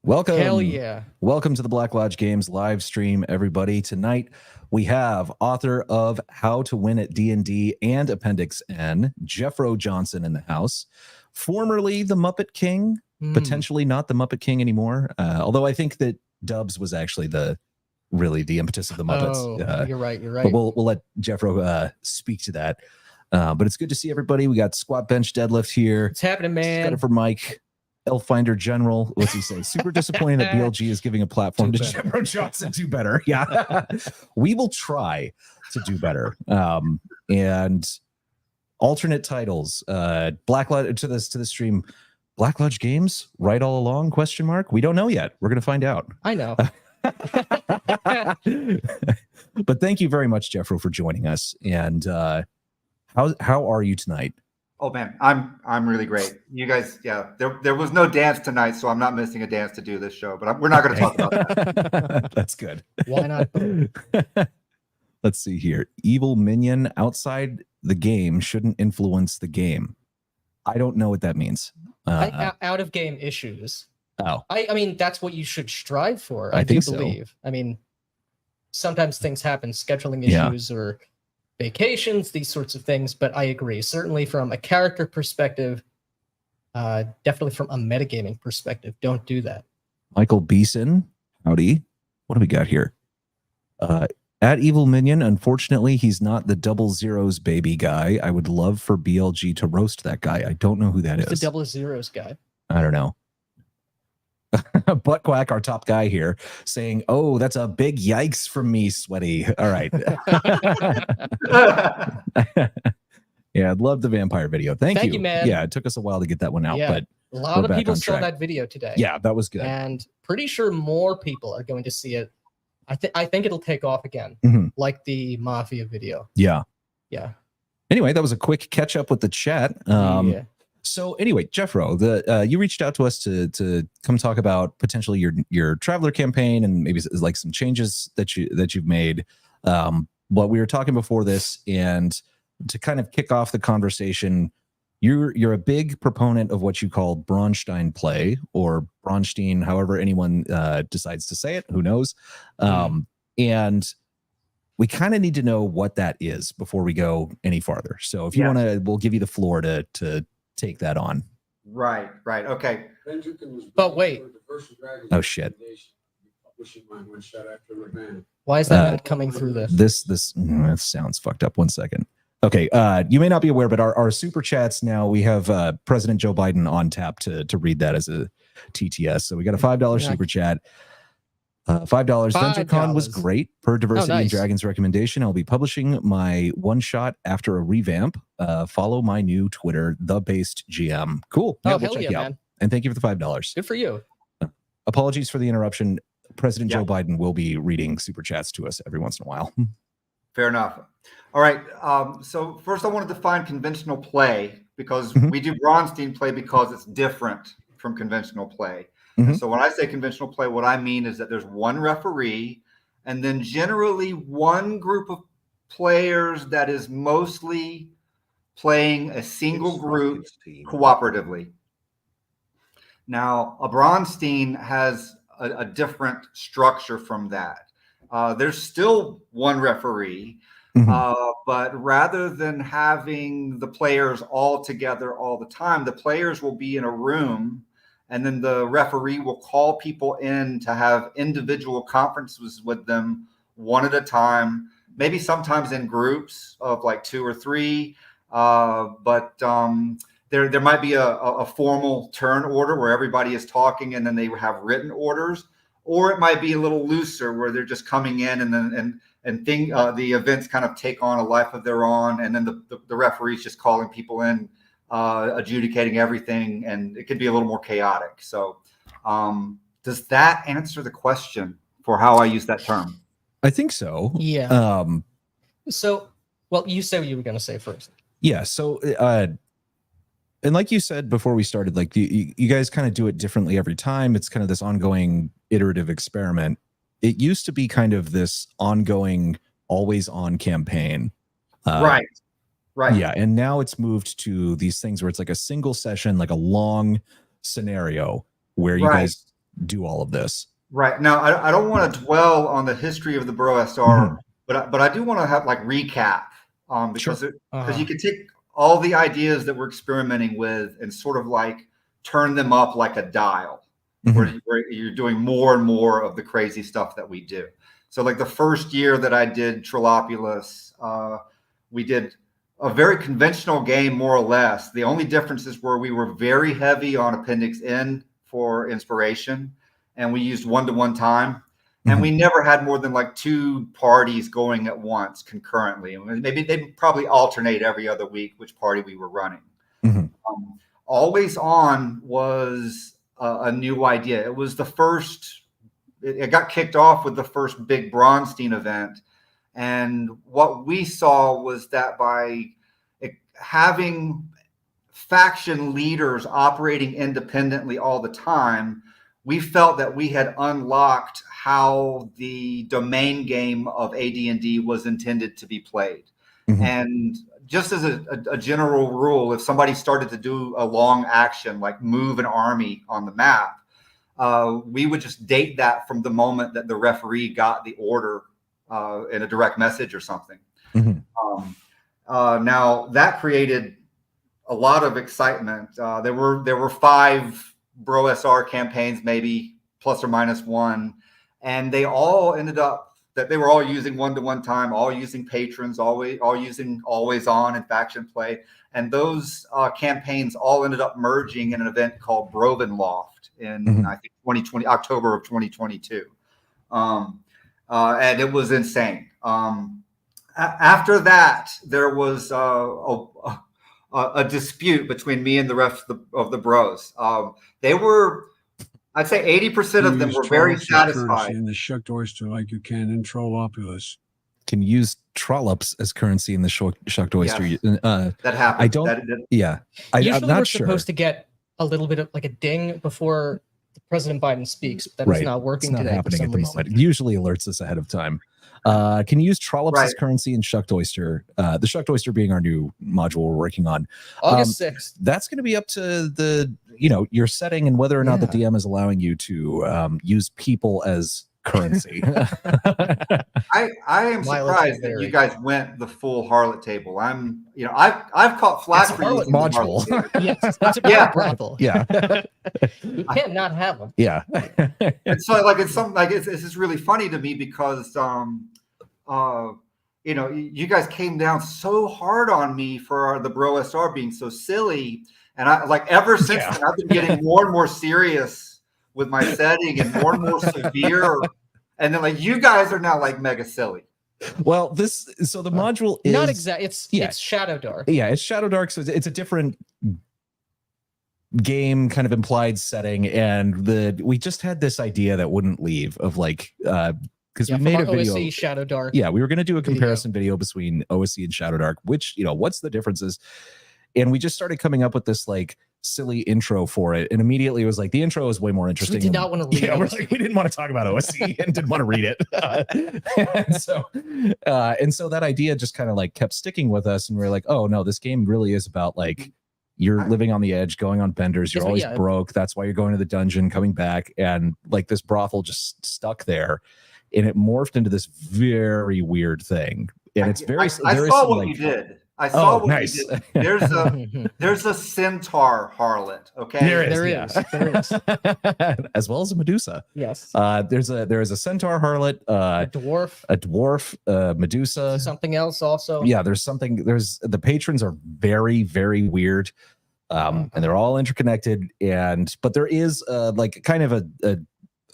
Welcome. Hell yeah. Welcome to the Black Lodge Games live stream, everybody. Tonight, we have author of How to Win at D&D and Appendix N, Jeffro Johnson in the house. Formerly the Muppet King, potentially not the Muppet King anymore. Although I think that Dubs was actually really the impetus of the Muppets. Oh, you're right. But we'll let Jeffro speak to that. But it's good to see everybody. We got squat bench deadlift here. It's happening, man. Got it for Mike. Elffinder General, what's he say? Super disappointing that BLG is giving a platform to Jeffro Johnson. Do better. Yeah. We will try to do better. And alternate titles. Black Lodge to the stream. Black Lodge Games, right all along? Question mark. We don't know yet. We're gonna find out. I know. But thank you very much, Jeffro, for joining us. And how are you tonight? Oh man, I'm really great. You guys, yeah, there was no dance tonight, so I'm not missing a dance to do this show. But we're not going to talk about that. That's good. Why not? Let's see here. Evil minion outside the game shouldn't influence the game. I don't know what that means. Out of game issues. Oh, I mean, that's what you should strive for. I think so. Believe. I mean, sometimes things happen, scheduling issues or vacations, these sorts of things, but I agree. Certainly from a character perspective, definitely from a metagaming perspective, don't do that. Michael Beeson, howdy. What do we got here? At Evil Minion, unfortunately, he's not the double zeros baby guy. I would love for BLG to roast that guy. I don't know who that is. The double zeros guy. I don't know. Butt Quack, our top guy here, saying, "Oh, that's a big yikes from me, sweaty." All right. Yeah, I'd love the vampire video. Thank you, man. Yeah, it took us a while to get that one out, but a lot of people saw that video today. Yeah, that was good, and pretty sure more people are going to see it. I think it'll take off again, like the Mafia video. Yeah. Anyway, that was a quick catch up with the chat. So anyway, Jeffro, you reached out to us to come talk about potentially your Traveler campaign and maybe like some changes that you've made. But we were talking before this, and to kind of kick off the conversation, you're a big proponent of what you call Braunstein play, or Braunstein, however anyone decides to say it. Who knows? And we kind of need to know what that is before we go any farther. So if you want to, we'll give you the floor to take that on. Right. Okay. But wait. Oh shit. Why is that not coming through this? This sounds fucked up. 1 second. Okay. You may not be aware, but our super chats now, we have President Joe Biden on tap to read that as a TTS. So we got a $5 super chat. $5. VentureCon was great per Diversity and Dragons recommendation. I'll be publishing my one shot after a revamp. Follow my new Twitter, The Based GM. Cool. Yeah, we'll check you out. Man. And thank you for the $5. Good for you. Apologies for the interruption. President Joe Biden will be reading super chats to us every once in a while. Fair enough. All right. So first I want to define conventional play, because we do Braunstein play because it's different from conventional play. So when I say conventional play, what I mean is that there's one referee and then generally one group of players that is mostly playing a single group cooperatively. Now, a Braunstein has a different structure from that. There's still one referee, but rather than having the players all together all the time, the players will be in a room, and then the referee will call people in to have individual conferences with them one at a time, maybe sometimes in groups of like 2 or 3. But there might be a formal turn order where everybody is talking and then they have written orders, or it might be a little looser where they're just coming in and then the events kind of take on a life of their own, and then the referee's just calling people in, adjudicating everything, and it could be a little more chaotic. So does that answer the question for how I use that term? I think so. Yeah. So, well, you said what you were going to say first. Yeah. So, and like you said before we started, like you guys kind of do it differently every time. It's kind of this ongoing iterative experiment. It used to be kind of this ongoing, always on campaign. Right. Yeah. And now it's moved to these things where it's like a single session, like a long scenario where you guys do all of this. Right. Now, I don't want to dwell on the history of the Bro SR, but I do want to have like recap because you can take all the ideas that we're experimenting with and sort of like turn them up like a dial, where you're doing more and more of the crazy stuff that we do. So like the first year that I did Trilopulus, we did a very conventional game, more or less. The only differences were we were very heavy on Appendix N for inspiration, and we used 1-to-1 time. And we never had more than like 2 parties going at once concurrently. Maybe they'd probably alternate every other week which party we were running. Always On was a new idea. It was the first, it got kicked off with the first big Braunstein event. And what we saw was that by having faction leaders operating independently all the time, we felt that we had unlocked how the domain game of AD&D was intended to be played. And just as a general rule, if somebody started to do a long action, like move an army on the map, we would just date that from the moment that the referee got the order in a direct message or something. Now that created a lot of excitement. There were 5 Bro SR campaigns, maybe plus or minus 1, and they all ended up that they were all using 1-to-1 time, all using patrons, all using Always On and faction play, and those campaigns all ended up merging in an event called Brovenloft in I think October of 2022, and it was insane. After that, there was a dispute between me and the rest of the bros. They were, I'd say 80% of them were very satisfied. In the Shucked Oyster like you can in Trollopulus. Can use trollops as currency in the Shucked Oyster. Yes, that happened. I don't. Usually I'm not we're sure. supposed to get a little bit of like a ding before President Biden speaks, but that is not working it's not today happening for at some the reason. moment. It usually alerts us ahead of time. Can you use trollops as currency in Shucked Oyster? The Shucked Oyster being our new module we're working on. August 6th. That's going to be up to the your setting and whether or not the DM is allowing you to use people as currency. I am surprised that you guys went the full harlot table. I've caught flack for harlot module. Yes, that's a brothel. Yeah, you can't not have them. Yeah, and so this is really funny to me because you guys came down so hard on me for the Bro SR being so silly, and I ever since then, I've been getting more and more serious with my setting and more severe, and then you guys are now mega silly. Well, the module is not exactly. It's Shadow Dark. Yeah, it's Shadow Dark, so it's a different game kind of implied setting, and we just had this idea that wouldn't leave of because we made a video OSC Shadow Dark. Yeah, we were going to do a comparison video between OSC and Shadow Dark, which what's the differences, and we just started coming up with this silly intro for it, and immediately it was the intro is way more interesting. We did not want to read it. We didn't want to talk about OSC and didn't want to read it. and so that idea just kind of kept sticking with us, and we were oh no, this game really is about you're living on the edge, going on benders, you're always broke, that's why you're going to the dungeon, coming back, and this brothel just stuck there, and it morphed into this very weird thing. And it's very I saw what you did. I saw what you did. There's a centaur harlot. Okay, there is. As well as a Medusa. Yes. There is a centaur harlot, a dwarf, Medusa, something else also. Yeah, there's the patrons are very, very weird, and they're all interconnected, but there is kind of a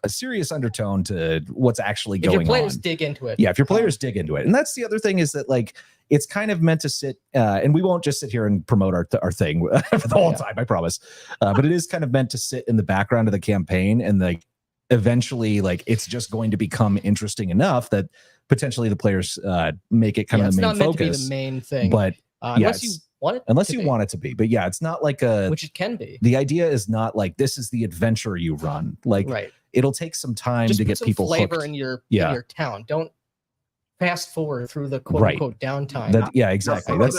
serious undertone to what's actually going on. If your players dig into it. Yeah, if your players dig into it. And that's the other thing is that it's kind of meant to sit, and we won't just sit here and promote our thing for the whole time, I promise. But it is kind of meant to sit in the background of the campaign, and eventually it's just going to become interesting enough that potentially the players make it kind of the main focus. It's not meant to be the main thing. But unless you want it want it to be. But yeah, it's not which it can be. The idea is not this is the adventure you run. Right. It'll take some time just to get people flavor hooked. in your town. Don't fast forward through the quote unquote downtime. Exactly.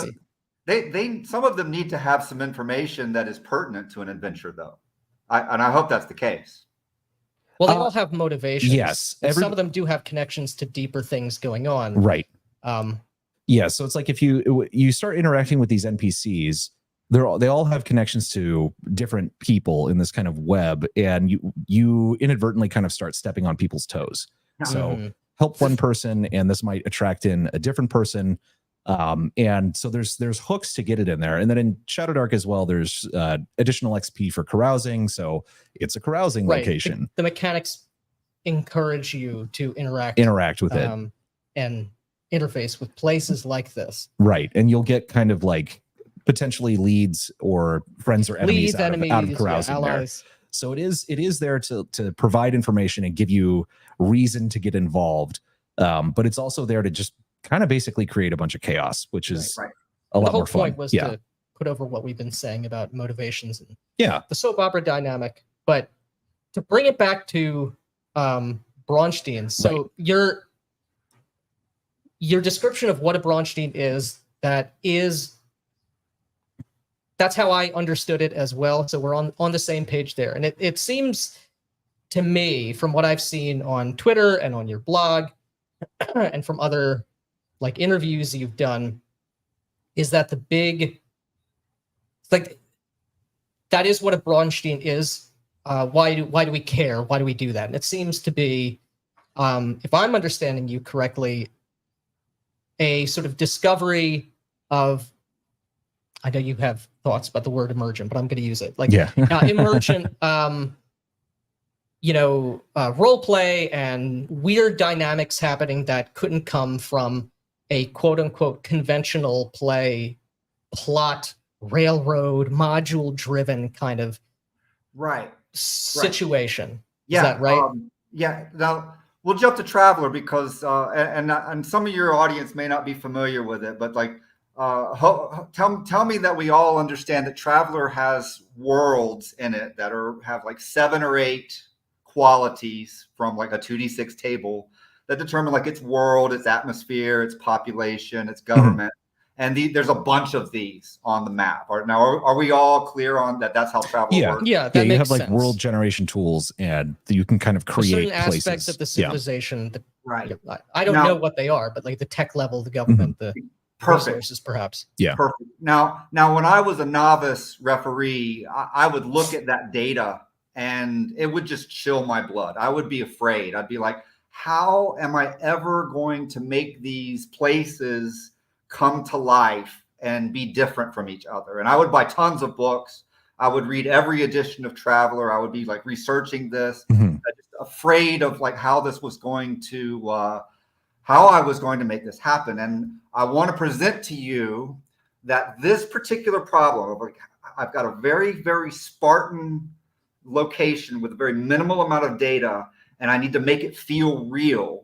Some of them need to have some information that is pertinent to an adventure, though. I hope that's the case. Well, they all have motivations. Yes, some of them do have connections to deeper things going on. Right. Yeah. So it's like if you start interacting with these NPCs, they all have connections to different people in this kind of web, and you inadvertently kind of start stepping on people's toes. So help one person, and this might attract in a different person. And so there's hooks to get it in there. And then in Shadow Dark as well, there's additional XP for carousing. So it's a carousing location. The mechanics encourage you to interact with it and interface with places like this. Right. And you'll get kind of like potentially leads or friends or enemies out of carousing there. So it is there to provide information and give you reason to get involved. But it's also there to just kind of basically create a bunch of chaos, which is a lot more fun. The whole point was to put over what we've been saying about motivations and the soap opera dynamic. But to bring it back to Braunstein, so your description of what a Braunstein is, that's how I understood it as well. So we're on the same page there. And it seems to me, from what I've seen on Twitter and on your blog and from other like interviews you've done, is that that is what a Braunstein is. Why do we care? Why do we do that? And it seems to be, if I'm understanding you correctly, a sort of discovery of, I know you have thoughts about the word emergent, but I'm going to use it. Emergent, role play and weird dynamics happening that couldn't come from a quote unquote conventional play plot, railroad, module driven kind of situation. Yeah. Is that right? Now we'll jump to Traveler because, and some of your audience may not be familiar with it, but tell me that we all understand that Traveler has worlds in it that have like 7 or 8 qualities from like a 2d6 table that determine like its world, its atmosphere, its population, its government. And there's a bunch of these on the map. Now, are we all clear on that? That's how Traveler works? Yeah, that makes you have like sense. World generation tools, and you can kind of create certain places. Aspects of the civilization. Right. I don't know what they are, but like the tech level, the government, the resources, perhaps. Yeah. Perfect. Now, when I was a novice referee, I would look at that data, and it would just chill my blood. I would be afraid. I'd be like, how am I ever going to make these places come to life and be different from each other? And I would buy tons of books. I would read every edition of Traveler. I would be like researching this, just afraid of like how this was going to, how I was going to make this happen. And I want to present to you that this particular problem of like, I've got a very, very Spartan location with a very minimal amount of data, and I need to make it feel real.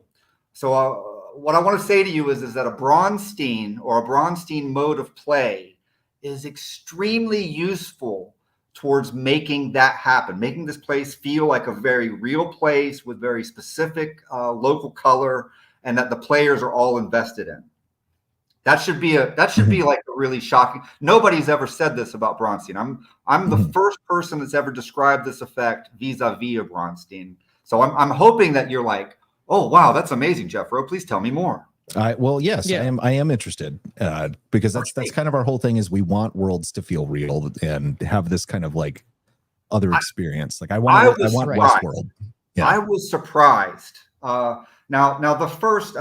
So what I want to say to you is that a Braunstein or a Braunstein mode of play is extremely useful towards making that happen, making this place feel like a very real place with very specific local color, and that the players are all invested in. That should be like a really shocking. Nobody's ever said this about Braunstein. I'm the first person that's ever described this effect vis-a-vis a Braunstein. So I'm hoping that you're like, oh wow, that's amazing, Jeffro. Please tell me more. Yes, yeah. I am interested because that's kind of our whole thing is we want worlds to feel real and have this kind of like other experience. Like I want Westworld. Yeah. I was surprised. Now the first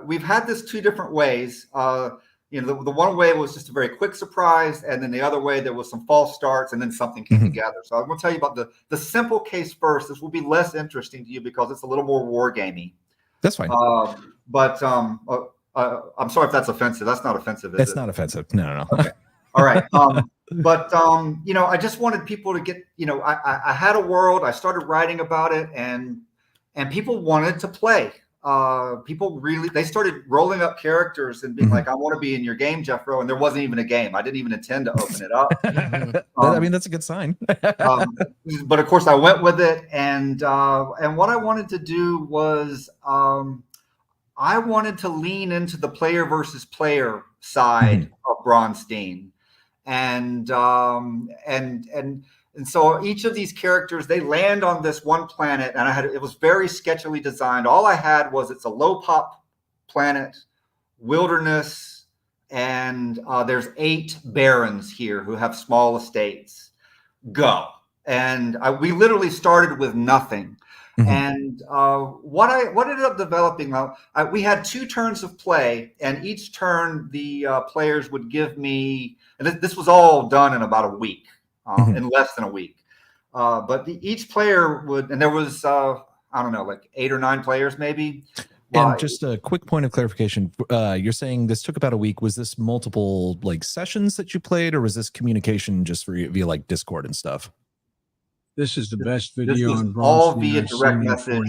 we've had this 2 different ways. The one way was just a very quick surprise, and then the other way there was some false starts, and then something came together. So I'm going to tell you about the simple case first. This will be less interesting to you because it's a little more war gamey. That's fine. But I'm sorry if that's offensive. That's not offensive, is it? It's not offensive. No. Okay. All right. I just wanted people to get, I had a world. I started writing about it, and people wanted to play. They started rolling up characters and being like, I want to be in your game, Jeffro. And there wasn't even a game. I didn't even intend to open it up. That's a good sign. But of course I went with it. And what I wanted to do was, I wanted to lean into the player versus player side of Braunstein. And And so each of these characters, they land on this one planet, and it was very sketchily designed. All I had was it's a low pop planet, wilderness, and there's 8 barons here who have small estates. Go. And we literally started with nothing. Mm-hmm. And what ended up developing, we had 2 turns of play, and each turn the players would give me, and this was all done in about a week. In less than a week. But each player would, and there was, I don't know, like 8 or 9 players maybe. And just a quick point of clarification. You're saying this took about a week. Was this multiple like sessions that you played, or was this communication just via like Discord and stuff? This is the best video on Braunstein all via direct message.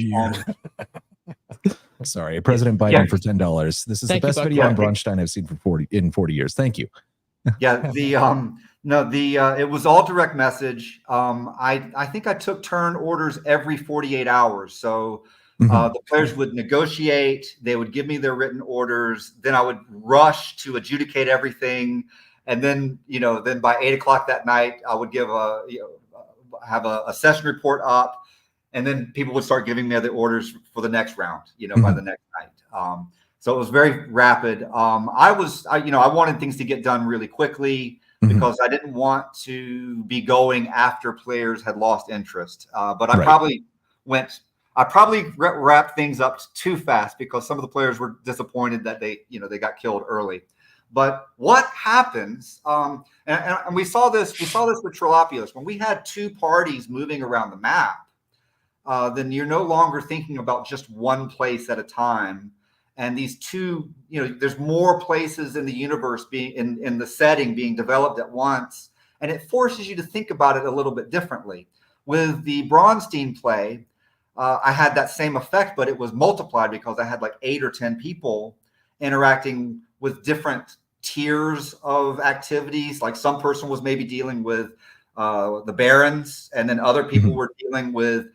Sorry, President Biden for $10. This is the best video on Braunstein I've seen in 40 years. Thank you. Yeah, it was all direct message. I think I took turn orders every 48 hours. So the players would negotiate, they would give me their written orders, then I would rush to adjudicate everything, and then then by 8 o'clock that night I would give have a session report up, and then people would start giving me the orders for the next round, by the next night. So it was very rapid. I wanted things to get done really quickly because I didn't want to be going after players had lost interest. But I probably wrapped things up too fast because some of the players were disappointed that they got killed early. But what happens? And we saw this with Trollopoulos when we had 2 parties moving around the map. Then you're no longer thinking about just one place at a time. And these 2, there's more places in the universe being in the setting being developed at once. And it forces you to think about it a little bit differently. With the Braunstein play, I had that same effect, but it was multiplied because I had like 8 or 10 people interacting with different tiers of activities. Like some person was maybe dealing with the barons, and then other people were dealing with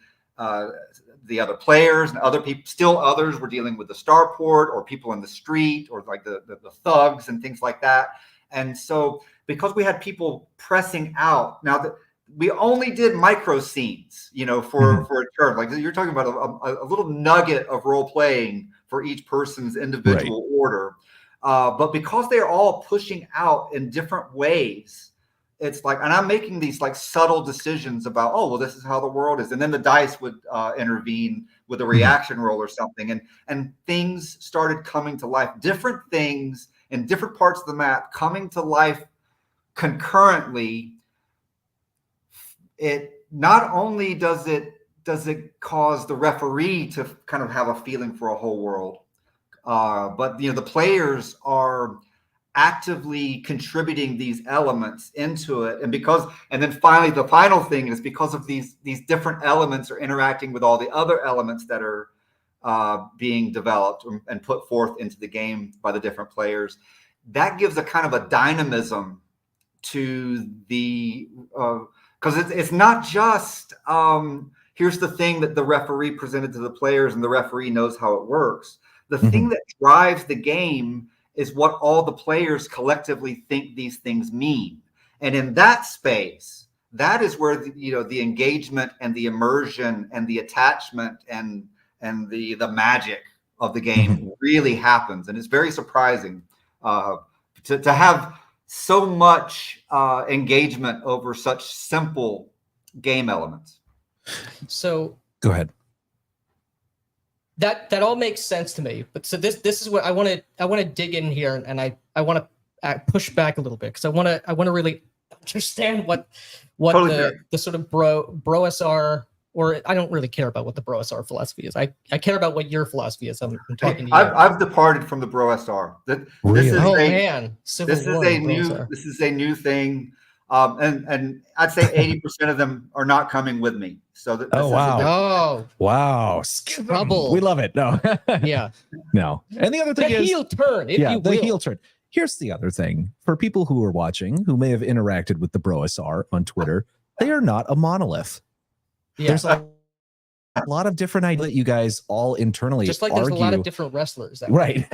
the other players, and others were dealing with the starport or people in the street or like the thugs and things like that. And so because we had people pressing out, now we only did micro scenes, for a turn. Like you're talking about a little nugget of role playing for each person's individual order. But because they're all pushing out in different ways, it's like, and I'm making these like subtle decisions about, oh, well, this is how the world is. And then the dice would intervene with a reaction roll or something. And things started coming to life, different things in different parts of the map coming to life concurrently. It not only does it cause the referee to kind of have a feeling for a whole world, but the players are actively contributing these elements into it, and then finally the final thing is because of these different elements are interacting with all the other elements that are being developed and put forth into the game by the different players. That gives a kind of a dynamism to the because it's not just here's the thing that the referee presented to the players and the referee knows how it works. The thing that drives the game is what all the players collectively think these things mean. And in that space, that is where the engagement and the immersion and the attachment and the magic of the game really happens. And it's very surprising to have so much engagement over such simple game elements. So go ahead. That all makes sense to me, but so this is what I want to dig in here, and I want to push back a little bit because I want to really understand what totally the sort of BroSR, or I don't really care about what the BroSR philosophy is. I care about what your philosopy is. I'm talking to you. I've departed from the BroSR. Really? This is this is a new thing. And I'd say 80% of them are not coming with me. So that wow, trouble. We love it. No, yeah, no. And the other thing is heel turn. Heel turn. Here's the other thing for people who are watching who may have interacted with the BroSR on Twitter. They are not a monolith. Yeah. There's a lot of different ideas that you guys all internally just like argue. There's a lot of different wrestlers. Right.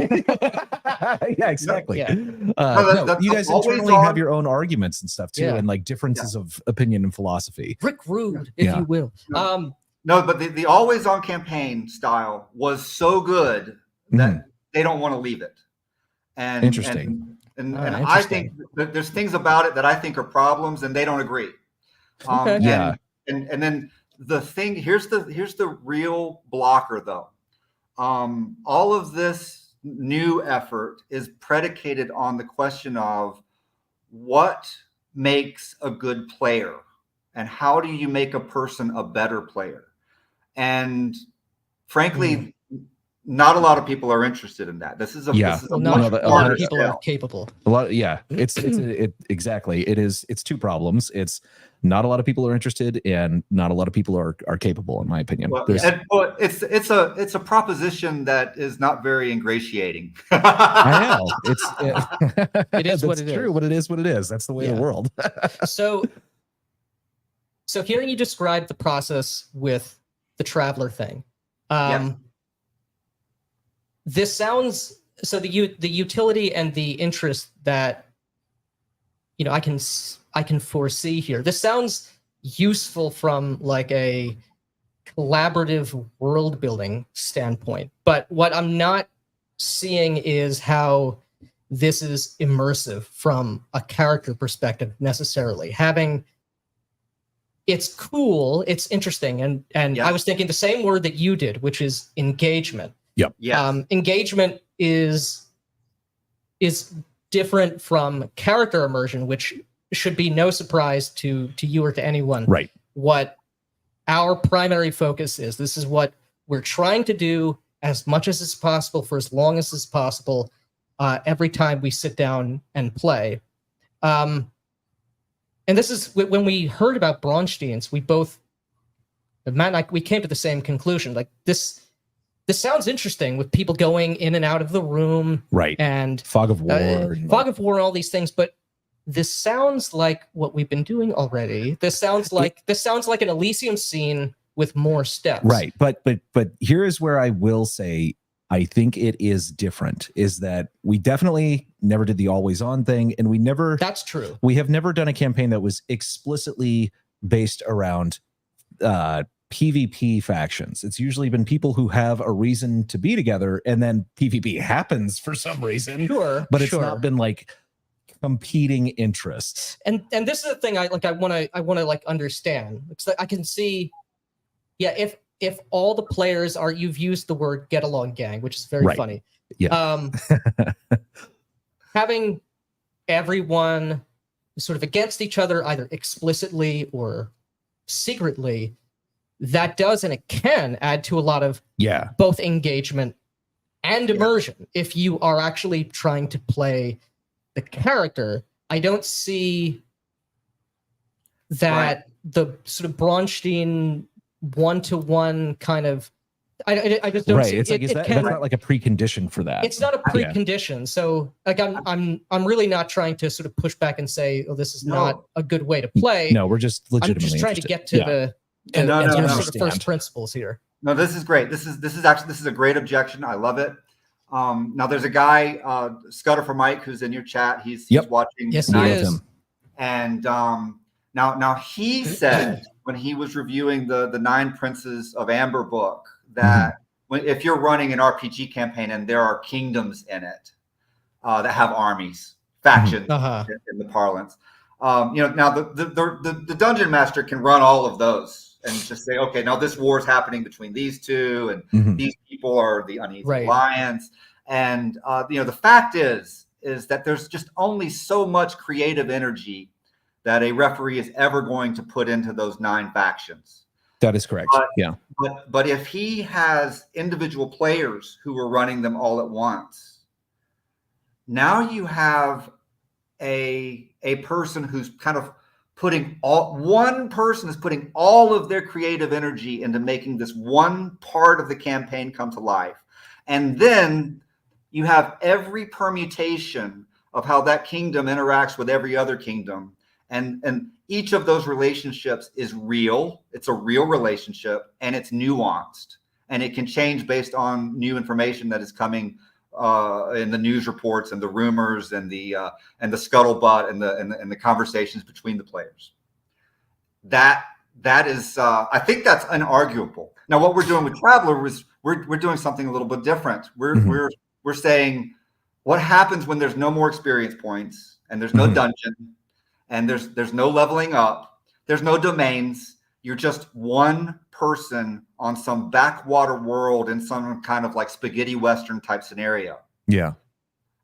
Yeah, exactly. Yeah. No, you guys always internally have on- your own arguments and stuff too, Yeah. and like differences of opinion and philosophy. Rick Rude, if Yeah. you will. No, but the always on campaign style was so good that they don't want to leave it. And Interesting. And Ah, I think that there's things about it that I think are problems, and they don't agree. Okay. Yeah. And then the thing here's the real blocker though. All of this new effort is predicated on the question of what makes a good player, and how do you make a person a better player? And frankly, not a lot of people are interested in that. This is a not a lot of people are capable. A lot, yeah. Exactly. It's two problems. It's not a lot of people are interested, and not a lot of people are capable, in my opinion. Well, it's a proposition that is not very ingratiating. I know it is what it true, is. but it is what it is. That's the way of the world. So hearing you describe the process with the Traveler thing, this sounds so the utility and the interest that I can foresee here. This sounds useful from like a collaborative world building standpoint, but what I'm not seeing is how this is immersive from a character perspective necessarily. It's cool, it's interesting, and I was thinking the same word that you did, which is engagement. Yep. Yeah. Engagement is different from character immersion, which should be no surprise to you or to anyone. Right. What our primary focus is. This is what we're trying to do as much as is possible for as long as is possible every time we sit down and play. And this is when we heard about Braunsteins, Matt and I, we came to the same conclusion. Like this sounds interesting with people going in and out of the room, right? And fog of war, and all these things. But this sounds like what we've been doing already. This sounds like an Elysium scene with more steps, right? But here is where I will say I think it is different. Is that we definitely never did the always on thing, and we never. That's true. We have never done a campaign that was explicitly based around PvP factions. It's usually been people who have a reason to be together, and then PvP happens for some reason. Sure, but it's not been like competing interests. And this is the thing I want to like understand. It's like I can see, if all the players are, you've used the word get along gang, which is very funny. Yeah. Having everyone sort of against each other, either explicitly or secretly, that does and it can add to a lot of both engagement and immersion. If you are actually trying to play the character, I don't see that the sort of Braunstein one-to-one kind of. I just don't see it's like that's not like a precondition for that. It's not a precondition. So like I'm really not trying to sort of push back and say, oh, this is not a good way to play. No, we're just legitimately I'm just trying to get to the first principles here. No, this is great. This is a great objection. I love it. Now there's a guy, Scudder for Mike, who's in your chat. He's watching. Yes, he is. And now he said when he was reviewing the 9 Princes of Amber book that if you're running an RPG campaign and there are kingdoms in it that have armies, factions in the parlance, now the dungeon master can run all of those and just say, okay, now this war is happening between these two, and these people are the uneasy alliance. And the fact is that there's just only so much creative energy that a referee is ever going to put into those 9 factions. That is correct. But if he has individual players who are running them all at once, now you have a person who's kind of one person is putting all of their creative energy into making this one part of the campaign come to life. And then you have every permutation of how that kingdom interacts with every other kingdom. And each of those relationships is real. It's a real relationship, and it's nuanced, and it can change based on new information that is coming in the news reports and the rumors and the scuttlebutt and the conversations between the players. That is, I think that's unarguable. Now, what we're doing with Traveler was we're doing something a little bit different. We're saying what happens when there's no more experience points and there's no dungeon and there's no leveling up, there's no domains. You're just one person on some backwater world in some kind of like spaghetti Western type scenario. Yeah.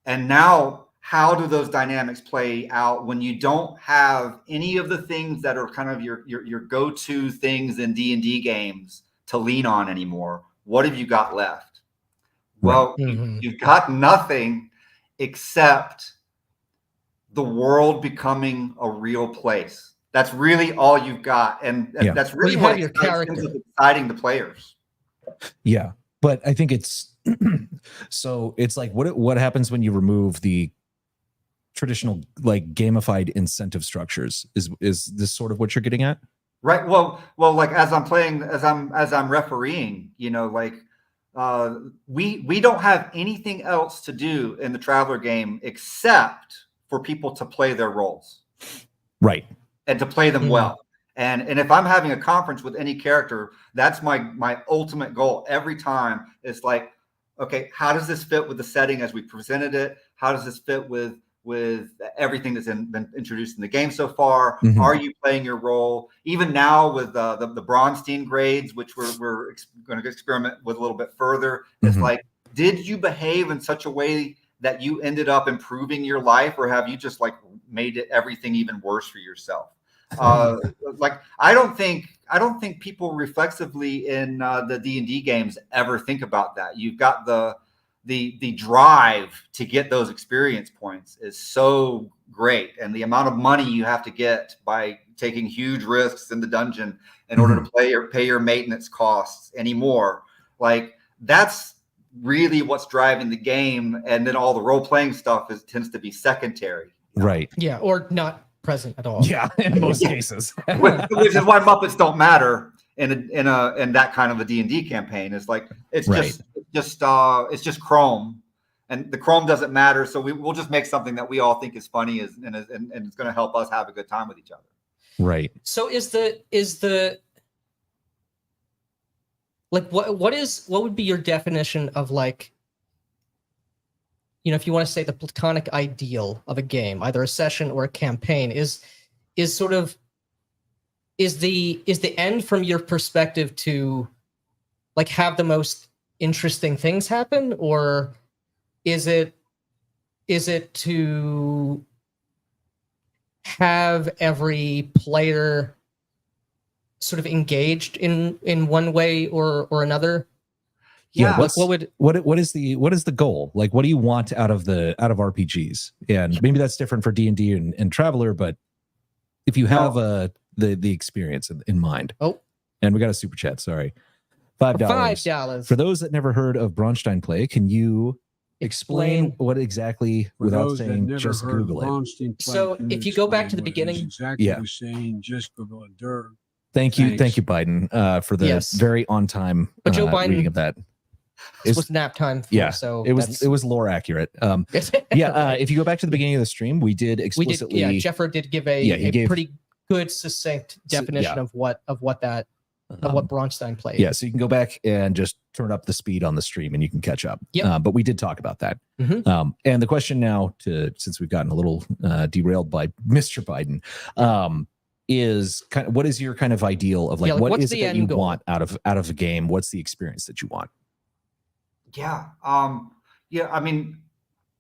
And now, how do those dynamics play out when you don't have any of the things that are kind of your go-to things in D&D games to lean on anymore? What have you got left? Well, you've got nothing except the world becoming a real place. That's really all you've got, and that's really what your character exciting the players. Yeah, but I think it's so it's like what happens when you remove the traditional like gamified incentive structures? Is this sort of what you're getting at? Right. Well, like as I'm playing, as I'm refereeing, you know, like we don't have anything else to do in the Traveler game except for people to play their roles. Right. And to play them well. And if I'm having a conference with any character, that's my ultimate goal every time. It's like, okay, how does this fit with the setting as we presented it? How does this fit with everything that's been introduced in the game so far? Are you playing your role? Even now with the Braunstein grades, which we're going to experiment with a little bit further, it's like, did you behave in such a way that you ended up improving your life, or have you just like made it everything even worse for yourself? Like I don't think people reflexively in the D&D games ever think about that. You've got the drive to get those experience points is so great, and the amount of money you have to get by taking huge risks in the dungeon in order to pay your maintenance costs anymore. Like that's really what's driving the game, and then all the role-playing stuff tends to be secondary. Right. Yeah, or not present at all. Yeah, in most cases. Which is why Muppets don't matter in that kind of a D&D campaign. It's like it's just Chrome, and the Chrome doesn't matter. So we'll just make something that we all think is funny, and it's going to help us have a good time with each other. Right. So is the like what would be your definition of, like, you know, if you want to say the platonic ideal of a game, either a session or a campaign, is the end from your perspective to like have the most interesting things happen, or is it to have every player sort of engaged in one way or another? Yeah. What is the goal? Like, what do you want out of RPGs? And maybe that's different for D&D and Traveler, but if you have the experience in mind. Oh, and we got a super chat. Sorry. $5. For those that never heard of Braunstein play, can you explain what exactly, without saying, just Google it? So if you go back to the beginning, exactly the same, just Google it. Thank you, Biden, for the very on time Joe Biden, reading of that. This was nap time. So it was lore accurate. If you go back to the beginning of the stream, we did explicitly. Jeffro did give a pretty good, succinct definition of what Braunstein played. Yeah, so you can go back and just turn up the speed on the stream, and you can catch up. But we did talk about that. And the question now, since we've gotten a little derailed by Mr. Biden, is kind of, what is your kind of ideal of like what is it that you want out of a game? What's the experience that you want? I mean,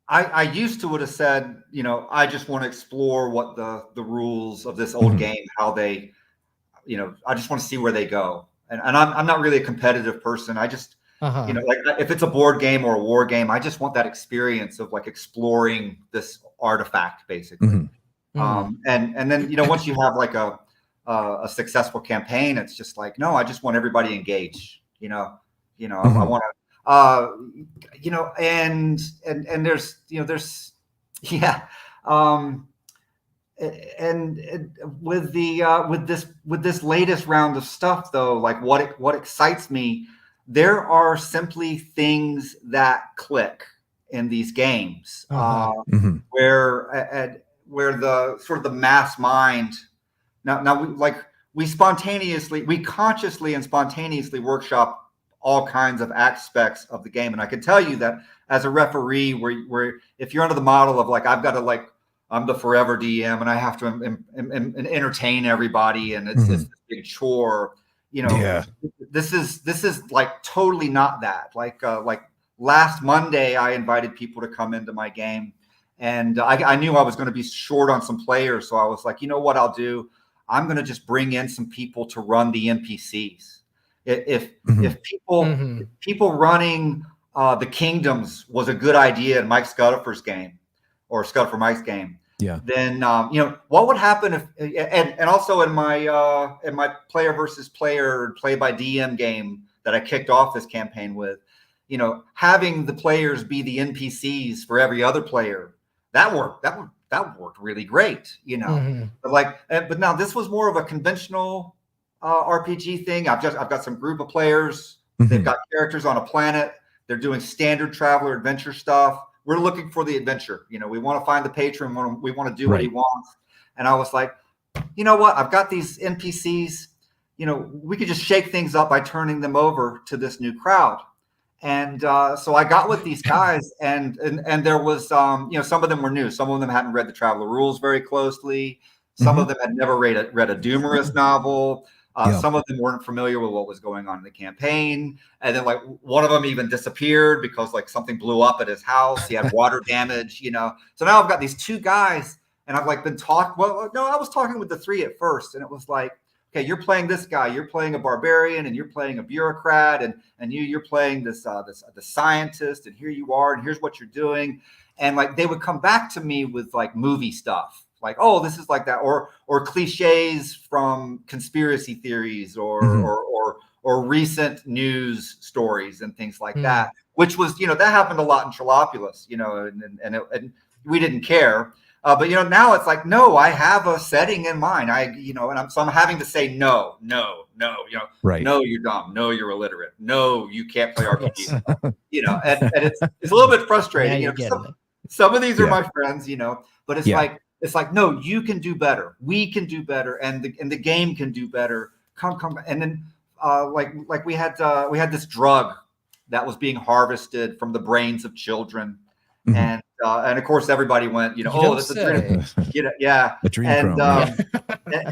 I used to would have said, you know, I just want to explore what the rules of this old game, how they, you know, I just want to see where they go. And I'm not really a competitive person. I just, you know, like if it's a board game or a war game, I just want that experience of like exploring this artifact, basically. And then, you know, once you have like a successful campaign, it's just like, no, I just want everybody engaged, I want to, and there's, and with this latest round of stuff though, like what excites me, there are simply things that click. in these games, Mm-hmm. where the sort of the mass mind. Now we consciously and spontaneously workshop all kinds of aspects of the game, and I can tell you that as a referee, where if you're under the model of like I've got to I'm the forever DM and I have to entertain everybody and it's this big chore, this is like totally not that. Like last Monday, I invited people to come into my game, and I knew I was going to be short on some players, so I was like, you know what I'll do? I'm going to just bring in some people to run the NPCs. If people running the kingdoms was a good idea in Mike Scudder's game, or Scudder Mike's game, then what would happen if and also in my player versus player play by DM game that I kicked off this campaign with, having the players be the NPCs for every other player, that worked really great, but now this was more of a conventional RPG thing. I've got some group of players. They've got characters on a planet. They're doing standard traveler adventure stuff. We're looking for the adventure. We want to find the patron. We want to do what he wants. And I was like, you know what? I've got these NPCs. We could just shake things up by turning them over to this new crowd. And so I got with these guys, and there was some of them were new. Some of them hadn't read the Traveler rules very closely. Some of them had never read a Doomerist novel. Some of them weren't familiar with what was going on in the campaign. And then one of them even disappeared because something blew up at his house. He had water damage, So now I've got these two guys, and I've been talking. Well, no, I was talking with the three at first, and it was like, okay, you're playing this guy, you're playing a barbarian, and you're playing a bureaucrat, and you're playing the scientist, and here you are, and here's what you're doing. And they would come back to me with movie stuff. Oh, this is like that, or cliches from conspiracy theories, or recent news stories and things like that. Which was, that happened a lot in Trollopolis, and we didn't care. But now it's like, no, I have a setting in mind. So I'm having to say no. Right. No, you're dumb. No, you're illiterate. No, you can't play RPG. and it's a little bit frustrating. Some of these are my friends, but it's like, no, you can do better. We can do better, and the game can do better. Come, and then we had this drug that was being harvested from the brains of children, and of course everybody went, this is a dream, a dream, and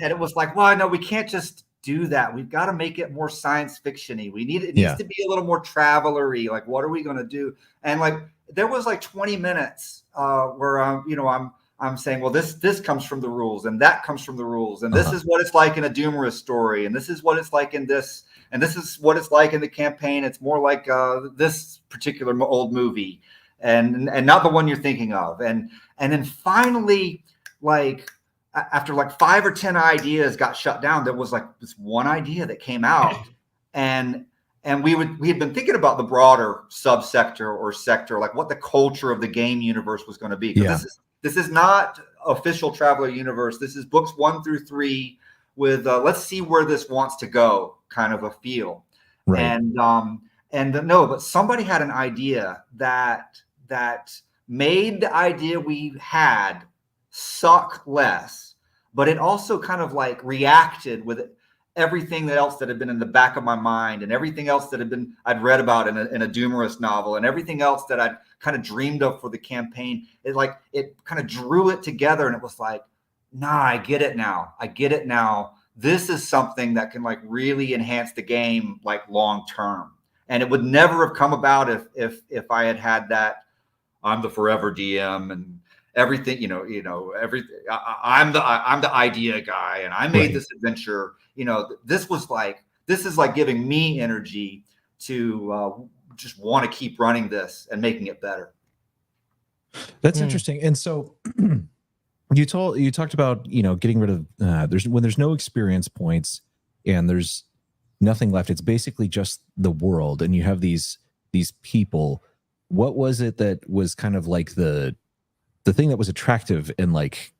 it was like, well, no, we can't just do that. We've got to make it more science fiction-y. It needs to be a little more traveler-y. What are we going to do? And there was 20 minutes where I'm saying, well, this comes from the rules, and that comes from the rules, and this is what it's like in a Doomerist story, and this is what it's like in this, and this is what it's like in the campaign. It's more like this particular old movie, and not the one you're thinking of. And then finally, after 5 or 10 ideas got shut down, there was this one idea that came out, and we had been thinking about the broader subsector or sector, what the culture of the game universe was going to be. This is not official Traveler universe. This is books 1 through 3 with let's see where this wants to go kind of a feel. Right. But somebody had an idea that made the idea we had suck less, but it also kind of reacted with everything else that had been in the back of my mind, and everything else that I'd read about in a Doomerist novel, and everything else that I'd kind of dreamed of for the campaign. It kind of drew it together, and it was like, nah, I get it now. This is something that can really enhance the game long term. And it would never have come about if I had that I'm the forever DM and everything, everything. I'm the idea guy, and I made this adventure. This is giving me energy to just want to keep running this and making it better. That's interesting. And so you talked about, getting rid of when there's no experience points and there's nothing left. It's basically just the world, and you have these people. What was it that was kind of the thing that was attractive and what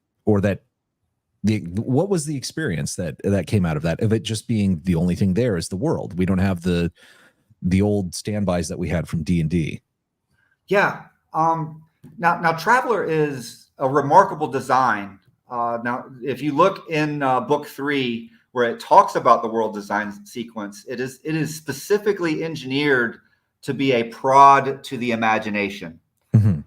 was the experience that came out of that, of it just being the only thing there is the world? We don't have the old standbys that we had from D&D. Yeah. Now Traveler is a remarkable design. Now, if you look in book 3, where it talks about the world design sequence, it is specifically engineered to be a prod to the imagination. Mm-hmm.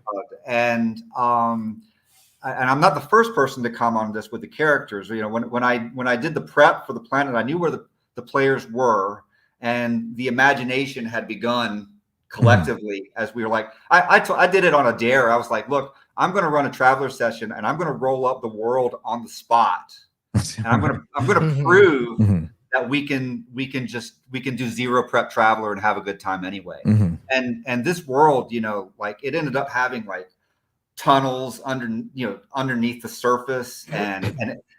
And I'm not the first person to comment on this with the characters. You know, when I did the prep for the planet, I knew where the players were, and the imagination had begun collectively as we were like, I did it on a dare. I was like, look, I'm going to run a Traveler session, and I'm going to roll up the world on the spot, and I'm going to prove that we can do zero prep Traveler and have a good time anyway. And this world, you know, like it ended up having like tunnels underneath the surface, and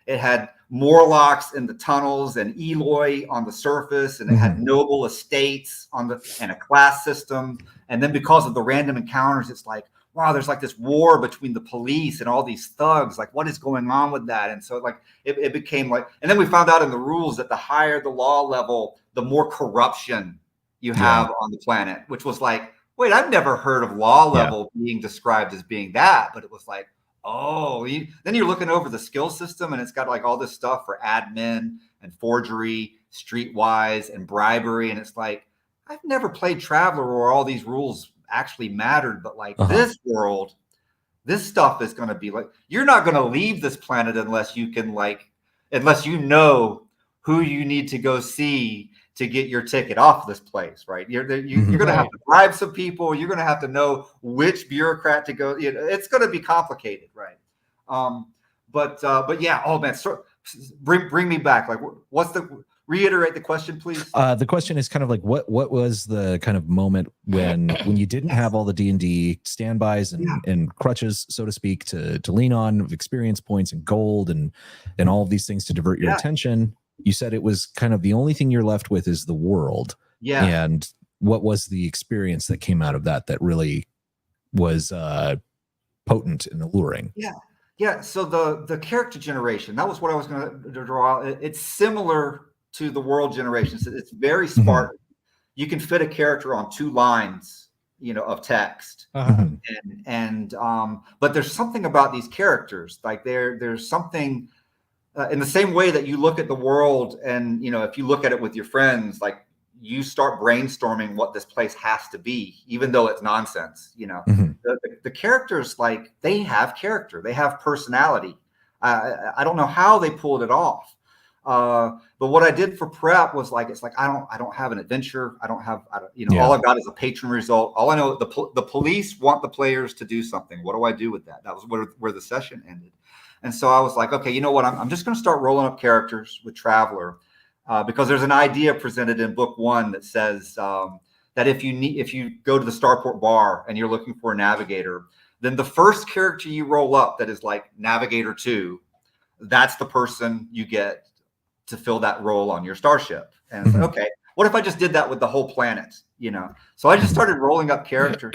it had Morlocks in the tunnels and Eloy on the surface, and it had noble estates and a class system. And then because of the random encounters, it's like, wow, there's like this war between the police and all these thugs. Like, what is going on with that? And so like it became like, and then we found out in the rules that the higher the law level, the more corruption you have on the planet, which was like, wait, I've never heard of law level being described as being that, but it was like, oh, then you're looking over the skill system, and it's got like all this stuff for admin and forgery, streetwise, and bribery. And it's like, I've never played Traveler where all these rules actually mattered, but like this world, this stuff is going to be like, you're not going to leave this planet unless you know who you need to go see to get your ticket off this place, right? You're going to have to bribe some people. You're going to have to know which bureaucrat to go. You know, it's going to be complicated, right? But yeah. Oh man, bring me back. Like, reiterate the question, please. The question is kind of like, what was the kind of moment when you didn't have all the D&D standbys and crutches, so to speak, to lean on, of experience points and gold and all of these things to divert your attention? You said it was kind of the only thing you're left with is the world. Yeah. And what was the experience that came out of that really was potent and alluring? Yeah. Yeah. So the character generation, that was what I was going to draw. It's similar to the world generations. It's very Spartan. You can fit a character on 2 lines, you know, of text. And but there's something about these characters, like there's something in the same way that you look at the world, and you know, if you look at it with your friends, like you start brainstorming what this place has to be, even though it's nonsense. You know, the characters, like, they have character, they have personality. I don't know how they pulled it off. But what I did for prep was like, it's like, I don't have an adventure. All I've got is a patron result. All I know, the police want the players to do something. What do I do with that? That was where the session ended. And so I was like, okay, you know what? I'm just going to start rolling up characters with Traveler, because there's an idea presented in book 1 that says that if you go to the Starport bar and you're looking for a navigator, then the first character you roll up that is like Navigator 2, that's the person you get to fill that role on your starship. And it's like, okay, what if I just did that with the whole planet? You know, so I just started rolling up characters.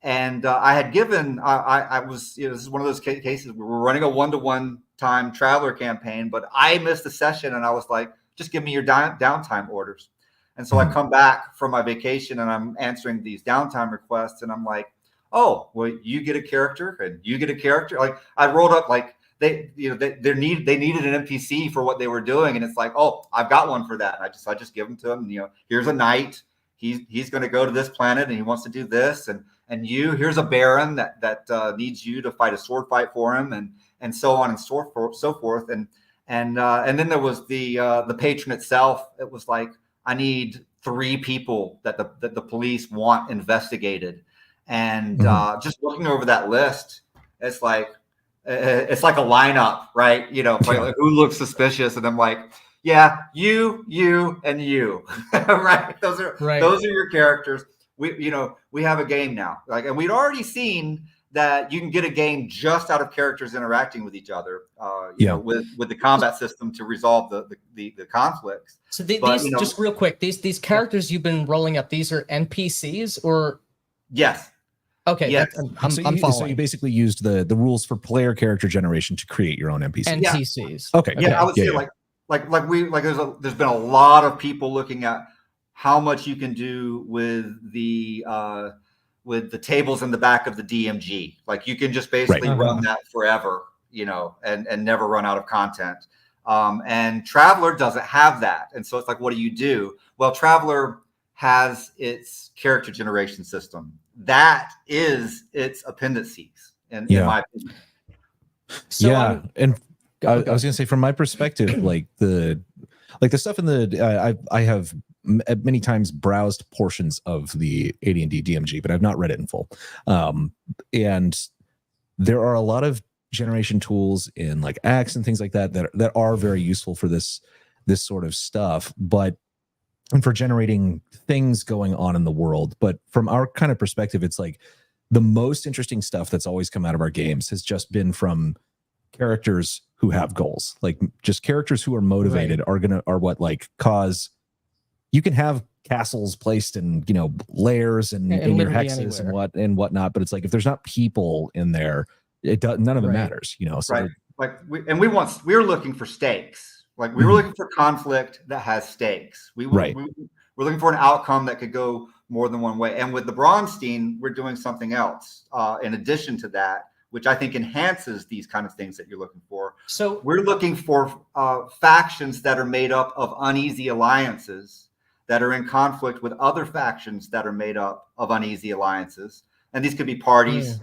And I had given, I was, you know, this is one of those cases where we're running a 1-to-1 time Traveler campaign, but I missed the session, and I was like, just give me your downtime orders. And so I come back from my vacation, and I'm answering these downtime requests, and I'm like, oh, well, you get a character and you get a character. Like, I rolled up, like, they needed an NPC for what they were doing, and it's like, oh, I've got one for that. And I just give them to them. You know, here's a knight. He's going to go to this planet, and he wants to do this, and here's a baron that needs you to fight a sword fight for him, and so on and so forth. And then there was the patron itself. It was like, I need 3 people that the police want investigated, and just looking over that list, it's like a lineup, right? You know, like, who looks suspicious, and I'm like, yeah, you, and you, right? Those are your characters. We have a game now, like, and we'd already seen that you can get a game just out of characters interacting with each other, with the combat system to resolve the conflicts. So just real quick, these characters you've been rolling up, these are NPCs or? Yes. Okay. Yes. I'm following. So you basically used the rules for player character generation to create your own NPCs. NPCs. Okay. Yeah, I would say there's been a lot of people looking at how much you can do with the with the tables in the back of the DMG. Like you can just basically run that forever, you know, and never run out of content. And Traveler doesn't have that. And so it's like, what do you do? Well, Traveler has its character generation system. That is its appendices, in my opinion. So and I was going to say, from my perspective, like the stuff in the I have many times browsed portions of the AD&D DMG, but I've not read it in full. And there are a lot of generation tools in like Axe and things like that are very useful for this sort of stuff, and for generating things going on in the world. But from our kind of perspective, it's like the most interesting stuff that's always come out of our games has just been from characters who have goals. Like just characters who are motivated are what like cause. You can have castles placed in, you know, layers and in your hexes anywhere. and whatnot, but it's like if there's not people in there, it does, none of it matters, you know. So we're looking for stakes. Like we were looking for conflict that has stakes. We're looking for an outcome that could go more than one way. And with the Braunstein, we're doing something else in addition to that, which I think enhances these kind of things that you're looking for. So we're looking for factions that are made up of uneasy alliances that are in conflict with other factions that are made up of uneasy alliances. And these could be parties.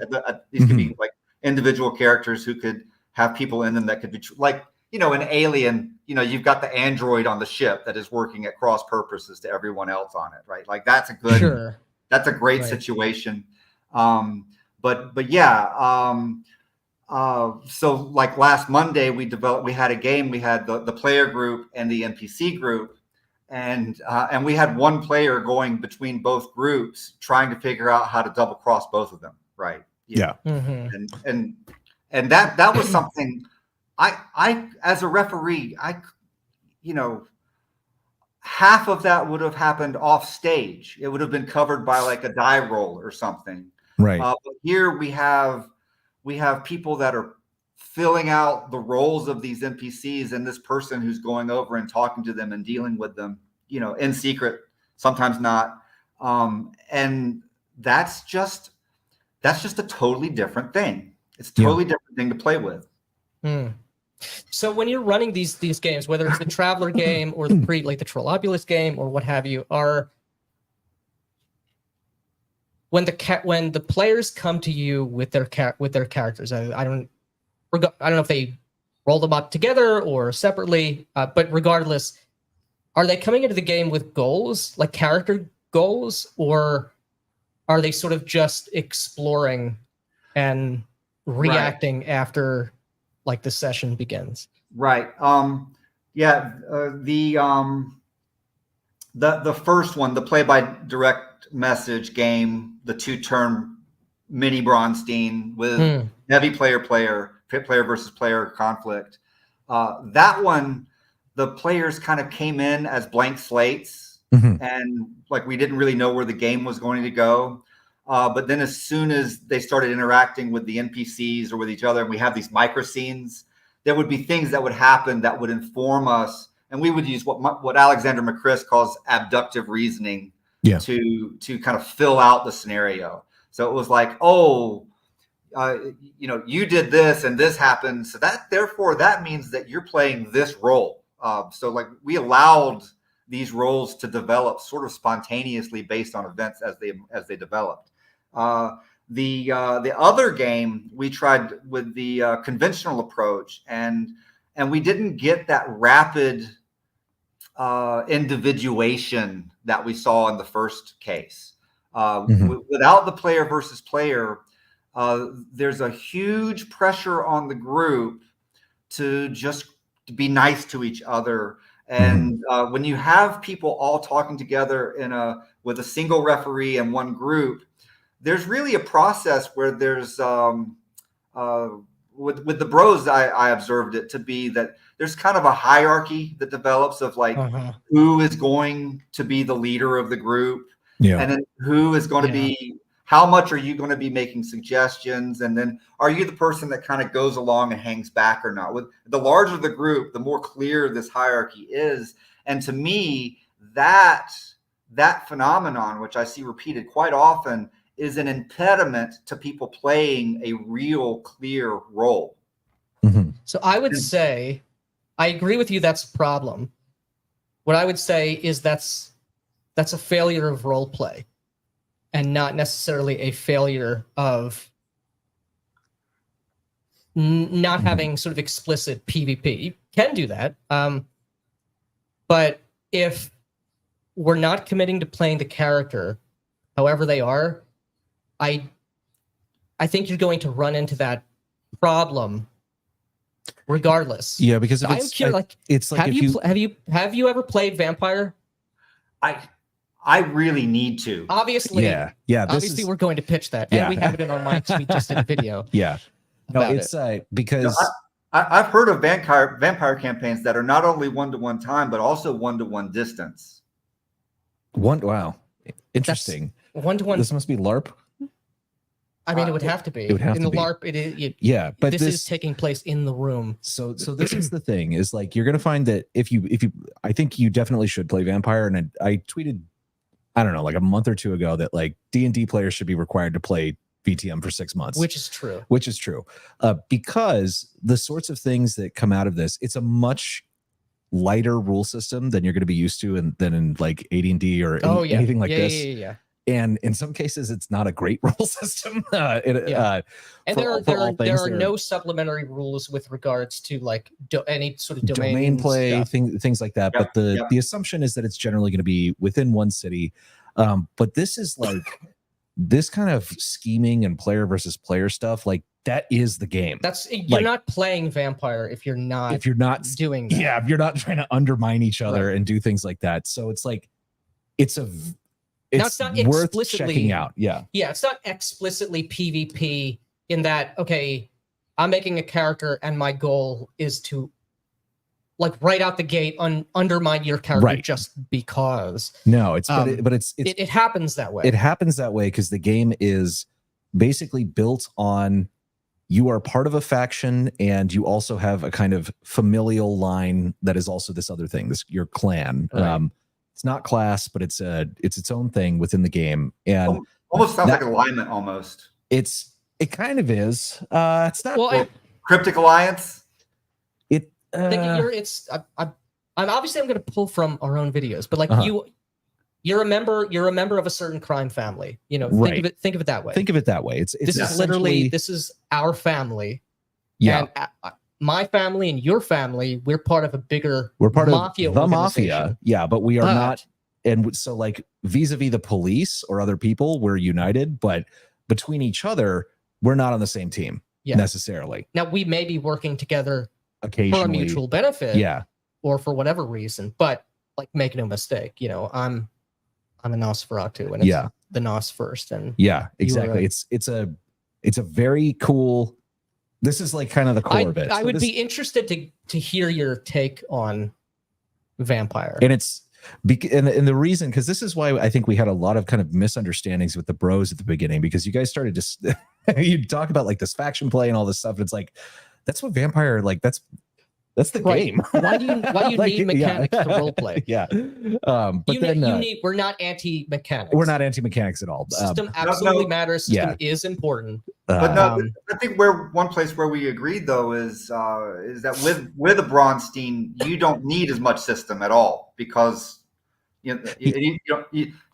These could be like individual characters who could have people in them that could be like, you know, an Alien, you know, you've got the android on the ship that is working at cross purposes to everyone else on it, right? Like that's a good, that's a great situation. But yeah, so like last Monday we had a game, we had the player group and the NPC group, and we had one player going between both groups trying to figure out how to double cross both of them, right? And that was something I as a referee, you know, half of that would have happened off stage. It would have been covered by like a die roll or something. Right. But here we have people that are filling out the roles of these NPCs and this person who's going over and talking to them and dealing with them, you know, in secret, sometimes not. And that's just a totally different thing. It's a totally different thing to play with. So when you're running these games, whether it's the Traveler game or the like the Trollobulus game or what have you, when the players come to you with their characters, I don't know if they roll them up together or separately, but regardless, are they coming into the game with goals, like character goals, or are they sort of just exploring and reacting after like the session begins? Right. The first one, the play by direct message game, the 2-turn mini Braunstein with heavy player versus player conflict. That one, the players kind of came in as blank slates, and like we didn't really know where the game was going to go. But then as soon as they started interacting with the NPCs or with each other, and we have these micro scenes, there would be things that would happen that would inform us. And we would use what Alexander McChrist calls abductive reasoning to kind of fill out the scenario. So it was like, you know, you did this and this happened. So therefore that means that you're playing this role. So like we allowed these roles to develop sort of spontaneously based on events as they developed. The other game we tried with the conventional approach, and we didn't get that rapid individuation that we saw in the first case. Without the player versus player, there's a huge pressure on the group to just be nice to each other. And when you have people all talking together with a single referee and one group, there's really a process where there's with the bros, I observed it to be that there's kind of a hierarchy that develops of like who is going to be the leader of the group, and then who is going to be, how much are you going to be making suggestions, and then are you the person that kind of goes along and hangs back or not. With the larger the group, the more clear this hierarchy is. And to me, that phenomenon, which I see repeated quite often is an impediment to people playing a real clear role. Mm-hmm. So I would say, I agree with you. That's a problem. What I would say is that's a failure of role play, and not necessarily a failure of not having sort of explicit PvP. You can do that, but if we're not committing to playing the character, however they are, I think you're going to run into that problem regardless. Yeah, because if I'm curious, like, it's like have you ever played Vampire? I really need to. Obviously, obviously we're going to pitch that, and we have it in our minds. We just did a video. Yeah, no, it's because I've heard of vampire campaigns that are not only 1-to-1 time, but also 1-to-1 distance. Wow, interesting. 1-to-1. This must be LARP. I mean, it would have to be. It would have in to the be. LARP. It is. Yeah, but this is taking place in the room. So this is the thing, is like, you're gonna find that if you, I think you definitely should play Vampire. And I tweeted, I don't know, like a month or two ago, that like D&D players should be required to play VTM for 6 months, which is true. Because the sorts of things that come out of this, it's a much lighter rule system than you're going to be used to, than in like AD&D or anything like this. Yeah. And in some cases, it's not a great rule system. And there are no supplementary rules with regards to like any sort of domain play, things like that. But the assumption is that it's generally going to be within one city. But this is like this kind of scheming and player versus player stuff. Like, that is the game. You're not playing Vampire if you're not doing that. Yeah, if you're not trying to undermine each other and do things like that. So it's like it's not worth checking out. Yeah, it's not explicitly PvP in that, okay, I'm making a character and my goal is to, like, right out the gate undermine your character just because. No, it happens that way. It happens that way because the game is basically built on, you are part of a faction and you also have a kind of familial line that is also this other thing, your clan. Right. It's not class, but it's its own thing within the game. And almost sounds like alignment. Almost. It kind of is. It's not Cryptic Alliance. I'm obviously I'm going to pull from our own videos, but like you're a member of a certain crime family. You know, think of it that way. Think of it that way. This is literally our family. Yeah. And my family and your family, we're part of a bigger mafia. The mafia. Yeah, but we are not. And so, like, vis-a-vis the police or other people, we're united, but between each other, we're not on the same team necessarily. Now, we may be working together occasionally for a mutual benefit, or for whatever reason. But like, make no mistake, you know, I'm a Nosferatu, and it's the Nos first, and exactly. It's a very cool. This is like kind of the core of it. I would be interested to hear your take on Vampire. And and the reason, because this is why I think we had a lot of kind of misunderstandings with the bros at the beginning, because you guys started to you talk about like this faction play and all this stuff. And it's like, that's what Vampire, like, that's the game. Why do you need mechanics to role play? But we're not anti-mechanics. We're not anti-mechanics at all. System absolutely matters. System is important. But no, I think one place where we agreed though is that with a Braunstein, you don't need as much system at all, because you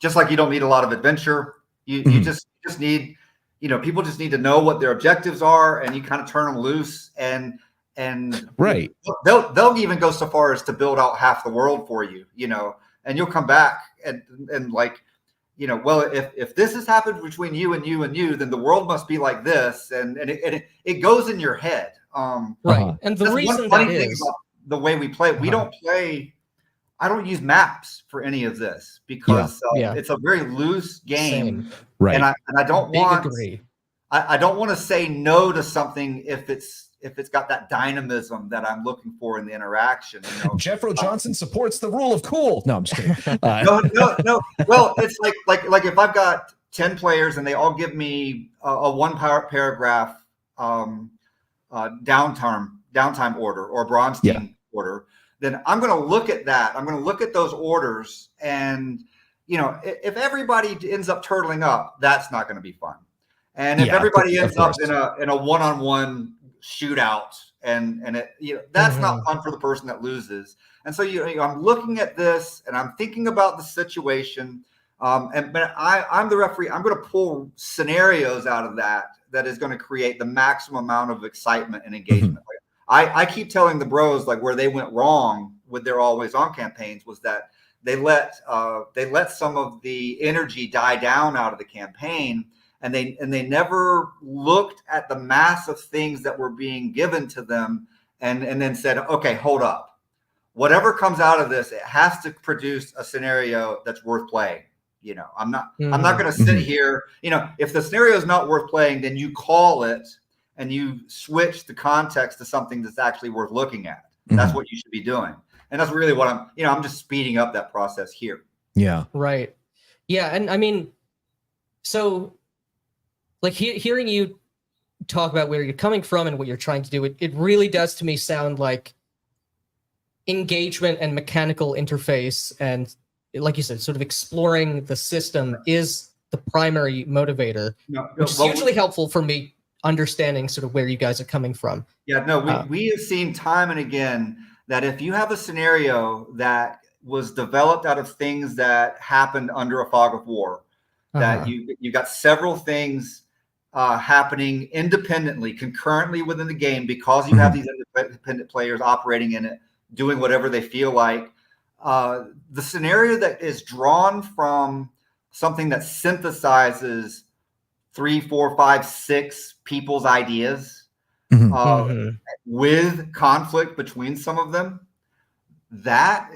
just like you don't need a lot of adventure. You just need, people just need to know what their objectives are, and you kind of turn them loose and they'll even go so far as to build out half the world for you, and you'll come back and like, well, if this has happened between you and you and you, then the world must be like this, and it goes in your head. Right. And the reason that is the way we play, we don't play. I don't use maps for any of this because it's a very loose game. Same. Right. And I don't want. Agree. I don't want to say no to something if it's got that dynamism that I'm looking for in the interaction. Jeffro Johnson supports the rule of cool. No, I'm just kidding. No. Well, it's like if I've got 10 players and they all give me a one paragraph downtime order or Braunstein order, then I'm going to look at that. I'm going to look at those orders and if everybody ends up turtling up, that's not going to be fun. And if everybody ends up in a one-on-one shootout, and that's not fun for the person that loses. And so I'm looking at this and I'm thinking about the situation. But I'm the referee. I'm going to pull scenarios out of that is going to create the maximum amount of excitement and engagement. I keep telling the bros where they went wrong with their always on campaigns was that they let some of the energy die down out of the campaign, and they never looked at the mass of things that were being given to them, and then said, okay, hold up, whatever comes out of this, it has to produce a scenario that's worth playing. I'm not going to sit here. If the scenario is not worth playing, then you call it and you switch the context to something that's actually worth looking at. That's what you should be doing. And that's really what I'm just speeding up that process here. Yeah. Right. Yeah. And I mean, so hearing you talk about where you're coming from and what you're trying to do, it really does to me sound like engagement and mechanical interface, and like you said, sort of exploring the system is the primary motivator, which is hugely helpful for me understanding sort of where you guys are coming from. Yeah, no, we have seen time and again that if you have a scenario that was developed out of things that happened under a fog of war, that you got several things happening independently, concurrently within the game, because you have these independent players operating in it, doing whatever they feel like. The scenario that is drawn from something that synthesizes 3, 4, 5, 6 people's ideas with conflict between some of them, that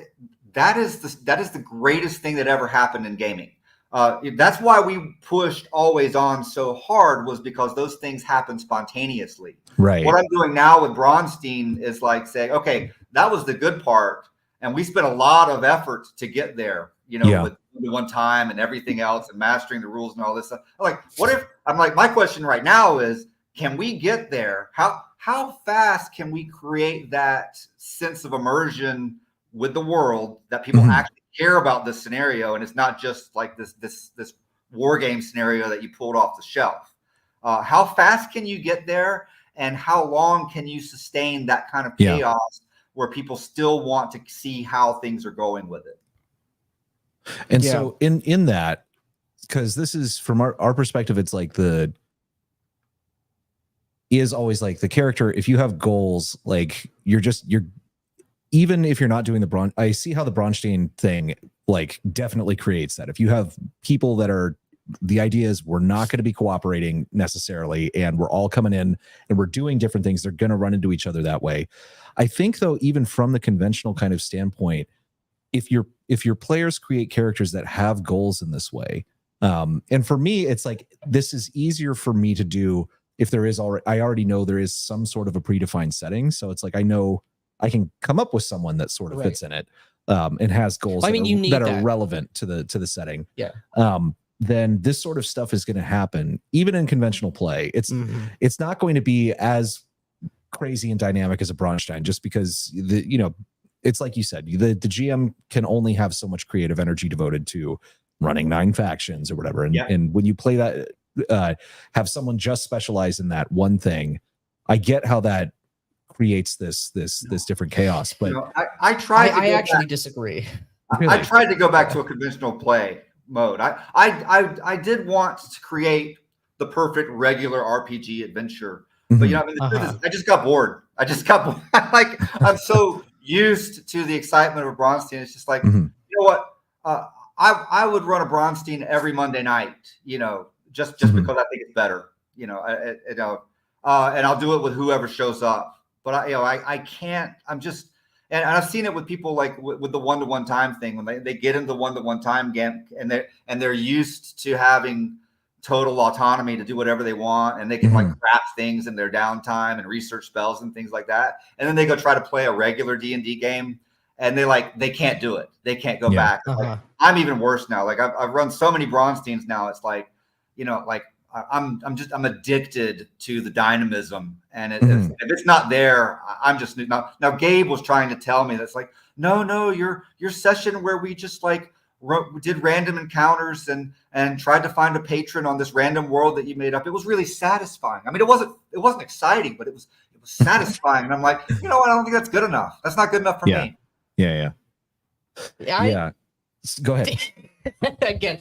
is the greatest thing that ever happened in gaming. That's why we pushed Always On so hard, was because those things happen spontaneously. Right. What I'm doing now with Braunstein is saying, okay, that was the good part, and we spent a lot of effort to get there, with the one time and everything else and mastering the rules and all this stuff. My question right now is, can we get there? How fast can we create that sense of immersion with the world that people actually care about this scenario, and it's not just like this war game scenario that you pulled off the shelf? How fast can you get there, and how long can you sustain that kind of chaos where people still want to see how things are going with it? And so in that, because this is from our perspective, it's is always the character, if you have goals, you're even if you're not doing I see how the Braunstein thing definitely creates that. If you have people that are, the idea is we're not going to be cooperating necessarily, and we're all coming in and we're doing different things, they're going to run into each other that way. I think though, even from the conventional kind of standpoint, if your players create characters that have goals in this way, and for me, it's this is easier for me to do if there is I already know there is some sort of a predefined setting. So it's I know I can come up with someone that sort of fits in it, and has goals that are relevant to the setting. Yeah. Then this sort of stuff is going to happen even in conventional play. It's not going to be as crazy and dynamic as a Braunstein, just because it's like you said, the GM can only have so much creative energy devoted to running 9 factions or whatever. And when you play that, have someone just specialize in that one thing, I get how that creates this different chaos. But I actually disagree. I tried to go back to a conventional play mode. I did want to create the perfect regular RPG adventure, but I just got bored. I'm so used to the excitement of Braunstein. It's just you know what? I would run a Braunstein every Monday night, just because I think it's better, and I'll do it with whoever shows up. But I can't. And I've seen it with people with the one-to-one time thing, when they get into the one-to-one time game, and they're used to having total autonomy to do whatever they want, and they can craft things in their downtime and research spells and things like that. And then they go try to play a regular D&D game, and they can't do it. They can't go back. I'm even worse now. I've run so many Braunsteins now. It's I'm addicted to the dynamism, and if it's not there, I'm just now. Gabe was trying to tell me that's no, your session where we just did random encounters and tried to find a patron on this random world that you made up. It was really satisfying. I mean, it wasn't exciting, but it was satisfying. And I'm like, you know what? I don't think that's good enough. That's not good enough for me. Yeah. Go ahead. Again,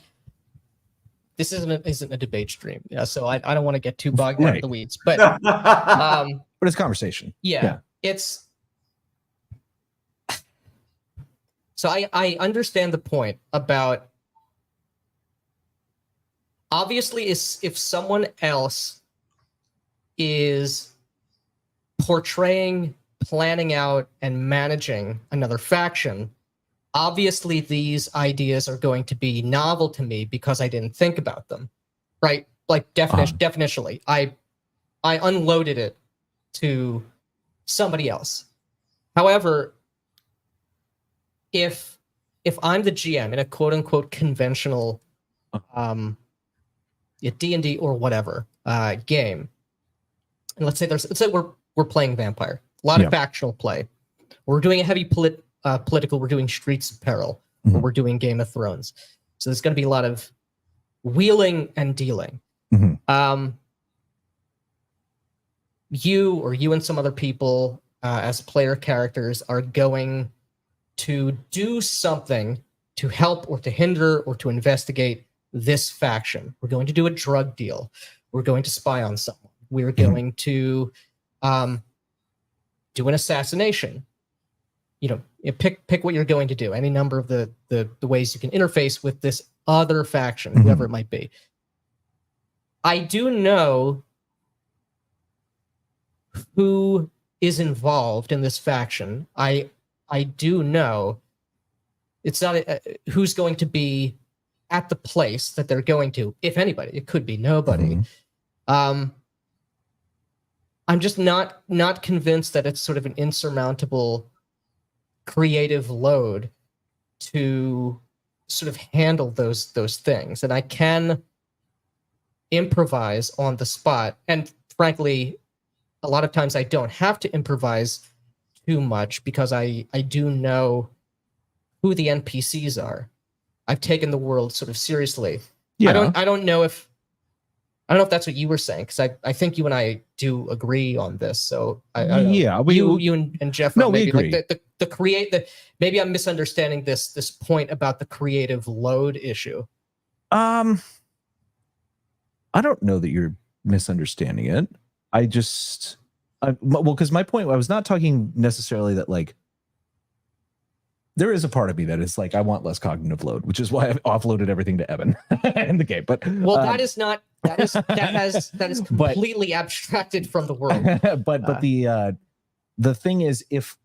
this isn't a debate stream, so I don't want to get too bogged down in the weeds, but but it's conversation. Yeah. It's so I understand the point about, obviously, if someone else is portraying, planning out, and managing another faction, obviously these ideas are going to be novel to me because I didn't think about them, right? Like definitionally, I unloaded it to somebody else. However, if I'm the GM in a quote unquote conventional D&D or whatever game, and let's say we're playing Vampire, a lot of factional play. We're doing a heavy political. We're doing Streets of Peril, or we're doing Game of Thrones. So there's going to be a lot of wheeling and dealing. You and some other people as player characters are going to do something to help or to hinder or to investigate this faction. We're going to do a drug deal. We're going to spy on someone. We're going to do an assassination. You know, pick what you're going to do. Any number of the ways you can interface with this other faction, whoever it might be. I do know who is involved in this faction. I do know it's not who's going to be at the place that they're going to, if anybody. It could be nobody. I'm just not convinced that it's sort of an insurmountable creative load to sort of handle those things, and I can improvise on the spot. And frankly, a lot of times I don't have to improvise too much because I do know who the NPCs are. I've taken the world sort of seriously. I don't know if that's what you were saying, because I think you and I do agree on this. So you and Jeff. No, we agree. Like maybe I'm misunderstanding this point about the creative load issue. I don't know that you're misunderstanding it. Because my point, I was not talking necessarily that, like, there is a part of me that is like, I want less cognitive load, which is why I've offloaded everything to Evan in the game. But that is completely abstracted from the world. But the thing is, if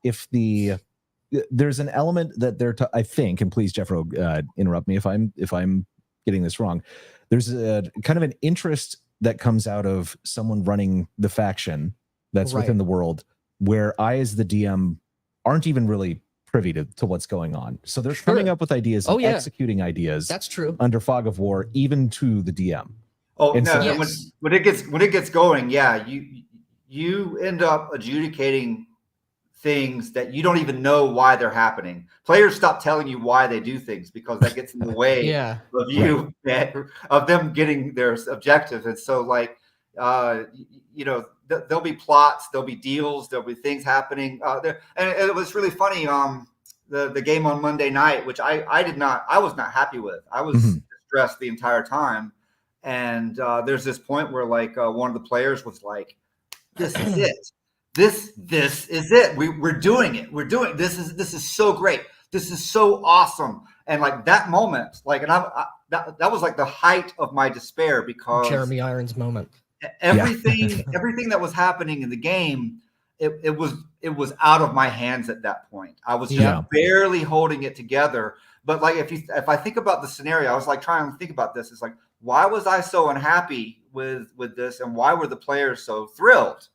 there's an element that they're I think, and please, Jeffro, interrupt me if I'm getting this wrong. There's a kind of an interest that comes out of someone running the faction that's within the world, where I, as the DM, aren't even really privy to what's going on. So they're coming up with ideas and executing ideas. That's true. Under fog of war, even to the DM. Oh, and no, yes. when it gets going, you end up adjudicating things that you don't even know why they're happening. Players stop telling you why they do things because that gets in the way of them getting their objectives. And so, like, there'll be plots, there'll be deals, there'll be things happening there. And it was really funny. The game on Monday night, which I was not happy with. I was stressed the entire time. And there's this point where, like, one of the players was like, "This is it. This is it. We're doing it. We're doing this is so great. This is so awesome." And like that moment, like, and that was like the height of my despair, because Jeremy Irons moment. Everything that was happening in the game, it was out of my hands at that point. I was just barely holding it together. But like, if I think about the scenario, I was like trying to think about this. It's like, why was I so unhappy with this, and why were the players so thrilled?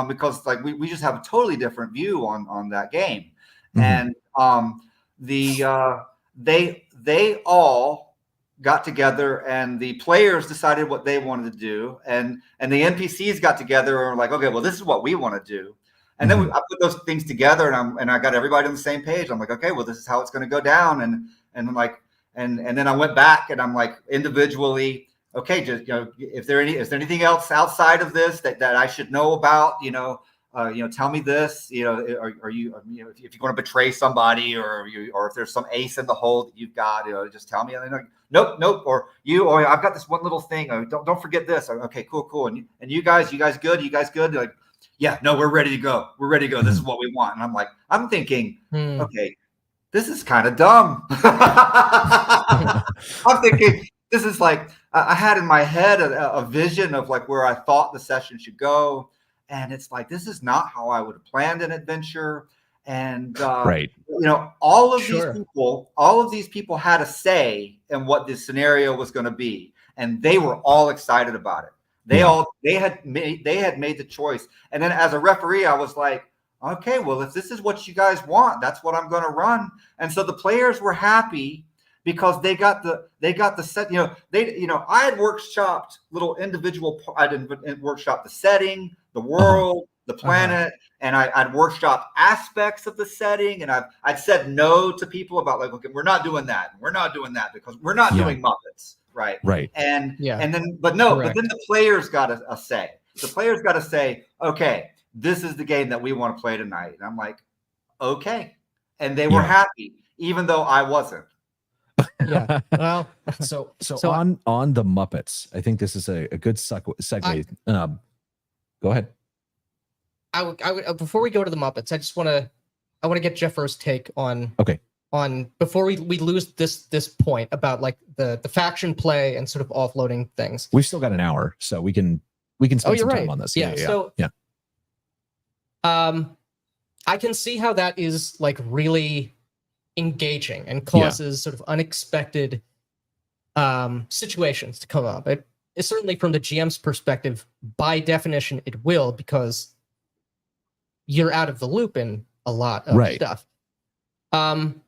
Because like we just have a totally different view on that game, and they all got together, and the players decided what they wanted to do, and the NPCs got together and were like, okay, well, this is what we want to do. And then I put those things together, and I got everybody on the same page. I'm like, okay, well, this is how it's going to go down, and And then I went back and I'm like individually, okay, just, is there anything else outside of this that I should know about? Tell me this. Are you, if you're going to betray somebody, or if there's some ace in the hole that you've got, just tell me. And they're like, nope. Or I've got this one little thing. Don't forget this. Okay, cool. And you guys good? You guys good? They're like, yeah, no, we're ready to go. This is what we want. And I'm thinking, okay, this is kind of dumb. I'm thinking, this is like, I had in my head a vision of like where I thought the session should go. And it's like, this is not how I would have planned an adventure. And, right. all of these people had a say in what this scenario was going to be. And they were all excited about it. They had made the choice. And then as a referee, I was like, okay, well, if this is what you guys want, that's what I'm going to run. And so the players were happy because they got the set. I had workshopped little individual. I didn't workshop the setting, the world, the planet, and I'd workshopped aspects of the setting. And I'd said no to people about like, okay, we're not doing that. We're not doing that because we're not doing Muppets, right? Right. And then the players got a say. The players got to say, okay, this is the game that we want to play tonight. And I'm like, okay. And they were happy, even though I wasn't. Yeah. Well, so on the Muppets, I think this is a good segue. Go ahead. I would before we go to the Muppets, I want to get Jeffro's take on before we lose this point about like the faction play and sort of offloading things. We've still got an hour, so we can spend some time on this. Yeah. I can see how that is like really engaging and causes sort of unexpected situations to come up. It's certainly from the GM's perspective, by definition, it will, because you're out of the loop in a lot of stuff. I'm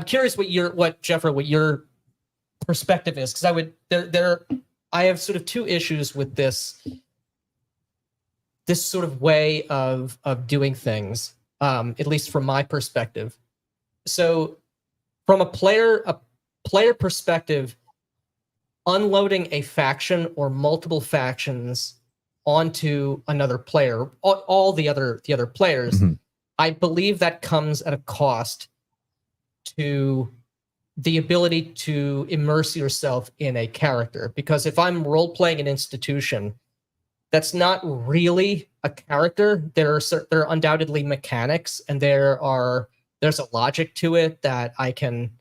curious what your perspective is, because I have sort of two issues with this sort of way of doing things, at least from my perspective. So from a player perspective, unloading a faction or multiple factions onto another player, all the other players, I believe that comes at a cost to the ability to immerse yourself in a character. Because if I'm role-playing an institution, that's not really a character. There are undoubtedly mechanics, and there's a logic to it that I can,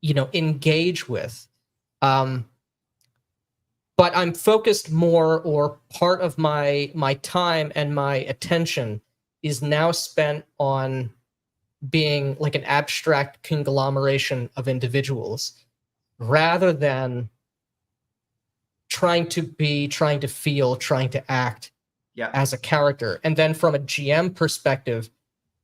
engage with. But I'm focused more, or part of my time and my attention is now spent on being like an abstract conglomeration of individuals, rather than trying to feel, trying to act as a character. And then from a GM perspective,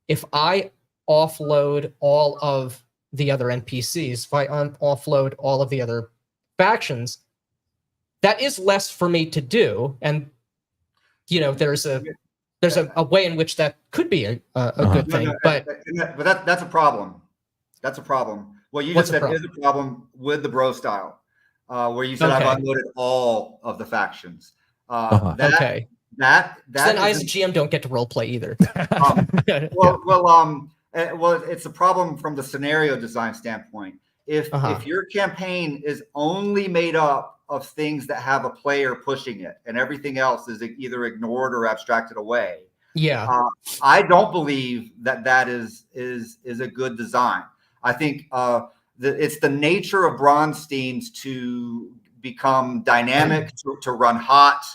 if I offload all of the other NPCs, if I offload all of the other factions, that is less for me to do. And, there's a way in which that could be a good thing. But that's a problem. That's a problem. What you just said is a problem with the bro style. Where you said I've unloaded all of the factions. Then I as a GM don't get to role play either. Well, it's a problem from the scenario design standpoint. If your campaign is only made up of things that have a player pushing it, and everything else is either ignored or abstracted away, I don't believe that is a good design. I think it's the nature of Braunsteins to become dynamic, to run hot,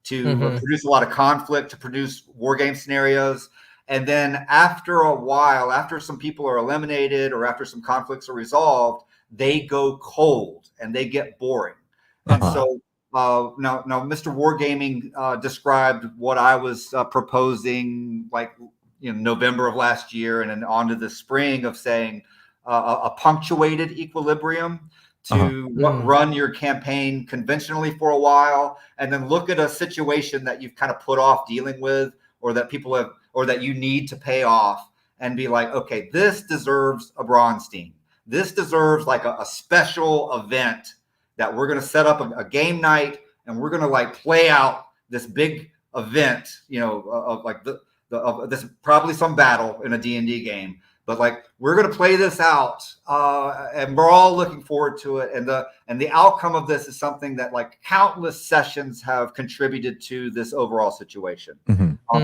to produce a lot of conflict, to produce war game scenarios. And then after a while, after some people are eliminated or after some conflicts are resolved, they go cold and they get boring. And so now Mr. Wargaming described what I was proposing, like November of last year and then on to the spring, of saying a punctuated equilibrium to run your campaign conventionally for a while, and then look at a situation that you've kind of put off dealing with, or that people have, or that you need to pay off, and be like, okay, this deserves a Braunstein. this deserves like a special event that we're going to set up a game night, and we're going to like play out this big event, of like this probably some battle in a D&D game, but like we're going to play this out, and we're all looking forward to it. And the outcome of this is something that like countless sessions have contributed to this overall situation.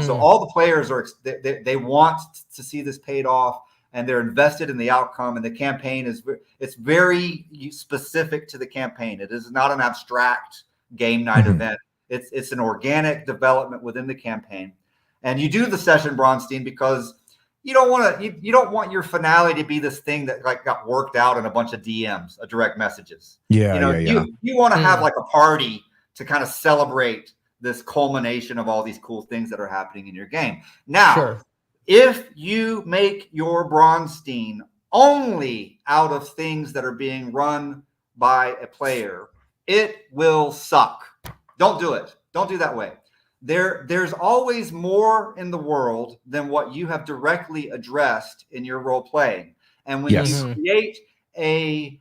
So all the players they want to see this paid off, and they're invested in the outcome. And the campaign it's very specific to the campaign. It is not an abstract game night event. It's an organic development within the campaign. And you do the session, Braunstein, because you don't want your finale to be this thing that like got worked out in a bunch of DMs, direct messages. You want to have like a party to kind of celebrate this culmination of all these cool things that are happening in your game. Now, if you make your Braunstein only out of things that are being run by a player, it will suck. Don't do it. Don't do that way. There's always more in the world than what you have directly addressed in your role playing. And when you create a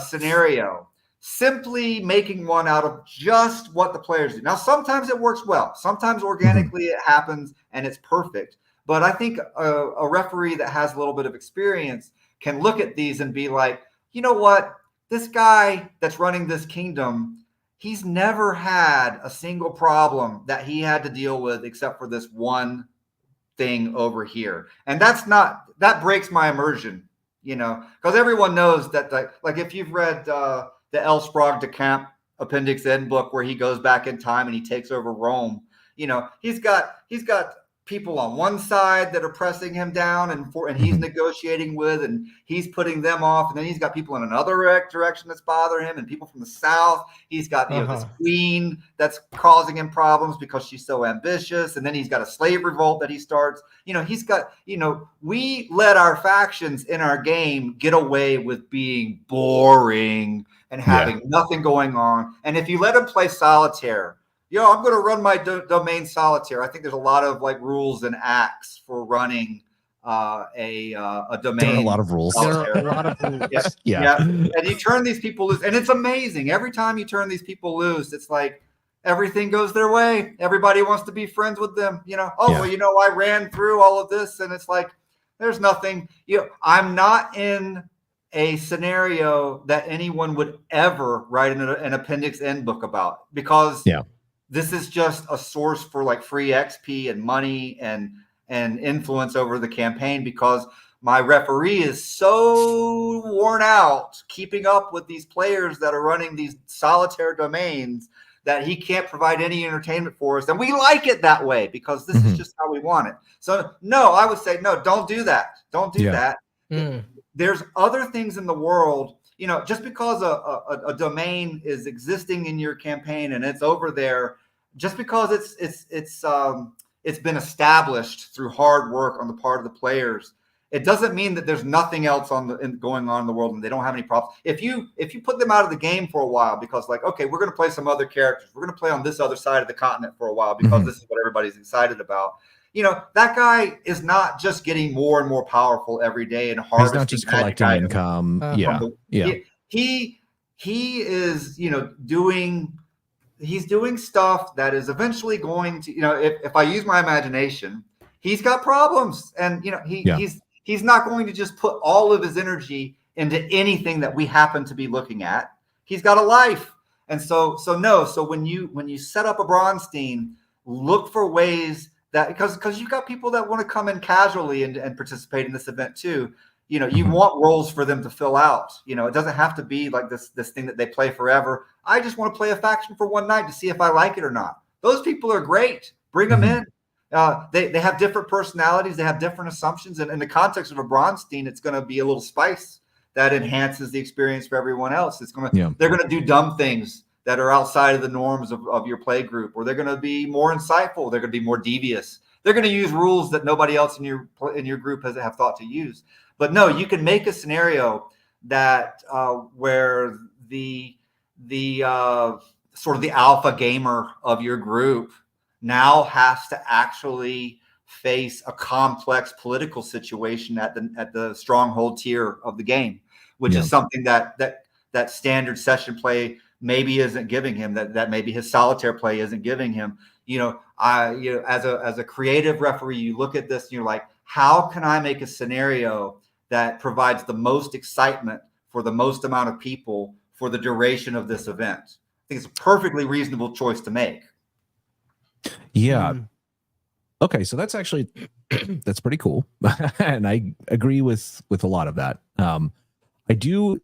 scenario, simply making one out of just what the players do. Now, sometimes it works well. Sometimes organically it happens and it's perfect. But I think a referee that has a little bit of experience can look at these and be like, you know what? This guy that's running this kingdom, he's never had a single problem that he had to deal with except for this one thing over here. And that breaks my immersion, because everyone knows that, like if you've read the L. Sprague de Camp Appendix N book where he goes back in time and he takes over Rome, he's got people on one side that are pressing him down and he's negotiating with, and he's putting them off. And then he's got people in another direction that's bothering him, and people from the south. He's got this queen that's causing him problems because she's so ambitious. And then he's got a slave revolt that he starts. He's got, we let our factions in our game get away with being boring and having nothing going on. And if you let him play solitaire, I'm going to run my domain solitaire. I think there's a lot of like rules and acts for running a domain. There are a lot of rules. Solitaire. There are a lot of rules. Yeah. And you turn these people loose, and it's amazing. Every time you turn these people loose, it's like everything goes their way. Everybody wants to be friends with them. I ran through all of this, and it's like there's nothing. I'm not in a scenario that anyone would ever write an Appendix N book about, because this is just a source for like free XP and money and influence over the campaign, because my referee is so worn out keeping up with these players that are running these solitaire domains that he can't provide any entertainment for us. And we like it that way because this is just how we want it. So no, I would say, no, don't do that. Don't do that. There's other things in the world. Just because a domain is existing in your campaign and it's over there, just because it's been established through hard work on the part of the players, it doesn't mean that there's nothing else going on in the world and they don't have any problems. If you put them out of the game for a while because like, okay, we're going to play some other characters, we're going to play on this other side of the continent for a while because this is what everybody's excited about. That guy is not just getting more and more powerful every day and harvesting. He's not just collecting income. He is, he's doing stuff that is eventually going to, if I use my imagination, he's got problems, and he's not going to just put all of his energy into anything that we happen to be looking at. He's got a life. And so when you set up a Braunstein, look for ways that, because you've got people that want to come in casually and participate in this event too. You want roles for them to fill out. It doesn't have to be like this thing that they play forever. I just want to play a faction for one night to see if I like it or not. Those people are great. Bring them in. They have different personalities. They have different assumptions. And in the context of a Braunstein, it's going to be a little spice that enhances the experience for everyone else. They're going to do dumb things that are outside of the norms of your play group, or they're going to be more insightful. They're going to be more devious. They're going to use rules that nobody else in your group have thought to use. But no, you can make a scenario that where the sort of the alpha gamer of your group now has to actually face a complex political situation at the stronghold tier of the game, which is something that standard session play maybe isn't giving him, that maybe his solitaire play isn't giving him. As a creative referee, you look at this and you're like, how can I make a scenario that provides the most excitement for the most amount of people for the duration of this event? I think it's a perfectly reasonable choice to make. Yeah. Okay, so that's actually that's pretty cool, and I agree with a lot of that. I do,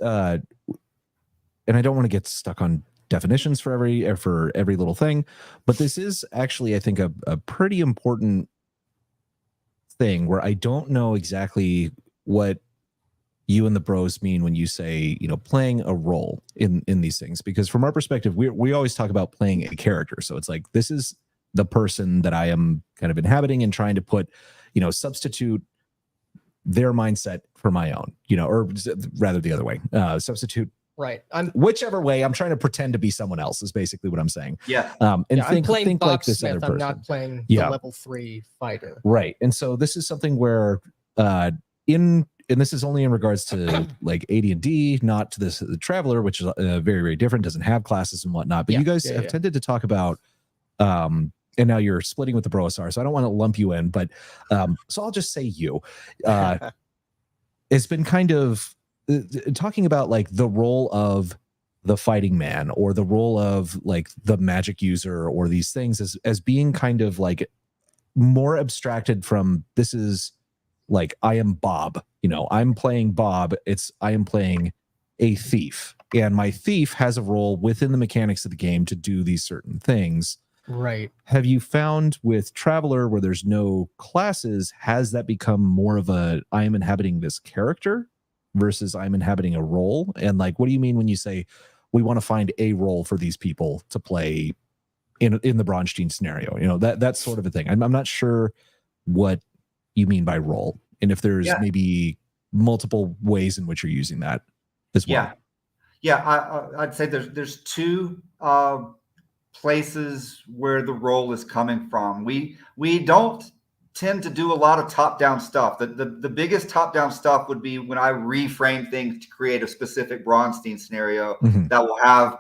and I don't want to get stuck on definitions for every little thing, but this is actually, I think, a pretty important thing where I don't know exactly what you and the bros mean when you say, playing a role in these things, because from our perspective, we always talk about playing a character. So it's like, this is the person that I am kind of inhabiting and trying to put, substitute their mindset for my own, or rather the other way, substitute. Right. Whichever way, I'm trying to pretend to be someone else is basically what I'm saying. Yeah. And I'm playing think Bob like this Smith. other person. I'm not playing the level 3 fighter. Right. And so this is something where and this is only in regards to like AD&D, not to the Traveler, which is very, very different, doesn't have classes and whatnot. But you guys have tended to talk about, and now you're splitting with the Broasar, so I don't want to lump you in, but so I'll just say you. It's been kind of talking about like the role of the fighting man or the role of like the magic user or these things as being kind of like more abstracted from, this is like, I am Bob, I'm playing Bob. I am playing a thief, and my thief has a role within the mechanics of the game to do these certain things. Right. Have you found with Traveler, where there's no classes, has that become more of a, I am inhabiting this character versus I'm inhabiting a role? And like, what do you mean when you say we want to find a role for these people to play in the Braunstein scenario? That's sort of a thing. I'm not sure what you mean by role, and if there's maybe multiple ways in which you're using that as well. I'd say there's two places where the role is coming from. We don't tend to do a lot of top-down stuff. The biggest top-down stuff would be when I reframe things to create a specific Braunstein scenario that will have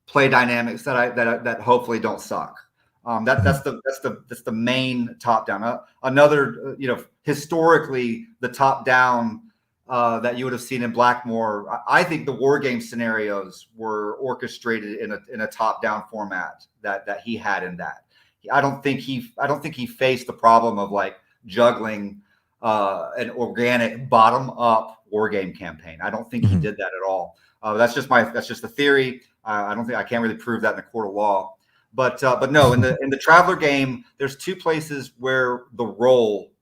play dynamics that hopefully don't suck. That's the main top-down. Another, historically, the top-down that you would have seen in Blackmore, I think the war game scenarios were orchestrated in a top-down format that he had in that. I don't think he faced the problem of like juggling an organic bottom-up war game campaign. I don't think he did that at all. That's just a theory. I can't really prove that in a court of law. But no, in the Traveler game, there's two places where the role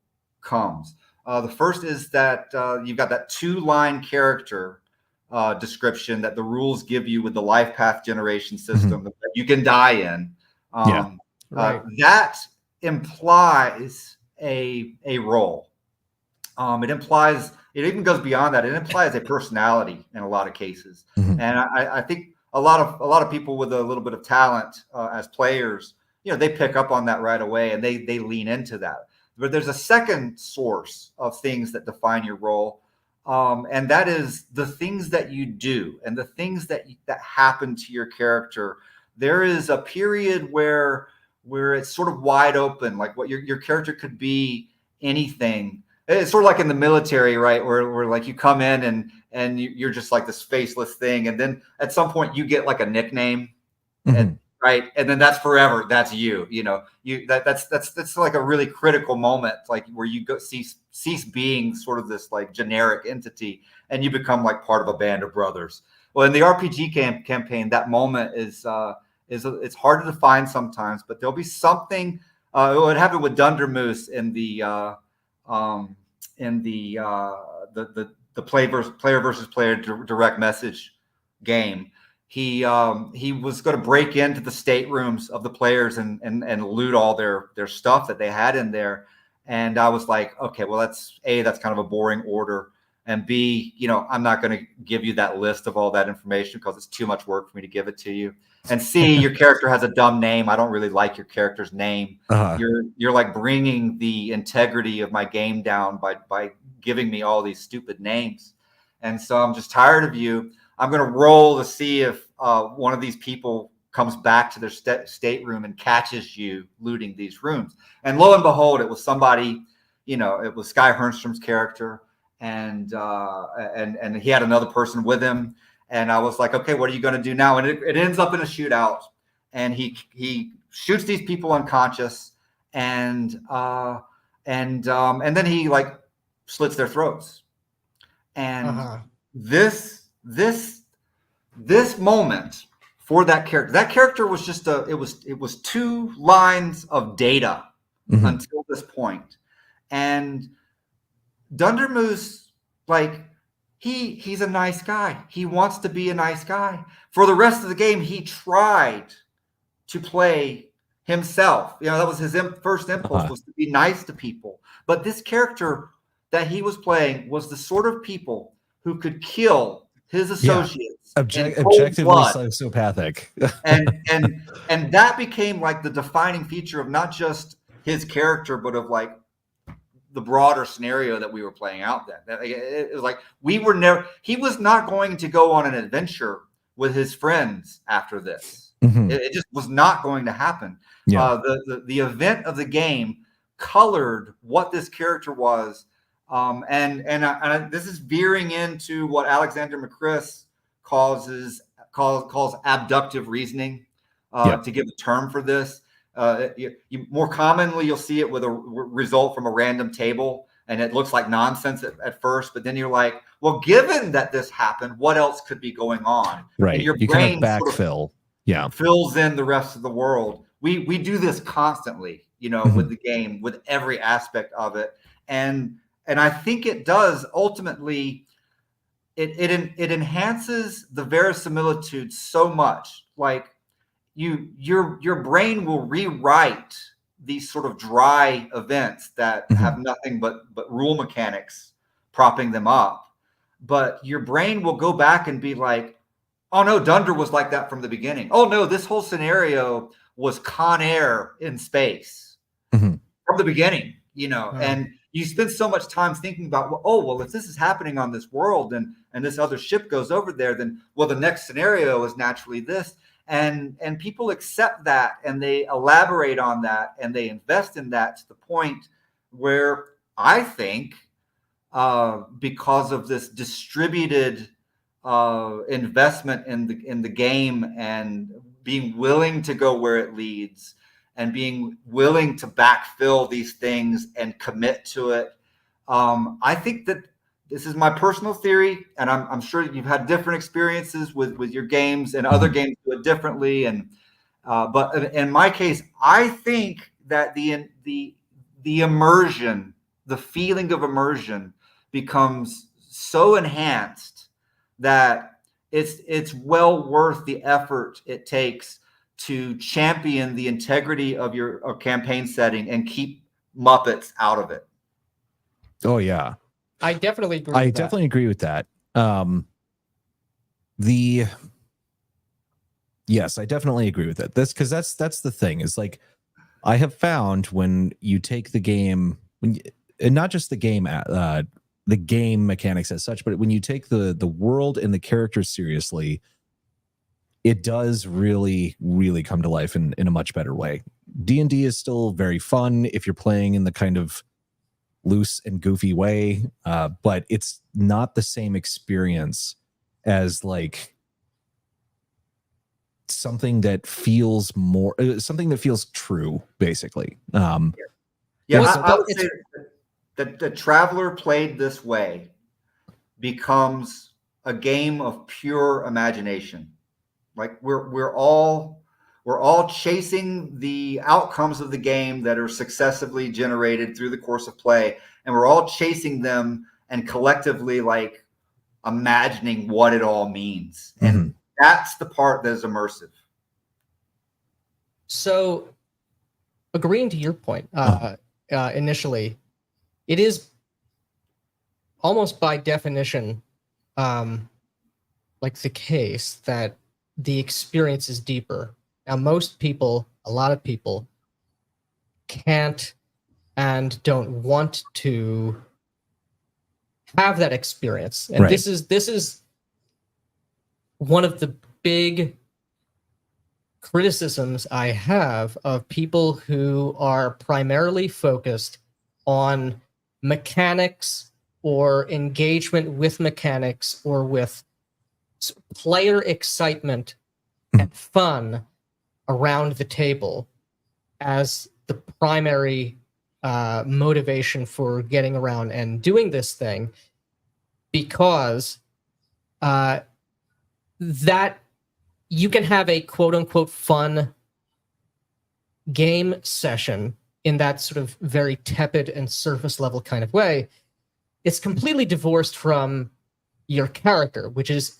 comes. The first is that you've got that 2-line character description that the rules give you with the life path generation system that you can die in. That implies a role. It even goes beyond that. It implies a personality in a lot of cases. And I think a lot of people with a little bit of talent as players, they pick up on that right away and they lean into that. But there's a second source of things that define your role, and that is the things that you do and the things that happen to your character. There is a period where it's sort of wide open, like what your character could be anything. It's sort of like in the military, right? Where like you come in and you're just like this faceless thing, and then at some point you get like a nickname, and right, and then that's forever. That's you. That's like a really critical moment, like where you cease being sort of this like generic entity, and you become like part of a band of brothers. Well, in the RPG campaign, that moment is it's hard to define sometimes, but there'll be something. What happened with Dundermoose in the player versus player direct message game. He was going to break into the staterooms of the players and loot all their stuff that they had in there. And I was like, okay, well, that's kind of a boring order. and B, I'm not going to give you that list of all that information because it's too much work for me to give it to you. And C, your character has a dumb name. I don't really like your character's name. You're like bringing the integrity of my game down by giving me all these stupid names. And so I'm just tired of you. I'm going to roll to see if one of these people comes back to their stateroom and catches you looting these rooms. And lo and behold, it was somebody, it was Sky Hernstrom's character. And he had another person with him, and I was like, okay, what are you going to do now? And it ends up in a shootout, and he shoots these people unconscious, and then he like slits their throats. And this moment for that character was just it was 2 lines of data until this point. And Dundermoose, like, he's a nice guy. He wants to be a nice guy. For the rest of the game, he tried to play himself. That was his first impulse, was to be nice to people. But this character that he was playing was the sort of people who could kill his associates. Objectively sociopathic. and that became like the defining feature of not just his character, but of like the broader scenario that we were playing out then. It was like he was not going to go on an adventure with his friends after this. It just was not going to happen. The event of the game colored what this character was. And this is veering into what Alexander McChris calls abductive reasoning, to give a term for this. More commonly, you'll see it with a result from a random table, and it looks like nonsense at first, but then you're like, well, given that this happened, what else could be going on? Right. And your you brain kind of backfill. Fills in the rest of the world. We do this constantly, with the game, with every aspect of it. And I think it does ultimately, it enhances the verisimilitude so much. Like, your brain will rewrite these sort of dry events that have nothing but rule mechanics propping them up. But your brain will go back and be like, oh no, Dunder was like that from the beginning. Oh no, this whole scenario was Con Air in space from the beginning, and you spend so much time thinking about, well, if this is happening on this world and this other ship goes over there, then, well, the next scenario is naturally this. And people accept that, and they elaborate on that, and they invest in that to the point where I think, because of this distributed investment in the game, and being willing to go where it leads, and being willing to backfill these things and commit to it, I think that this is my personal theory, and I'm sure you've had different experiences with your games, and other games do it differently. But in my case, I think that the immersion, the feeling of immersion, becomes so enhanced that it's well worth the effort it takes to champion the integrity of your campaign setting and keep Muppets out of it. Oh yeah. I definitely agree. I definitely agree with that. Yes, I definitely agree with it. Because that's the thing, is like, I have found when you take the game, and not just the game mechanics as such, but when you take the world and the characters seriously, it does really, really come to life in a much better way. D&D is still very fun if you're playing in the kind of loose and goofy way, but it's not the same experience as like something that feels something that feels true, basically. I would say that the Traveler played this way becomes a game of pure imagination. Like, we're all chasing the outcomes of the game that are successively generated through the course of play, and we're all chasing them and collectively like imagining what it all means. And that's the part that is immersive. So, agreeing to your point, initially, it is almost by definition, like the case that the experience is deeper. Now, most people, a lot of people, can't and don't want to have that experience, and this is one of the big criticisms I have of people who are primarily focused on mechanics or engagement with mechanics or with player excitement and fun around the table as the primary motivation for getting around and doing this thing, because that you can have a quote-unquote fun game session in that sort of very tepid and surface level kind of way. It's completely divorced from your character, which is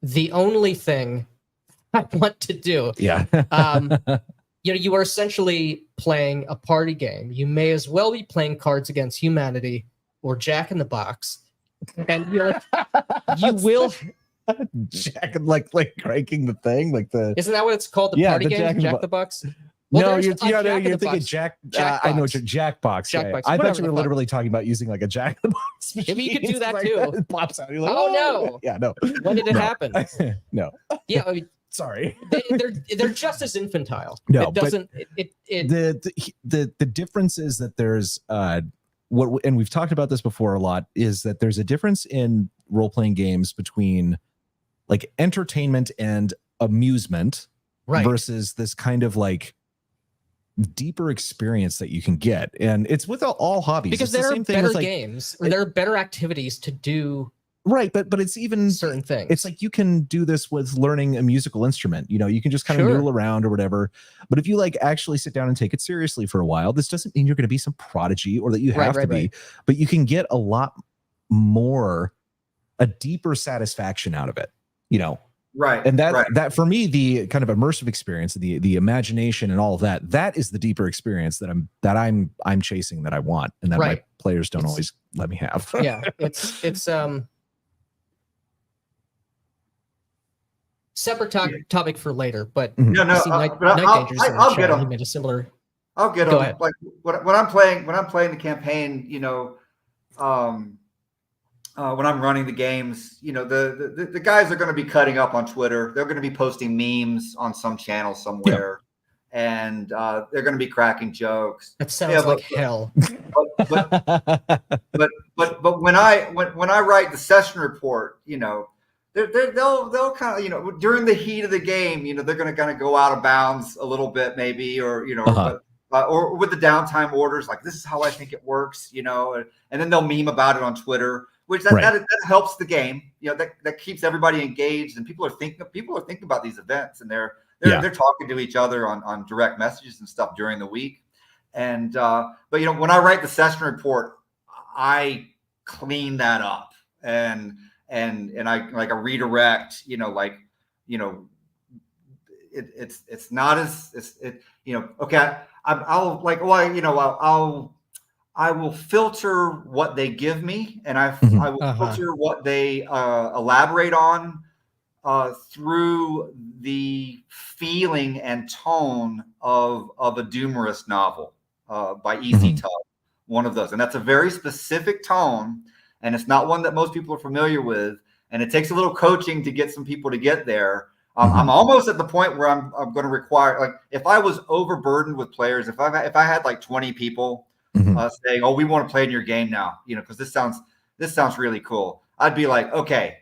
the only thing I want to do. Yeah. You are essentially playing a party game. You may as well be playing Cards Against Humanity or Jack in the Box, and you will. Jack, like cranking the thing, like the. Isn't that what it's called? The party game, Jack the Box. Well, no, you're thinking Jack. I know Jackbox. Jackbox. I thought you were literally talking about using like a Jack in the Box machine. Maybe you could do that too. It pops out. You're like, oh no! Yeah, no. When did it happen? No. Yeah, I mean, sorry. They're just as infantile. No, it doesn't. The difference is that there's what, and we've talked about this before a lot, is that there's a difference in role-playing games between like entertainment and amusement, right, versus this kind of like deeper experience that you can get. And it's with all hobbies, because there are better games, or there are better activities to do. Right, but it's even certain things. It's like you can do this with learning a musical instrument. You know, you can just kind of noodle around or whatever. But if you like actually sit down and take it seriously for a while, this doesn't mean you're going to be some prodigy or that you have to be. But you can get a lot more, a deeper satisfaction out of it. You know, right? And that for me, the kind of immersive experience, the imagination, and all of that is the deeper experience that I'm chasing, that I want, and that my players don't always let me have. Yeah, it's separate topic for later, but I'll get them. He made a similar. I'll get them. Like when I'm playing the campaign, you know, when I'm running the games, you know, the guys are going to be cutting up on Twitter. They're going to be posting memes on some channel somewhere, and they're going to be cracking jokes. That sounds like hell. But when I write the session report, you know, they'll kind of, you know, during the heat of the game, you know, they're going to kind of go out of bounds a little bit, maybe, or you know, or with the downtime orders, like, this is how I think it works, you know, and then they'll meme about it on Twitter, which that helps the game, you know, that keeps everybody engaged, and people are thinking about these events, and they're talking to each other on direct messages and stuff during the week, and but you know, when I write the session report, I clean that up and I like a redirect, you know, like, you know, it's not as you know, okay, I'll like, well, you know, I will filter what they give me, and I will filter what they elaborate on through the feeling and tone of a Doomerist novel by E.C. Tubb, one of those, and that's a very specific tone. And it's not one that most people are familiar with, and it takes a little coaching to get some people to get there. I'm almost at the point where I'm going to require, like, if I was overburdened with players, if I had like 20 people saying, "Oh, we want to play in your game now," you know, because this sounds really cool, I'd be like, okay,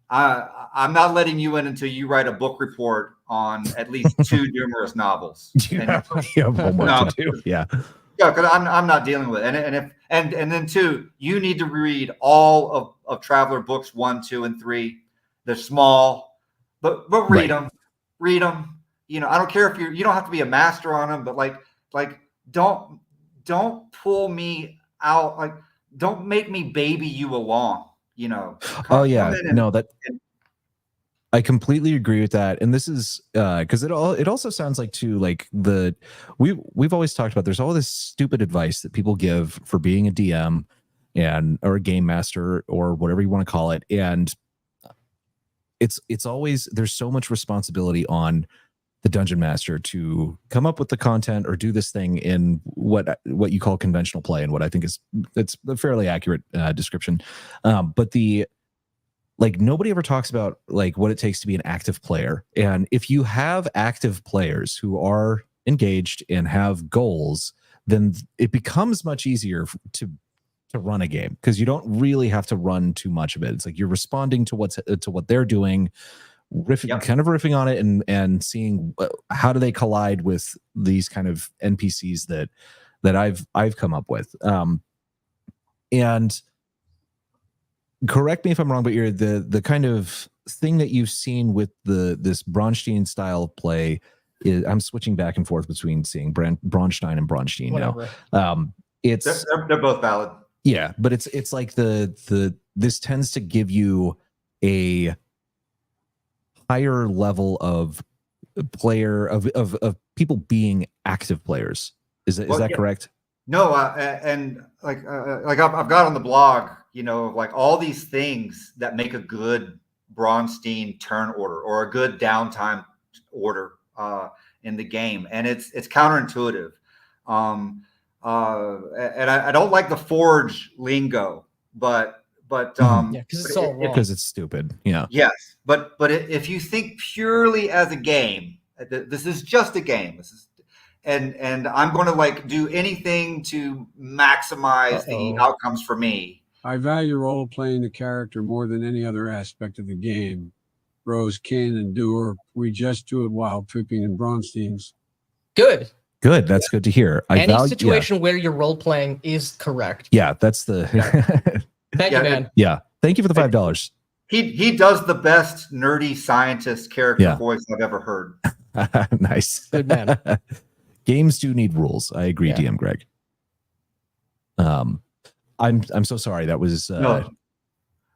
I'm not letting you in until you write a book report on at least 2 Doomerist novels. You have homework to do. Yeah. Yeah, because I'm not dealing with it. And then 2, you need to read all of Traveler books 1, 2, and 3. They're small, but read them. Read them. You know, I don't care if you don't have to be a master on them, but like don't pull me out. Like, don't make me baby you along. You know. I completely agree with that, and this is because it also sounds like too, like we've always talked about, there's all this stupid advice that people give for being a DM, or a game master or whatever you want to call it. And it's always, there's so much responsibility on the dungeon master to come up with the content or do this thing in what you call conventional play, and what I think it's a fairly accurate description. But nobody ever talks about like what it takes to be an active player. And if you have active players who are engaged and have goals, then it becomes much easier to run a game, because you don't really have to run too much of it. It's like you're responding to what they're doing, kind of riffing on it, and seeing how do they collide with these kind of NPCs that I've come up with. And correct me if I'm wrong, but you're the kind of thing that you've seen with this Braunstein style of play is, I'm switching back and forth between seeing Braunstein and Braunstein Whatever. now. They're both valid. Yeah, but it's like this tends to give you a higher level of player of people being active players. Is that correct? No, and like I've got on the blog, like all these things that make a good Braunstein turn order or a good downtime order in the game, and it's counterintuitive. And I don't like the Forge lingo, but because it's all wrong. Because it's stupid. Yeah. Yes, but if you think purely as a game, this is just a game. And I'm going to like do anything to maximize the outcomes for me. I value role playing the character more than any other aspect of the game. Rose can endure. We just do it while tripping in Braunstein's. Good. That's good to hear. Any situation where you're role playing is correct. Yeah, that's the. Thank you, man. Yeah, thank you for the $5. He does the best nerdy scientist character voice I've ever heard. Nice, good man. Games do need rules. I agree, DM Greg. I'm so sorry. That was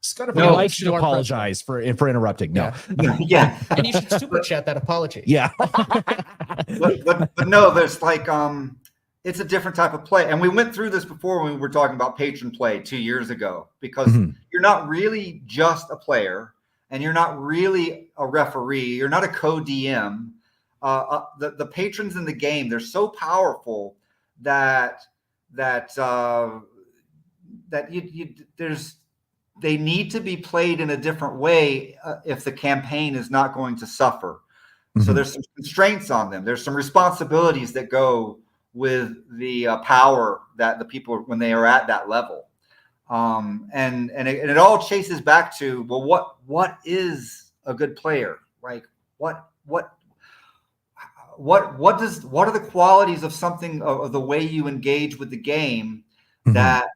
Scott. I should apologize for interrupting. No, yeah, and you should super chat that apology. Yeah, but no, there's like it's a different type of play, and we went through this before when we were talking about patron play 2 years ago, because you're not really just a player, and you're not really a referee. You're not a co-DM. The patrons in the game, they're so powerful that they need to be played in a different way if the campaign is not going to suffer. So there's some constraints on them. There's some responsibilities that go with the power that the people, when they are at that level. And it all chases back to, well, what is a good player? Like what are the qualities of something, of the way you engage with the game that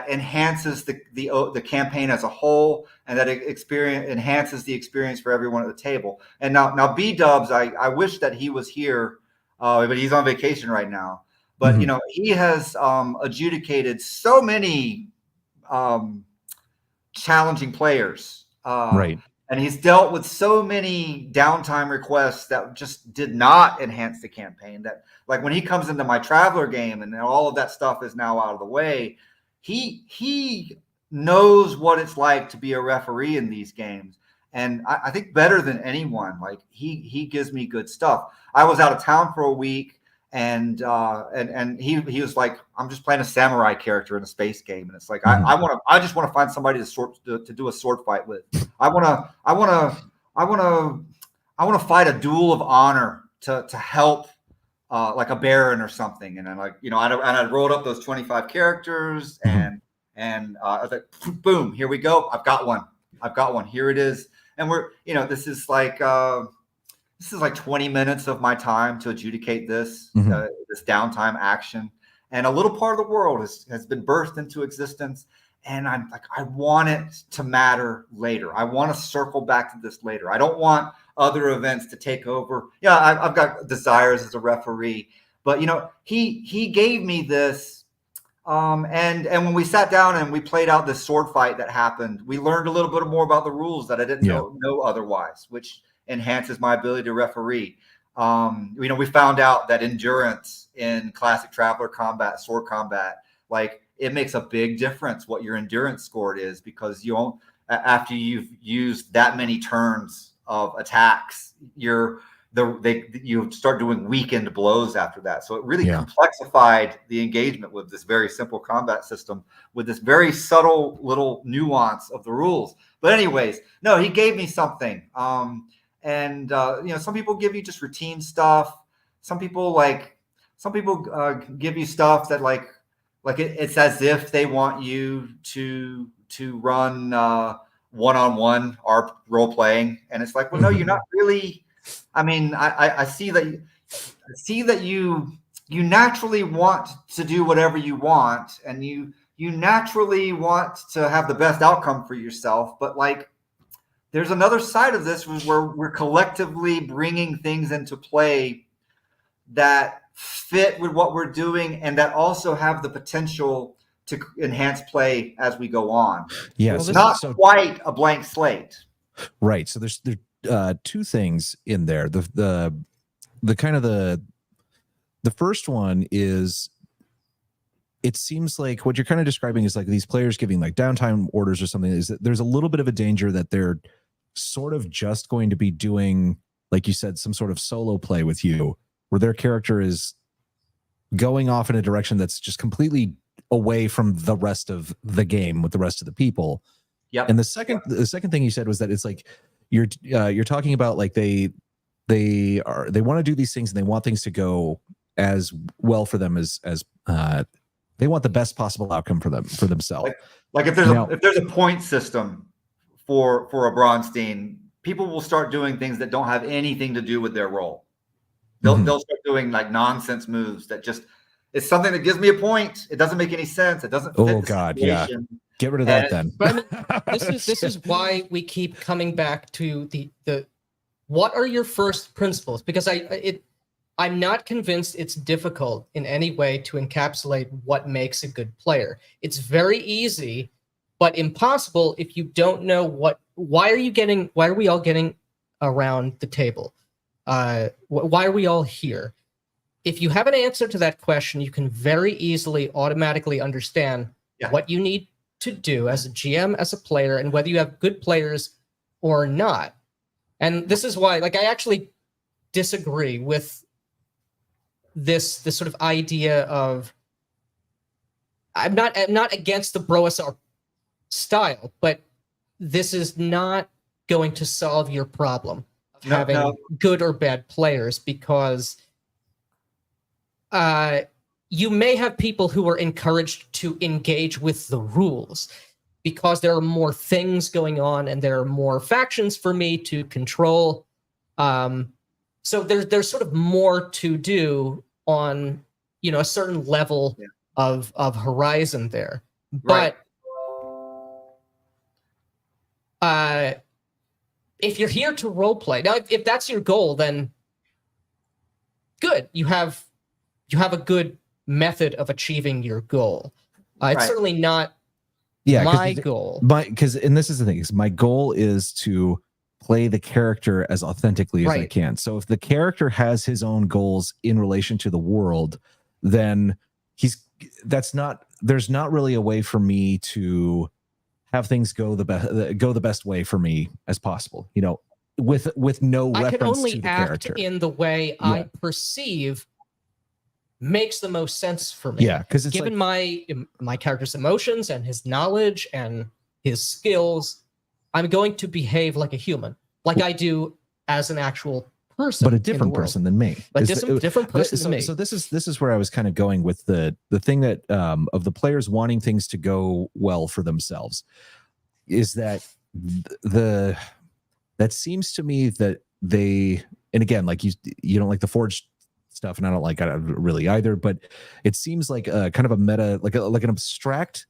enhances the campaign as a whole, and that enhances the experience for everyone at the table. And now B-Dubs, I wish that he was here, but he's on vacation right now. But he has adjudicated so many challenging players, right? And he's dealt with so many downtime requests that just did not enhance the campaign. That, like, when he comes into my Traveler game and all of that stuff is now out of the way, he knows what it's like to be a referee in these games. And I think better than anyone, like he gives me good stuff. I was out of town for a week, and he was like, I'm just playing a samurai character in a space game, and it's like I just want to find somebody to do a sword fight with. I want to fight a duel of honor to help like a baron or something. And I'm like, I rolled up those 25 characters, and I was like, boom, here we go. I've got one. Here it is. And we're, this is like 20 minutes of my time to adjudicate this downtime action. And a little part of the world has been birthed into existence. And I'm like, I want it to matter later. I want to circle back to this later. I don't want other events to take over. Yeah, I've got desires as a referee, but he gave me this. And when we sat down and we played out this sword fight that happened, we learned a little bit more about the rules that I didn't know otherwise, which enhances my ability to referee. We found out that endurance in classic Traveler combat, sword combat, like it makes a big difference what your endurance score is, because after you've used that many turns of attacks, you start doing weakened blows after that. So it really complexified the engagement with this very simple combat system, with this very subtle little nuance of the rules. But anyways, no, he gave me something. Some people give you just routine stuff. Some people give you stuff that like it's as if they want you to run one-on-one or role playing, and it's like, well, no, you're not really. I mean, I see that you naturally want to do whatever you want, and you naturally want to have the best outcome for yourself, but like, there's another side of this where we're collectively bringing things into play that fit with what we're doing, and that also have the potential to enhance play as we go on. Yeah, it's not quite a blank slate. Right. So there's two things in there. The kind of the first one is, it seems like what you're kind of describing is like these players giving like downtime orders or something, is that there's a little bit of a danger that they're sort of just going to be doing, like you said, some sort of solo play with you, where their character is going off in a direction that's just completely away from the rest of the game with the rest of the people. Yeah. And the second thing you said was that it's like you're talking about like they want to do these things, and they want things to go as well for them as they want the best possible outcome for themselves. Like if there's a point system for a Braunstein, people will start doing things that don't have anything to do with their role. They'll start doing like nonsense moves that just, it's something that gives me a point. It doesn't make any sense. It doesn't fit the situation. Yeah. Get rid of that then. But I mean, this is why we keep coming back to the what are your first principles? Because I'm not convinced it's difficult in any way to encapsulate what makes a good player. It's very easy, but impossible if you don't know why are we all getting around the table? Why are we all here? If you have an answer to that question, you can very easily automatically understand what you need to do as a GM, as a player, and whether you have good players or not. And this is why, like, I actually disagree with this sort of idea of, I'm not against the Broasar style, but this is not going to solve your problem of having good or bad players, because you may have people who are encouraged to engage with the rules because there are more things going on and there are more factions for me to control. So there's sort of more to do on, a certain level of horizon there. But if you're here to role play, now if that's your goal, then good. You have a good method of achieving your goal. It's certainly not my goal. And this is the thing, is my goal is to play the character as authentically as I can. So if the character has his own goals in relation to the world, then there's not really a way for me to have things go the best way for me as possible, with no reference to the character. I can only act in the way I perceive makes the most sense for me. Yeah, because given my character's emotions and his knowledge and his skills, I'm going to behave like a human, like I do as an actual person, but a different person than me. But different person than me. So this is where I was kind of going with the thing that of the players wanting things to go well for themselves, is that that seems to me that they, and again, like you don't like the forged stuff, and I don't like it really either, but it seems like a kind of a meta, like an abstract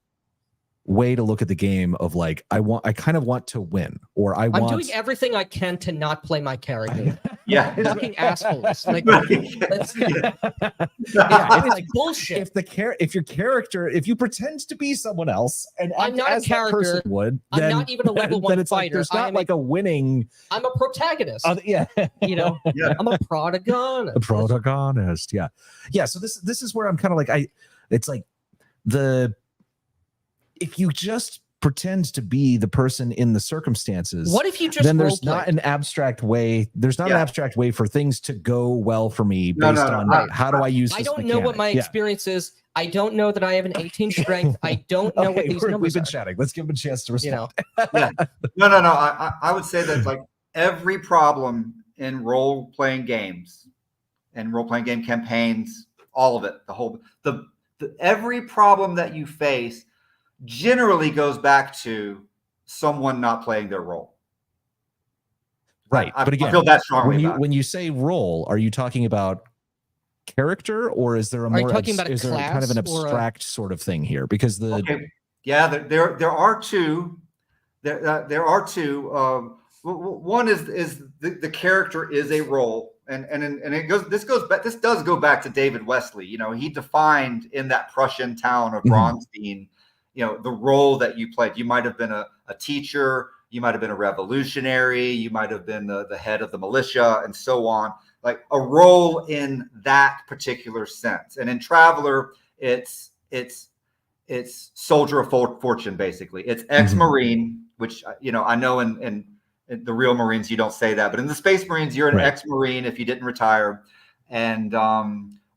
way to look at the game of like, I kind of want to win, or I'm doing everything I can to not play my character. Fucking assholes. Like, it's like bullshit. If you pretend to be someone else, and I'm not a character, would, I'm not even a level 1 fighter. Like, there's not like a winning. I'm a protagonist. I'm a protagonist. A protagonist. Yeah. So this is where I'm kind of like, it's like if you just pretend to be the person in the circumstances, what if you just then there's roleplay? not an abstract way. There's not an abstract way for things to go well for me based on how do I use this I don't mechanic. know what my experience is. I don't know that I have an 18 strength. I don't know what these numbers we've been are. chatting. Let's give him a chance to respond. No. I would say that like every problem in role-playing games and role-playing game campaigns, all of it, every problem that you face generally goes back to someone not playing their role. Right. But again, I feel that strongly when you say role, are you talking about character, or is there a more is there kind of an abstract sort of thing here? Because there are two. There are two. One is the character is a role, and it goes. This does go back to David Wesley. You know, he defined in that Prussian town of Braunstein, you know, the role that you played. You might have been a teacher. You might have been a revolutionary. You might have been the head of the militia, and so on. Like a role in that particular sense. And in Traveler, it's soldier of fortune, basically. It's ex-Marine, which, you know, I know in the real Marines, you don't say that. But in the Space Marines, you're an ex-Marine if you didn't retire. And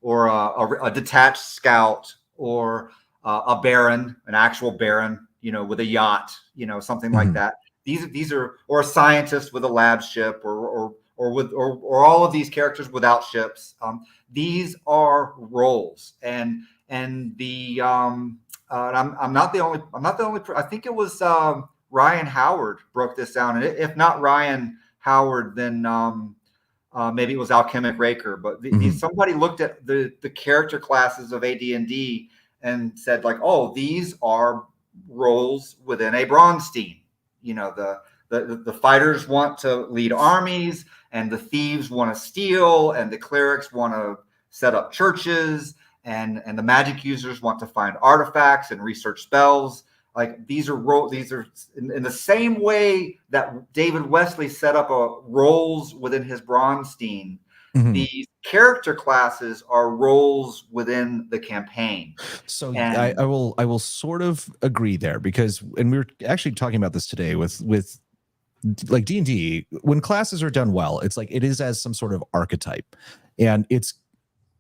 or a detached scout, or a baron, an actual baron, you know, with a yacht, you know, something like that. These are, or a scientist with a lab ship, or all of these characters without ships. These are roles, and the I'm not the only. I think it was Ryan Howard broke this down, and if not Ryan Howard, then maybe it was Alchemic Raker. But somebody looked at the character classes of AD&D and said, like, oh, these are roles within a Braunstein. You know, the fighters want to lead armies, and the thieves want to steal, and the clerics want to set up churches, and the magic users want to find artifacts and research spells. Like these are in the same way that David Wesley set up roles within his Braunstein. These character classes are roles within the campaign. So I will sort of agree there, because, and we were actually talking about this today with like D&D, when classes are done well, it's like it is as some sort of archetype, and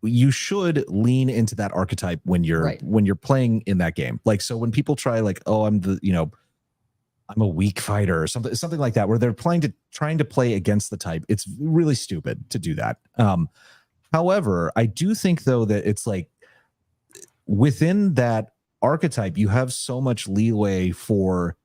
you should lean into that archetype when you're playing in that game. Like, so when people try, like, oh, I'm a weak fighter, or something like that, where they're trying to play against the type, it's really stupid to do that. However, I do think, though, that it's like within that archetype, you have so much leeway for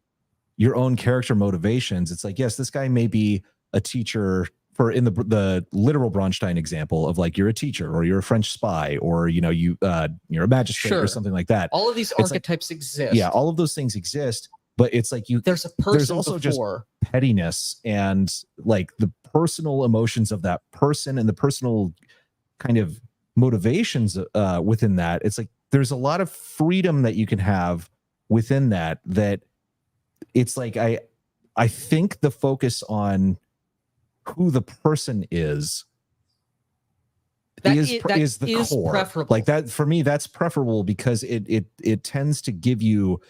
your own character motivations. It's like, yes, this guy may be a teacher, for in the literal Braunstein example of like, you're a teacher, or you're a French spy, or, you know, you're a magistrate, or something like that. All of these archetypes exist. Yeah, all of those things exist. But it's like there's a person. There's also just pettiness and like the personal emotions of that person and the personal kind of motivations within that. It's like there's a lot of freedom that you can have within that. That it's like I think the focus on who the person is the core. Preferable. Like that for me, that's preferable, because it tends to give you.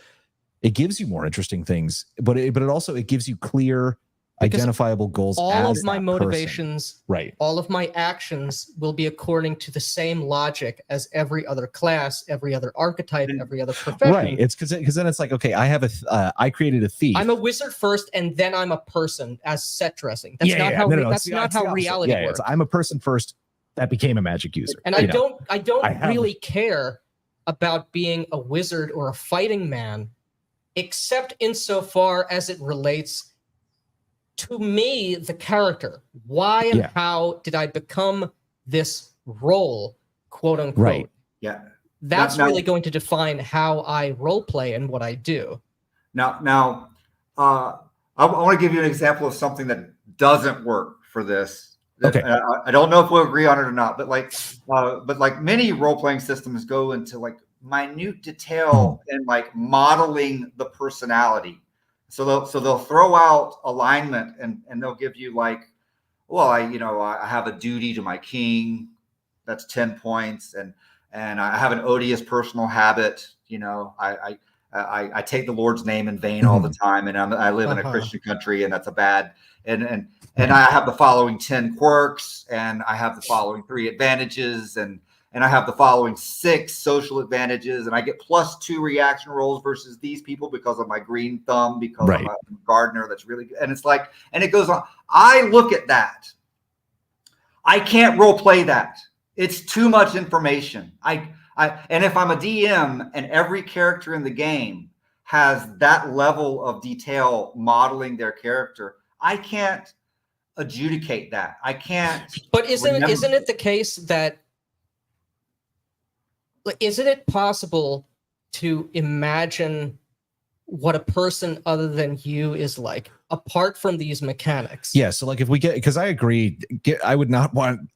It gives you more interesting things, but it also gives you clear, identifiable goals. All of my motivations, right? All of my actions will be according to the same logic as every other class, every other archetype, every other profession. Right. It's because then it's like, okay, I created a thief. I'm a wizard first, and then I'm a person as set dressing. That's not how reality works. I'm a person first that became a magic user, and I don't really care about being a wizard or a fighting man, except insofar as it relates to me, the character. Why and how did I become this role, quote unquote? Right. Yeah. That's really going to define how I role play and what I do. Now, I want to give you an example of something that doesn't work for this. Okay. I don't know if we'll agree on it or not, but like many role playing systems go into like minute detail and like modeling the personality. So they'll throw out alignment and they'll give you like, well, I have a duty to my king, that's 10 points, and I have an odious personal habit, I I take the Lord's name in vain all the time, and I live in a Christian country, and that's a bad. And I have the following 10 quirks, and I have the following 3 advantages, and I have the following 6 social advantages, and I get +2 reaction rolls versus these people because of my green thumb, because I'm a gardener that's really good. And it's like, and it goes on. I look at that. I can't role play that. It's too much information. And if I'm a DM and every character in the game has that level of detail modeling their character, I can't adjudicate that. I can't. But isn't it the case that, isn't it possible to imagine what a person other than you is like, apart from these mechanics? Yeah. So like if we get, because I agree, I would not want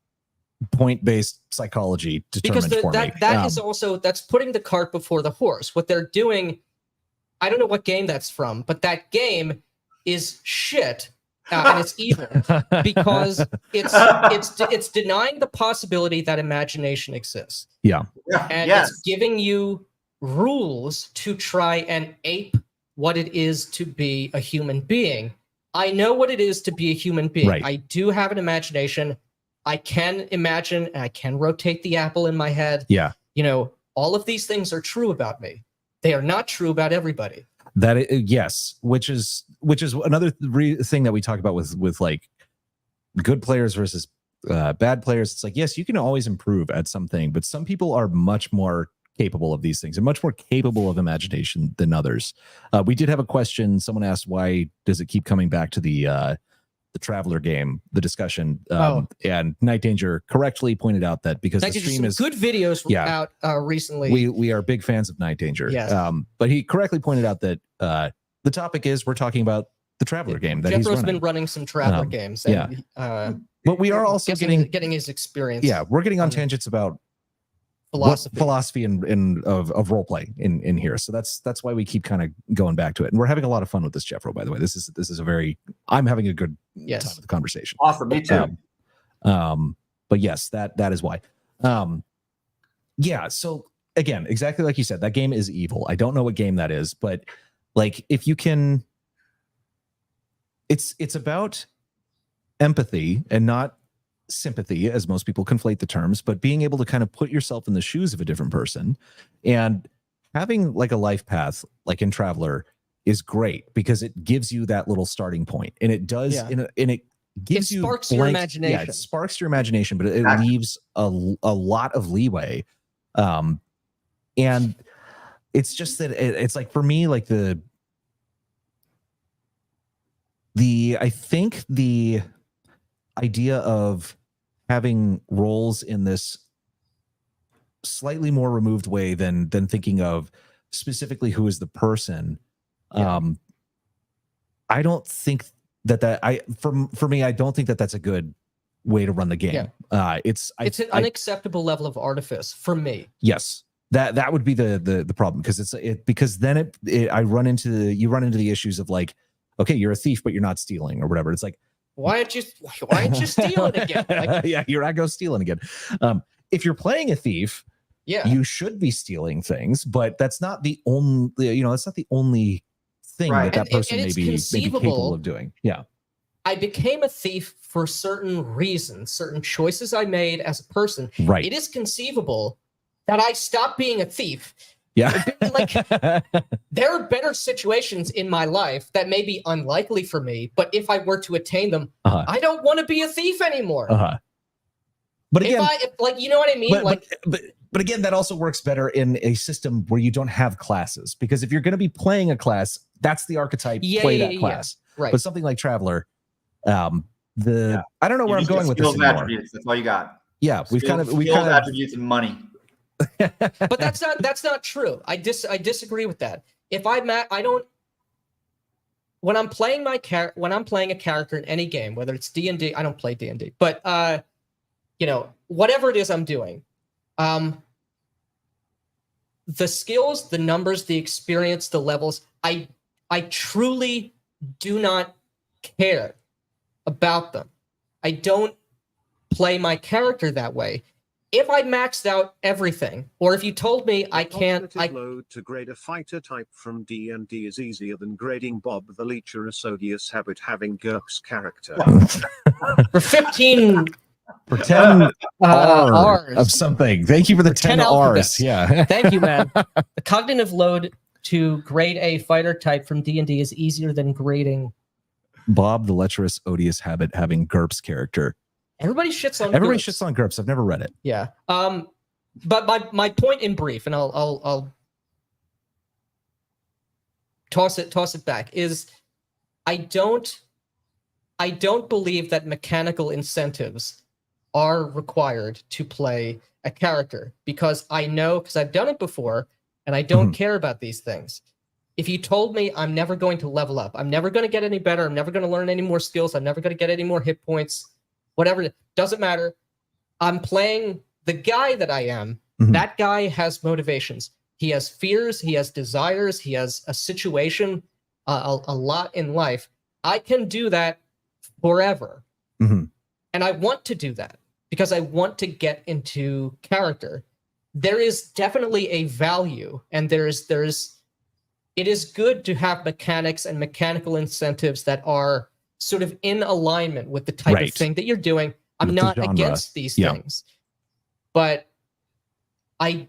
point-based psychology determined for me. That is also, that's putting the cart before the horse. What they're doing, I don't know what game that's from, but that game is shit. And it's evil because it's denying the possibility that imagination exists. Yeah. And it's giving you rules to try and ape what it is to be a human being. I know what it is to be a human being. Right. I do have an imagination. I can imagine, and I can rotate the apple in my head. Yeah. You know, all of these things are true about me. They are not true about everybody. Yes, which is another thing that we talk about with like good players versus bad players. It's like, yes, you can always improve at something, but some people are much more capable of these things and much more capable of imagination than others. We did have a question. Someone asked, why does it keep coming back to the Traveler game, the discussion, and Night Danger correctly pointed out that because the stream is good videos out recently. We are big fans of Night Danger. Yes. But he correctly pointed out that the topic is we're talking about the Traveler game that Jeffro's he's running. been running some Traveler games. And, but we are also getting his experience. Yeah, we're getting on tangents about philosophy of role play in here. So that's why we keep kind of going back to it, and we're having a lot of fun with this, Jeffro. By the way, this is a very, I'm having a good time with the conversation. Awesome, me too. But yes, that is why. Yeah. So again, exactly like you said, that game is evil. I don't know what game that is, but like if you can, it's about empathy and not sympathy, as most people conflate the terms, but being able to kind of put yourself in the shoes of a different person, and having like a life path like in Traveler is great because it gives you that little starting point, and it does and it gives you sparks your imagination. Yeah, it sparks your imagination, but it leaves a lot of leeway. And it's just that it's like, for me, like I think the idea of having roles in this slightly more removed way than thinking of specifically who is the person. I don't think for me, I don't think that that's a good way to run the game. It's an unacceptable level of artifice for me. Yes. That would be the problem, because then you run into the issues of like, okay, you're a thief, but you're not stealing or whatever. It's like, why aren't you stealing again? Like, yeah, you're not go stealing again. If you're playing a thief, you should be stealing things, but that's not the only, that's not the only thing that person may be capable of doing. Yeah. I became a thief for certain reasons, certain choices I made as a person. Right. It is conceivable that I stopped being a thief. Yeah. Like, there are better situations in my life that may be unlikely for me, but if I were to attain them, I don't want to be a thief anymore. But again, you know what I mean? But again, that also works better in a system where you don't have classes, because if you're going to be playing a class, that's the archetype. Play that class. Right. But something like Traveler, I don't know where I'm going with this anymore. Attributes. That's all you got. Yeah, we kind of attributes and money. But that's not true. I disagree with that. When I'm playing a character in any game, whether it's D&D, I don't play D&D, but whatever it is I'm doing, the skills, the numbers, the experience, the levels, I truly do not care about them. I don't play my character that way. if I maxed out everything, or if you told me I can't, load to grade a fighter type from D&D is easier than grading Bob the Leecher Asodius habit having GURPS character. for 15 For 10 R's of something. Thank you for the 10 R's. alphabets. Yeah. Thank you, man. The cognitive load to grade a fighter type from D&D is easier than grading Bob the lecherous odious habit having GURPS character. Everybody shits on Everybody GURPS. shits on GURPS. I've never read it. Yeah. But my point in brief, and I'll toss it back, is I don't believe that mechanical incentives are required to play a character, because I've done it before and I don't care about these things. If you told me I'm never going to level up, I'm never going to get any better, I'm never going to learn any more skills, I'm never going to get any more hit points, whatever, it doesn't matter. I'm playing the guy that I am. That guy has motivations. He has fears, he has desires, he has a situation, a lot in life. I can do that forever. And I want to do that because I want to get into character. There is definitely a value, and it is good to have mechanics and mechanical incentives that are sort of in alignment with the type of thing that you're doing. I'm not against these things, but I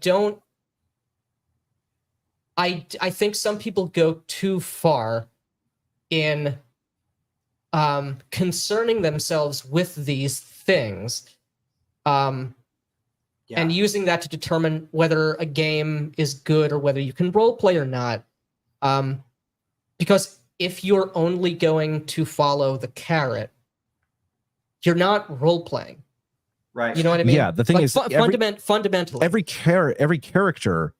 think some people go too far in concerning themselves with these things, and using that to determine whether a game is good or whether you can role play or not. Because if you're only going to follow the carrot, you're not role playing. Right. You know what I mean? Yeah. The thing like, is, fundamentally, every character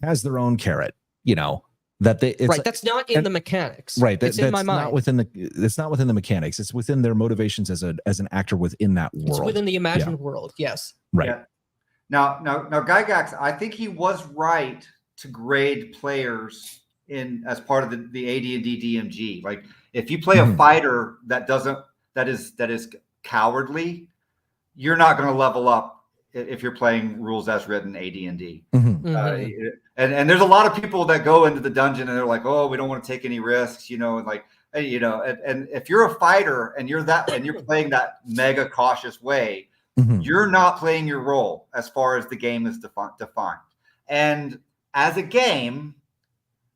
has their own carrot. You know that they right. That's not in the mechanics. Right. It's in my mind. Not within it's not within the mechanics. It's within their motivations as an actor within that world. It's within the imagined world. Yes. Right. Yeah. Now, Gygax, I think he was right to grade players as part of the AD&D DMG. Like, if you play a fighter that is cowardly, you're not going to level up if you're playing rules as written AD&D. And there's a lot of people that go into the dungeon and they're like, oh, we don't want to take any risks, and like, and if you're a fighter and you're playing that mega cautious way, you're not playing your role as far as the game is defined. And as a game,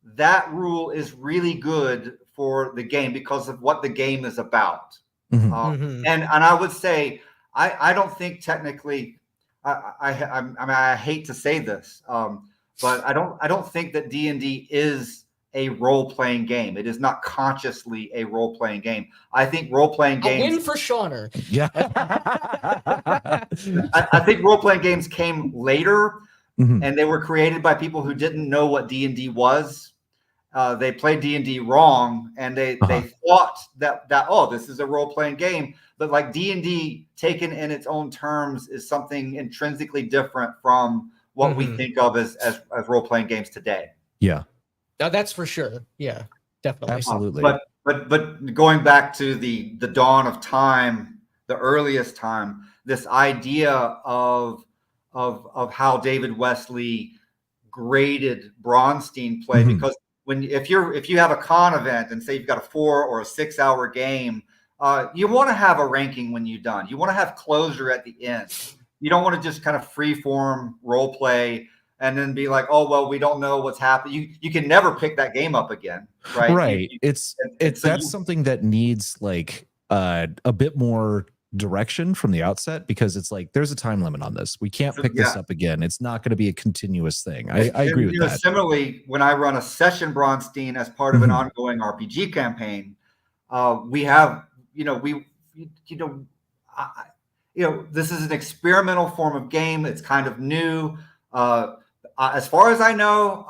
that rule is really good for the game because of what the game is about. And I would say, I don't think technically, I hate to say this, but I don't think that D&D is a role-playing game. It is not consciously a role-playing game. I think role-playing games. A win for Shauner. Yeah. I think role-playing games came later, and they were created by people who didn't know what D&D was. They played D&D wrong, and they thought that this is a role-playing game. But like, D&D taken in its own terms is something intrinsically different from what we think of as role-playing games today. Yeah. No, that's for sure. Yeah, definitely. Absolutely. But going back to the dawn of time, the earliest time, this idea of how David Wesley graded Braunstein play, because if you have a con event and say you've got a 4 or a 6 hour game, you want to have a ranking when you're done. You want to have closure at the end. You don't want to just kind of free form role play and then be like, oh, well, we don't know what's happening. You can never pick that game up again. Right. Right. That's something that needs like a bit more direction from the outset, because it's like, there's a time limit on this. We can't pick this up again. It's not going to be a continuous thing. I agree with that. Similarly, when I run a session Braunstein as part of an ongoing RPG campaign, we have, this is an experimental form of game. It's kind of new. As far as I know,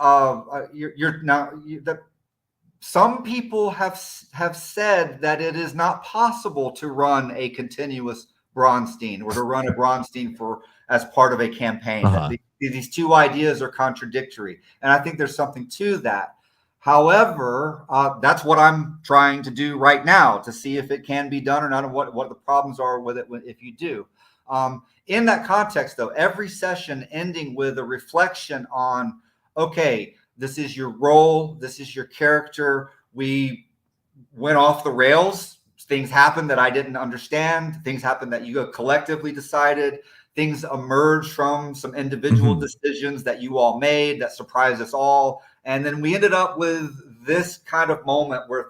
some people have said that it is not possible to run a continuous Braunstein or to run a Braunstein as part of a campaign. These two ideas are contradictory, and I think there's something to that. However, that's what I'm trying to do right now to see if it can be done or not, and what the problems are with it if you do. In that context, though, every session ending with a reflection on, okay, this is your role, this is your character. We went off the rails. Things happened that I didn't understand. Things happened that you collectively decided. Things emerged from some individual decisions that you all made that surprised us all. And then we ended up with this kind of moment where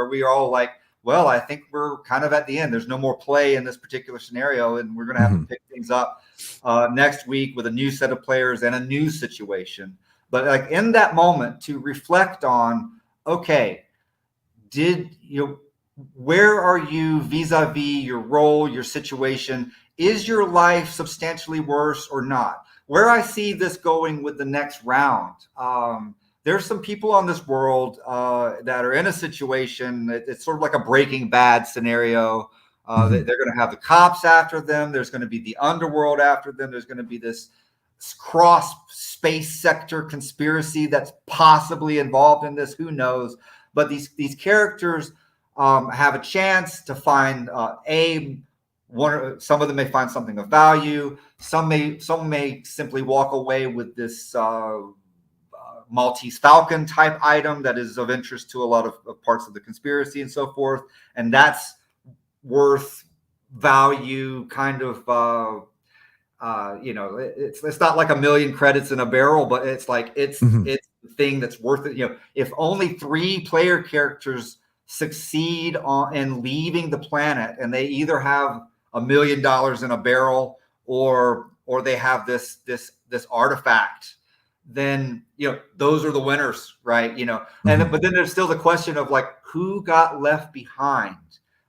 we are all like, well, I think we're kind of at the end. There's no more play in this particular scenario, and we're going to have to pick things up next week with a new set of players and a new situation. But like in that moment, to reflect on, okay, where are you vis-a-vis your role, your situation? Is your life substantially worse or not? Where I see this going with the next round, there's some people on this world that are in a situation it's sort of like a Breaking Bad scenario. They're going to have the cops after them. There's going to be the underworld after them. There's going to be this cross space sector conspiracy that's possibly involved in this. Who knows? But these characters have a chance to find some of them may find something of value. Some may simply walk away with this Maltese Falcon type item that is of interest to a lot of parts of the conspiracy and so forth. And that's worth value kind of, it's not like 1 million credits in a barrel, but it's like, it's the thing that's worth it. If only 3 player characters succeed in leaving the planet and they either have $1 million in a barrel or they have this artifact, then those are the winners, right? But then there's still the question of like, who got left behind?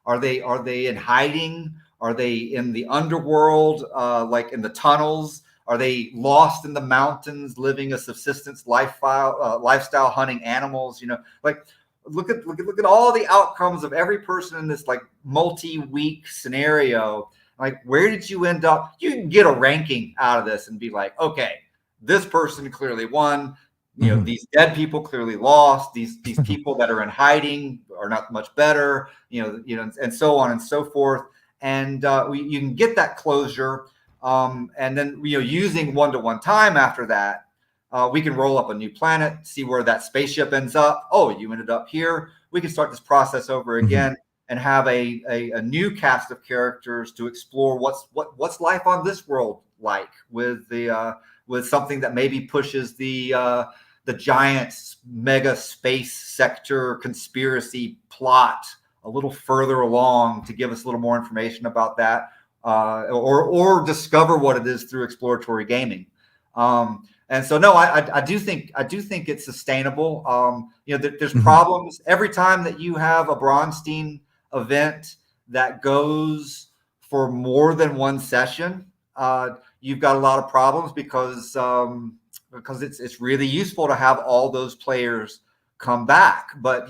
Are they in hiding? Are they in the underworld, like in the tunnels? Are they lost in the mountains, living a subsistence lifestyle, hunting animals? Like look at all the outcomes of every person in this like multi-week scenario. Like, where did you end up? You can get a ranking out of this and be like, okay, this person clearly won. These dead people clearly lost. These people that are in hiding are not much better. And so on and so forth. And you can get that closure. And then using one-to-one time after that, we can roll up a new planet, see where that spaceship ends up. Oh, you ended up here. We can start this process over again and have a new cast of characters to explore what's life on this world like with something that maybe pushes the giant mega space sector conspiracy plot a little further along to give us a little more information about that, or discover what it is through exploratory gaming. And so, no, I do think it's sustainable. There's problems every time that you have a Braunstein event that goes for more than one session. You've got a lot of problems because it's really useful to have all those players come back. But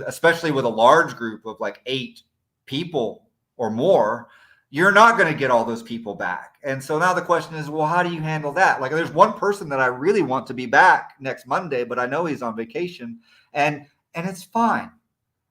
especially with a large group of like 8 people or more, you're not going to get all those people back. And so now the question is, well, how do you handle that? Like, there's one person that I really want to be back next Monday, but I know he's on vacation, and it's fine.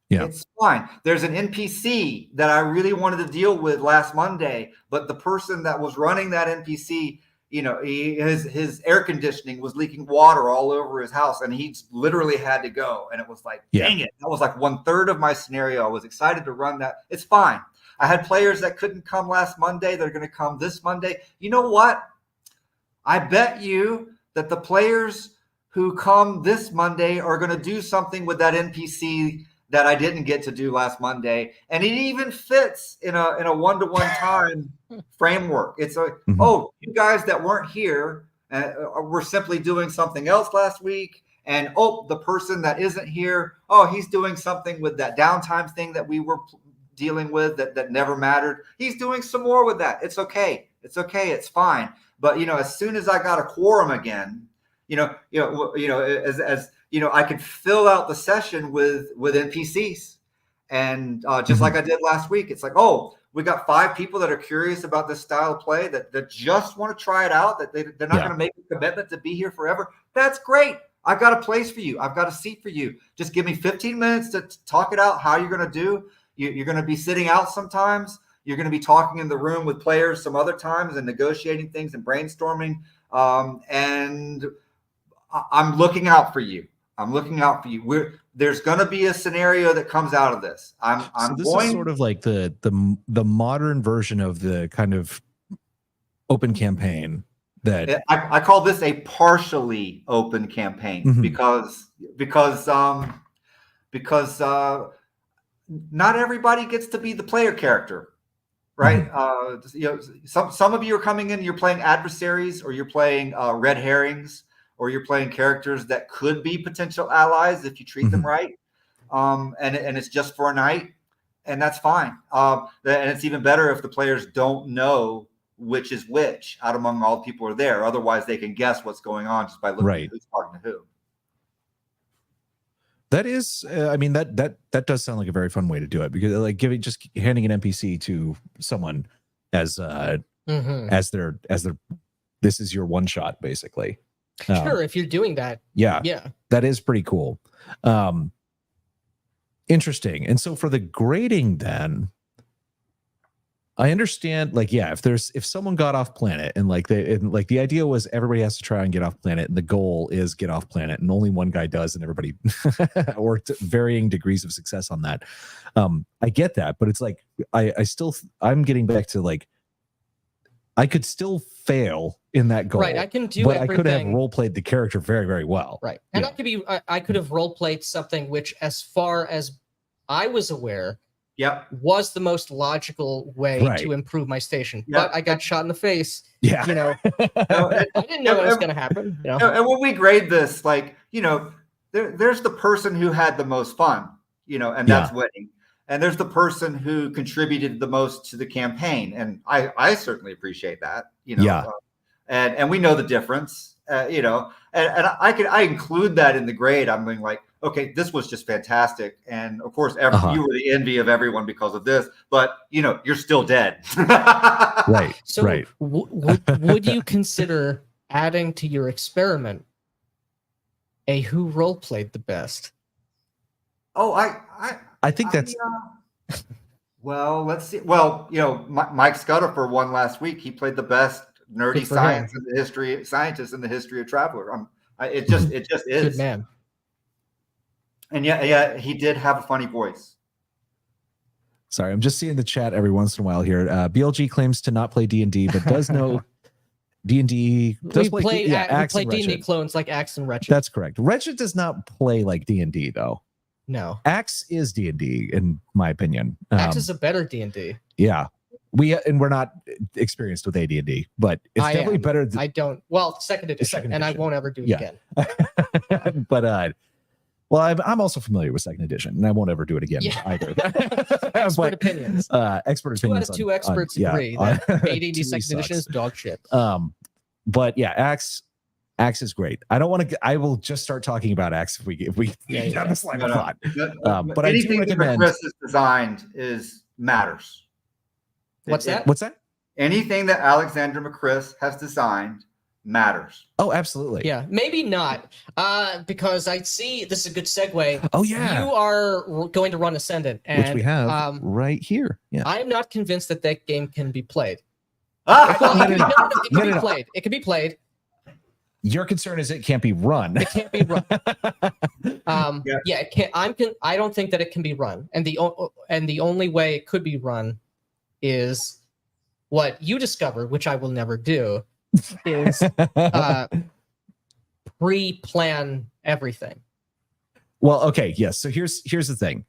Yeah, it's fine. There's an NPC that I really wanted to deal with last Monday, but the person that was running that NPC, his air conditioning was leaking water all over his house, and he literally had to go. And it was like, dang it, that was like 1/3 of my scenario. I was excited to run that. It's fine. I had players that couldn't come last Monday. They're going to come this Monday. You know what? I bet you that the players who come this Monday are going to do something with that NPC that I didn't get to do last Monday. And it even fits in a one-to-one time framework. It's like, oh, you guys that weren't here were simply doing something else last week. And, the person that isn't here, he's doing something with that downtime thing that we were dealing with that never mattered. He's doing some more with that. It's okay. It's fine. But, as soon as I got a quorum again, as I could fill out the session with NPCs, and just like I did last week, it's like, we got 5 people that are curious about this style of play that just want to try it out, that they're not going to make a commitment to be here forever. That's great. I've got a place for you. I've got a seat for you. Just give me 15 minutes to talk it out how you're going to do. You're going to be sitting out sometimes. You're going to be talking in the room with players some other times and negotiating things and brainstorming. And I'm looking out for you. I'm looking out for you. There's going to be a scenario that comes out of this. So this is sort of like the modern version of the kind of open campain that I call this a partially open campaign because not everybody gets to be the player character, right? Some of you are coming in, you're playing adversaries, or you're playing red herrings, or you're playing characters that could be potential allies if you treat them right. And it's just for a night, and that's fine. And it's even better if the players don't know which is which out among all the people who are there. Otherwise, they can guess what's going on just by looking at who's talking to who. That is, I mean, that does sound like a very fun way to do it, because like just handing an NPC to someone as their this is your one shot basically. Sure, if you're doing that. Yeah. That is pretty cool. Interesting. And so for the grading then, I understand, like, yeah, if someone got off planet and the idea was everybody has to try and get off planet, and the goal is get off planet, and only one guy does, and everybody or varying degrees of success on that. I get that, but it's like I'm getting back to like I could still fail in that goal. Right, I can do but everything. I could have role played the character very, very well. Right, and I could have role played something which, as far as I was aware, was the most logical way to improve my station. But I got shot in the face. I didn't know that was going to happen. And when we grade this, like, there's the person who had the most fun, and that's winning. And there's the person who contributed the most to the campaign. And I certainly appreciate that, and we know the difference, and I include that in the grade. I'm being like, okay, this was just fantastic. And of course, you were the envy of everyone because of this, but you're still dead. Right. So would you consider adding to your experiment a who role played the best? Oh, I think that's well, let's see. Well, Mike Scudder won last week. He played the best nerdy scientist in the history of Traveler. It just is. Good man. And yeah, he did have a funny voice. Sorry, I'm just seeing the chat every once in a while here. BLG claims to not play D&D, but does know D&D. We play D&D clones like Axe and Wretched. That's correct. Wretched does not play like D&D though. No. Axe is D&D in my opinion. Axe is a better D&D. Yeah. We're not experienced with AD&D, but it's definitely better. I don't. Well, second edition, and I won't ever do it again. But well, I'm also familiar with second edition, and I won't ever do it again either. Expert opinions. Expert opinions. Two experts agree that AD&D second edition is dog shit. But yeah, Axe is great. I don't want to. I will just start talking about Axe if we get down this line of thought. But anything I do recommend that Chris has designed matters. What's that? What's that? Anything that Alexander McChris has designed matters. Oh, absolutely. Yeah, maybe not. Because I see this is a good segue. Oh yeah. You are going to run Ascendant, and which we have right here. Yeah. I am not convinced that game can be played. It can be played. Your concern is it can't be run. It can't be run. It can't. I don't think that it can be run, and the only way it could be run is what you discovered, which I will never do, is pre-plan everything. Well, okay, yes. So here's the thing.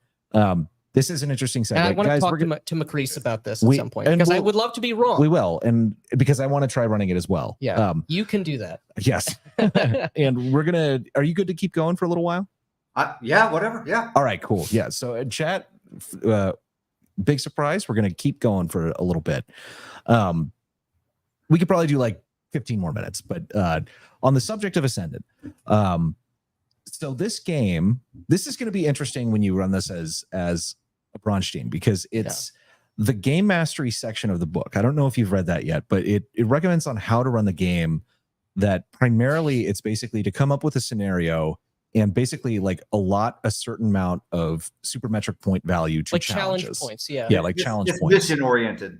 This is an interesting segue. And I want to talk to McCreese about this at some point, because I would love to be wrong. We will, and because I want to try running it as well. Yeah, you can do that. Yes. And we're gonna. Are you good to keep going for a little while? Yeah, whatever. Yeah. All right, cool. Yeah. So chat. Big surprise. We're going to keep going for a little bit. We could probably do like 15 more minutes, but on the subject of Ascendant. So this game, this is going to be interesting when you run this as a Braunstein, because it's the game mastery section of the book. I don't know if you've read that yet, but it recommends on how to run the game that primarily it's basically to come up with a scenario and basically like allot a certain amount of supermetric point value to like challenges. challenge points. Yeah. Yeah, like challenge it's points. mission oriented.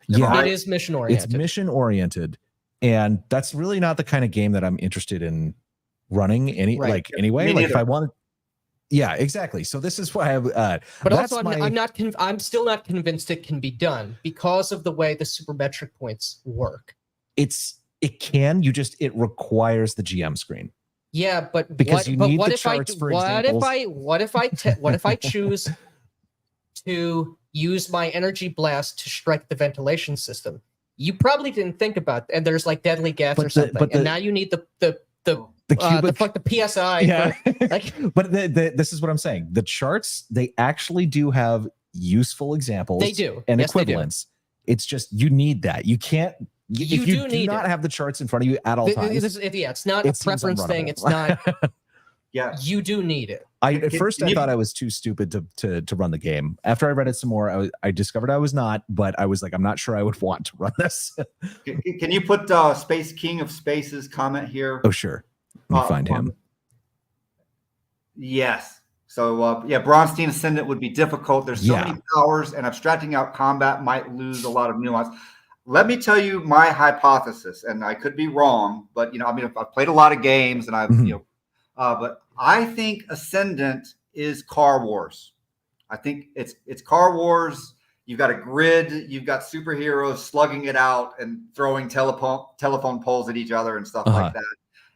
Yeah, It is mission oriented. it's mission oriented, and that's really not the kind of game that I'm interested in running anyway. Me Like if neither. I wanted, yeah, exactly. So this is why but also I'm still not convinced it can be done because of the way the supermetric points work. It can, it requires the GM screen. Yeah, but because what if I choose to use my energy blast to strike the ventilation system? You probably didn't think about, and there's like deadly gas or something, and now you need the PSI. Yeah. But this is what I'm saying. The charts, they actually do have useful examples. They do. And Yes, equivalents. It's just you need that. You can't. If you do not have the charts in front of you at all times. It's not a preference thing. It's not. Yeah, you do need it. At first I thought I was too stupid to run the game. After I read it some more, I discovered I was not, but I was like, I'm not sure I would want to run this. Can you put Space King of Space's comment here? Oh, sure. Let me find him. Yes. So Braunstein Ascendant would be difficult. There's so many powers, and abstracting out combat might lose a lot of nuance. Let me tell you my hypothesis, and I could be wrong, but I've played a lot of games, and I've but I think Ascendant is Car Wars. I think it's Car Wars. You've got a grid. You've got superheroes slugging it out and throwing telephone poles at each other and stuff like that.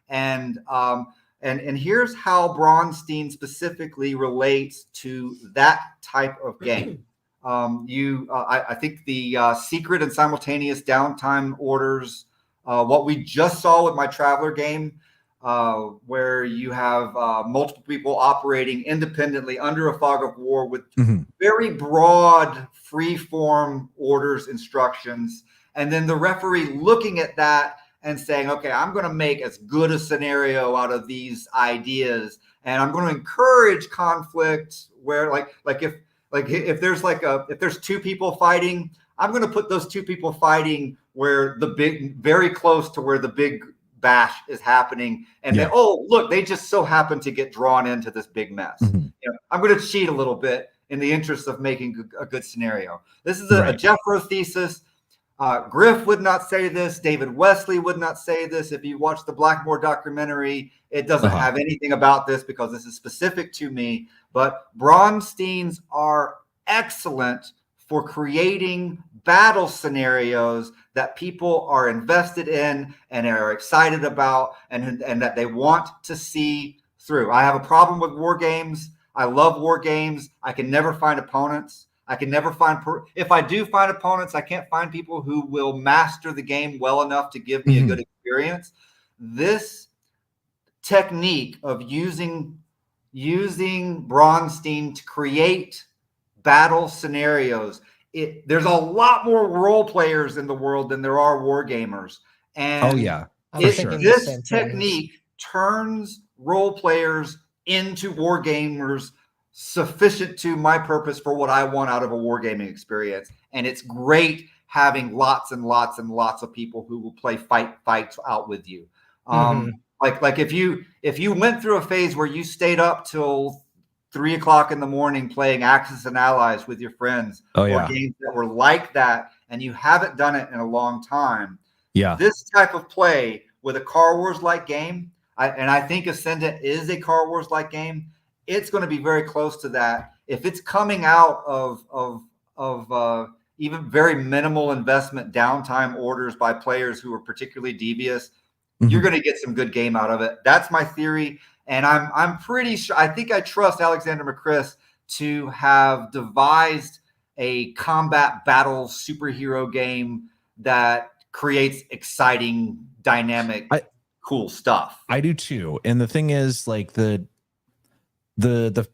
And here's how Braunstein specifically relates to that type of game. I think the secret and simultaneous downtime orders, what we just saw with my Traveler game, where you have multiple people operating independently under a fog of war with very broad free-form orders, instructions, and then the referee looking at that and saying, okay, I'm going to make as good a scenario out of these ideas, and I'm going to encourage conflict where if there's two people fighting, I'm going to put those two people fighting where very close to where the big bash is happening, and then look, they just so happen to get drawn into this big mess. I'm going to cheat a little bit in the interest of making a good scenario. This is a Jeffro thesis. Griff would not say this. David Wesley would not say this. If you watch the Blackmore documentary, it doesn't have anything about this because this is specific to me. But Braunsteins are excellent for creating battle scenarios that people are invested in and are excited about and that they want to see through. I have a problem with war games. I love war games. I can never find opponents. I can never find if I do find opponents, I can't find people who will master the game well enough to give me a good experience. This technique of using Braunstein to create battle scenarios, there's a lot more role players in the world than there are war gamers. And this technique turns role players into war gamers sufficient to my purpose for what I want out of a wargaming experience. And it's great having lots and lots and lots of people who will play fights out with you. Like if you went through a phase where you stayed up till 3 o'clock in the morning playing Axis and Allies with your friends, or games that were like that, and you haven't done it in a long time. This type of play with a Car Wars like game, I think Ascendant is a Car Wars like game. It's going to be very close to that. If it's coming out of even very minimal investment downtime orders by players who are particularly devious, you're going to get some good game out of it. That's my theory. And I'm pretty sure, I think I trust Alexander McChrist to have devised a combat battle superhero game that creates exciting, dynamic, cool stuff. I do too. And the thing is, like, the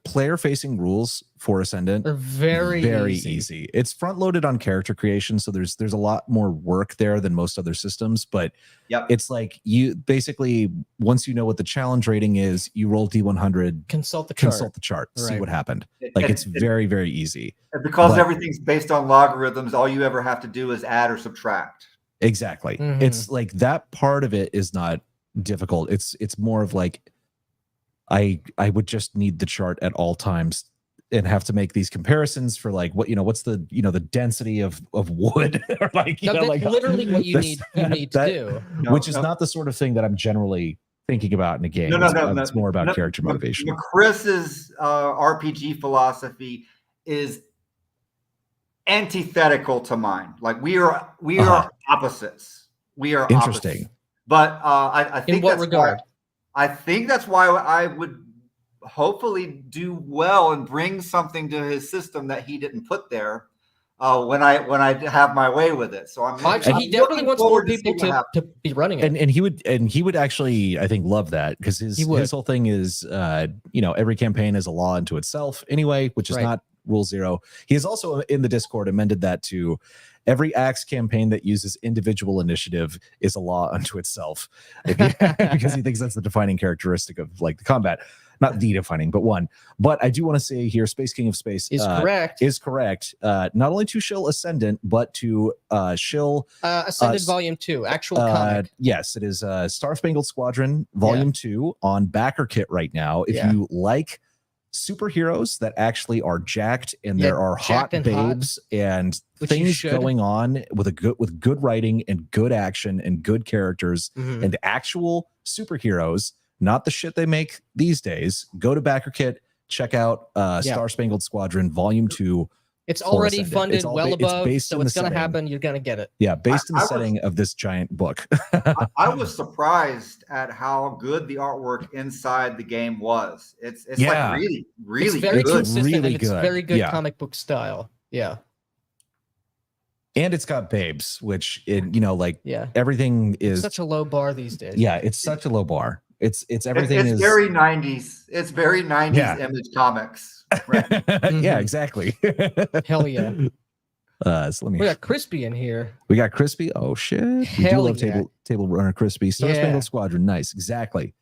player facing rules for Ascendant are very easy. It's front loaded on character creation, so there's a lot more work there than most other systems, but it's like you basically, once you know what the challenge rating is, you roll D100, consult the chart, see what happened. It's very, very easy. And because everything's based on logarithms, all you ever have to do is add or subtract. Exactly. It's like that part of it is not difficult. It's more of like I would just need the chart at all times and have to make these comparisons for like what's the the density of wood or like no, that's like literally what you need to do. Which is not the sort of thing that I'm generally thinking about in a game. It's more about character motivation. Chris's RPG philosophy is antithetical to mine. Like we are opposites. We are interesting. Opposites. But I think in what regard? I think that's why I would hopefully do well and bring something to his system that he didn't put there when I have my way with it. So I'm he definitely wants more people to be running it. And he would actually, I think, love that, because his whole thing is every campaign is a law unto itself anyway, which is not rule 0. He has also in the Discord amended that to every Axe campaign that uses individual initiative is a law unto itself, because he thinks that's the defining characteristic of like the combat. Not the defining, but one. But I do want to say here, Space King of Space is correct. Not only to Shill Ascendant, but to Shill Ascendant Volume 2, actual comic. Yes, it is Star Spangled Squadron Volume 2 on backer kit right now. If you like superheroes that actually are jacked and there are hot babes and things going on with good writing and good action and good characters and actual superheroes, not the shit they make these days, go to backer kit, check out Star Spangled Squadron Volume 2. It's already funded well above, so it's going to happen. You're going to get it. Yeah, based in the setting of this giant book. I was surprised at how good the artwork inside the game was. It's like really, really it's very good. consistent, really and it's very good comic book style. Yeah. And it's got babes, which everything is such a low bar these days. Yeah, it's such a low bar. It's everything is very 90s. It's very 90s Image Comics. Right? Yeah, exactly. Hell yeah. So we got Crispy in here. We got Crispy. Oh shit. We do love table runner Crispy. Star Spangled Squadron. Nice. Exactly.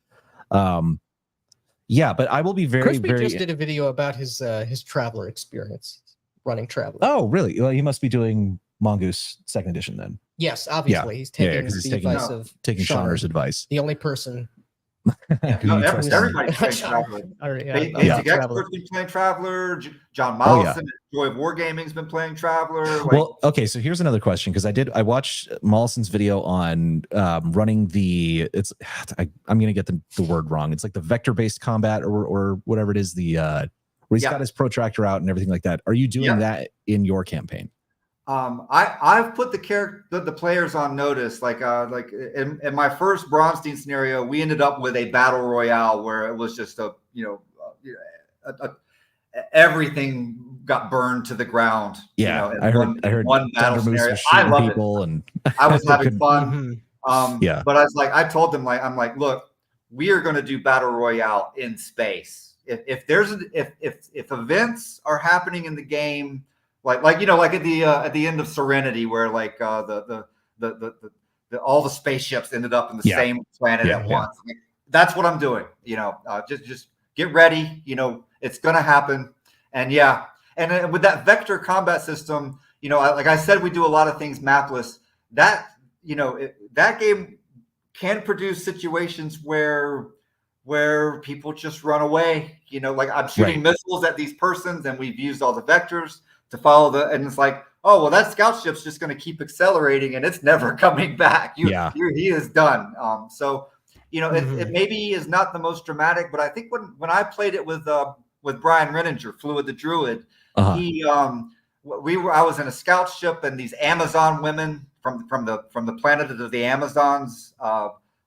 Yeah, but I will be Crispy just did a video about his Traveler experience running Traveler. Oh, really? Well, he must be doing Mongoose 2nd edition then. Yes, obviously. He's taking Shauner's advice. The only person. Everybody's playing Traveler. Basic Expert's been playing Traveler. John Mollison at Joy of Wargaming's been playing Traveler. Well, okay, so here's another question, because I watched Mollison's video on running the I'm gonna get the word wrong. It's like the vector-based combat or whatever it is, where he's got his protractor out and everything like that. Are you doing that in your campaign? I've put the players on notice. Like in my first Braunstein scenario, we ended up with a battle royale where it was just everything got burned to the ground. Yeah, I heard one battle scenario. I love people and I was having fun. But I told them I'm like, look, we are going to do battle royale in space. If events are happening in the game. Like at the end of Serenity, where like all the spaceships ended up in the same planet at once. Like, that's what I'm doing. Just get ready. It's gonna happen. And and with that vector combat system, like I said, we do a lot of things mapless. That that game can produce situations where people just run away. Like I'm shooting missiles at these persons, and we've used all the vectors to follow and it's like, oh, well, that scout ship's just going to keep accelerating and it's never coming back. He is done. It maybe is not the most dramatic, but I think when I played it with Brian Renninger, Fluid the Druid, I was in a scout ship, and these Amazon women from the planet of the Amazons,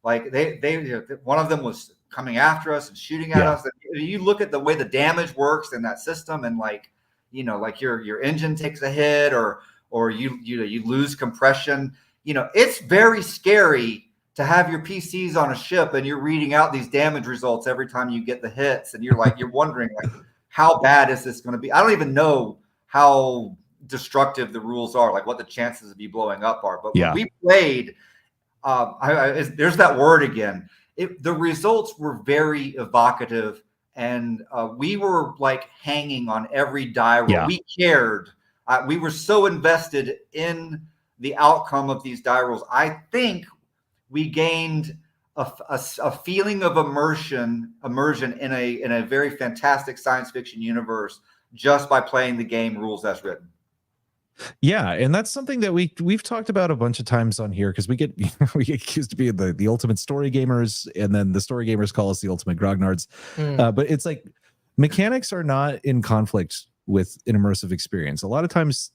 they one of them was coming after us and shooting at us. And you look at the way the damage works in that system, and like your engine takes a hit or you lose compression. It's very scary to have your PCs on a ship and you're reading out these damage results every time you get the hits, and you're wondering like, how bad is this going to be? I don't even know how destructive the rules are, like what the chances of you blowing up are. But when we played, there's that word again. The results were very evocative. And we were like hanging on every die roll. We cared. We were so invested in the outcome of these die rolls. I think we gained a feeling of immersion in a very fantastic science fiction universe just by playing the game rules as written. Yeah, and that's something that we've talked about a bunch of times on here, because we get accused of being the ultimate story gamers, and then the story gamers call us the ultimate grognards. But it's like mechanics are not in conflict with an immersive experience. A lot of times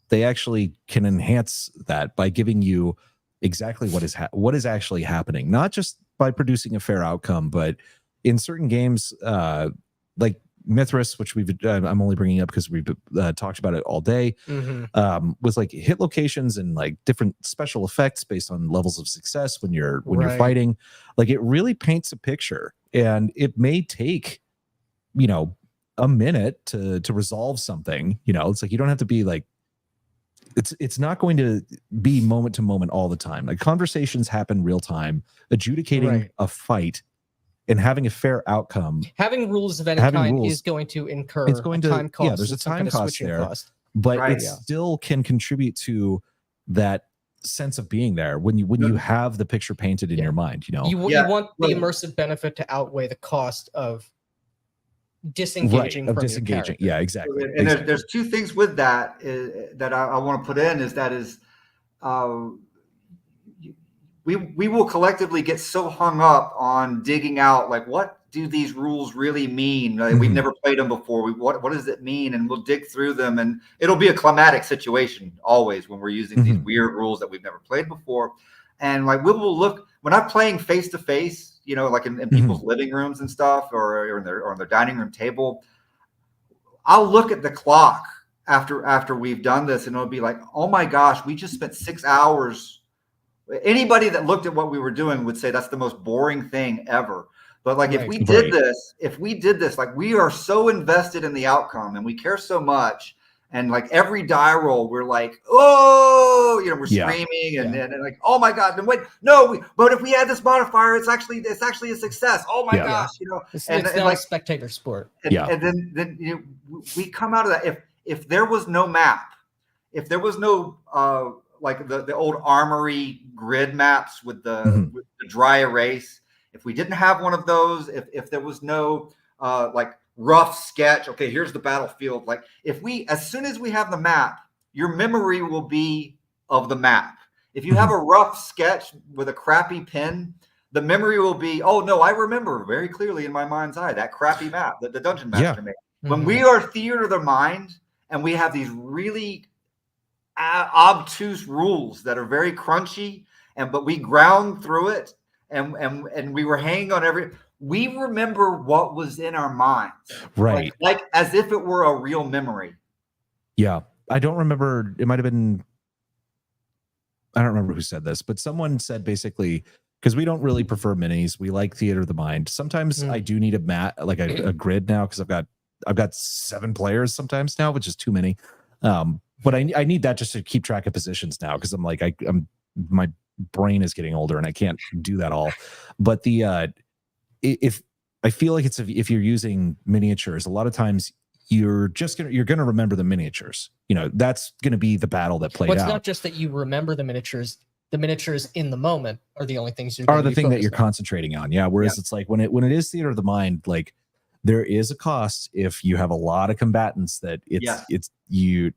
they actually can enhance that by giving you exactly what is actually happening, not just by producing a fair outcome, but in certain games like Mithras, which I'm only bringing up because we've talked about it all day, with like hit locations and like different special effects based on levels of success when you're fighting. Like, it really paints a picture, and it may take, you know, a minute to resolve something. You know, it's like you don't have to be like, it's not going to be moment to moment all the time. Like, conversations happen real time. Adjudicating a fight and having a fair outcome, having rules of any kind is going to incur time cost. Yeah, there's a time cost there, but it still can contribute to that sense of being there when you have the picture painted in your mind. You know, you want the immersive benefit to outweigh the cost of disengaging from your character. Yeah, exactly. And there's two things with that that I want to put in is we will collectively get so hung up on digging out, like, what do these rules really mean? Like, we've never played them before. What does it mean? And we'll dig through them, and it'll be a climatic situation always when we're using these weird rules that we've never played before. And like, we will look, when I'm playing face to face, you know, like in people's living rooms and stuff, or in their dining room table, I'll look at the clock after we've done this, and it'll be like, oh my gosh, we just spent 6 hours. Anybody that looked at what we were doing would say that's the most boring thing ever. But like, if we did this, like, we are so invested in the outcome and we care so much. And like, every die roll, we're like, oh, you know, we're screaming and like, oh my God, then wait, no, but if we add this modifier, it's actually a success. Oh my gosh, you know, it's not like a spectator sport. And then you know, we come out of that. If there was no map, if there was no like the old Armory grid maps with the dry erase, if we didn't have one of those, if there was no like rough sketch, okay, here's the battlefield. Like, as soon as we have the map, your memory will be of the map. If you have a rough sketch with a crappy pen, the memory will be, oh no, I remember very clearly in my mind's eye that crappy map that the dungeon master made. When we are theater of the mind and we have these really obtuse rules that are very crunchy, but we ground through it, and we were hanging on we remember what was in our minds, like as if it were a real memory. Yeah, I don't remember. It might have been, I don't remember who said this, but someone said basically, because we don't really prefer minis, we like theater of the mind. Sometimes I do need a grid now, because I've got 7 players sometimes now, which is too many. But I need that just to keep track of positions now, because I'm like, my brain is getting older and I can't do that all. But if I feel like if you're using miniatures, a lot of times you're gonna remember the miniatures. You know, that's gonna be the battle that played out. It's not just that you remember the miniatures. The miniatures in the moment are the only things that you're concentrating on. Yeah. Whereas it's like when it is theater of the mind, like, there is a cost if you have a lot of combatants that you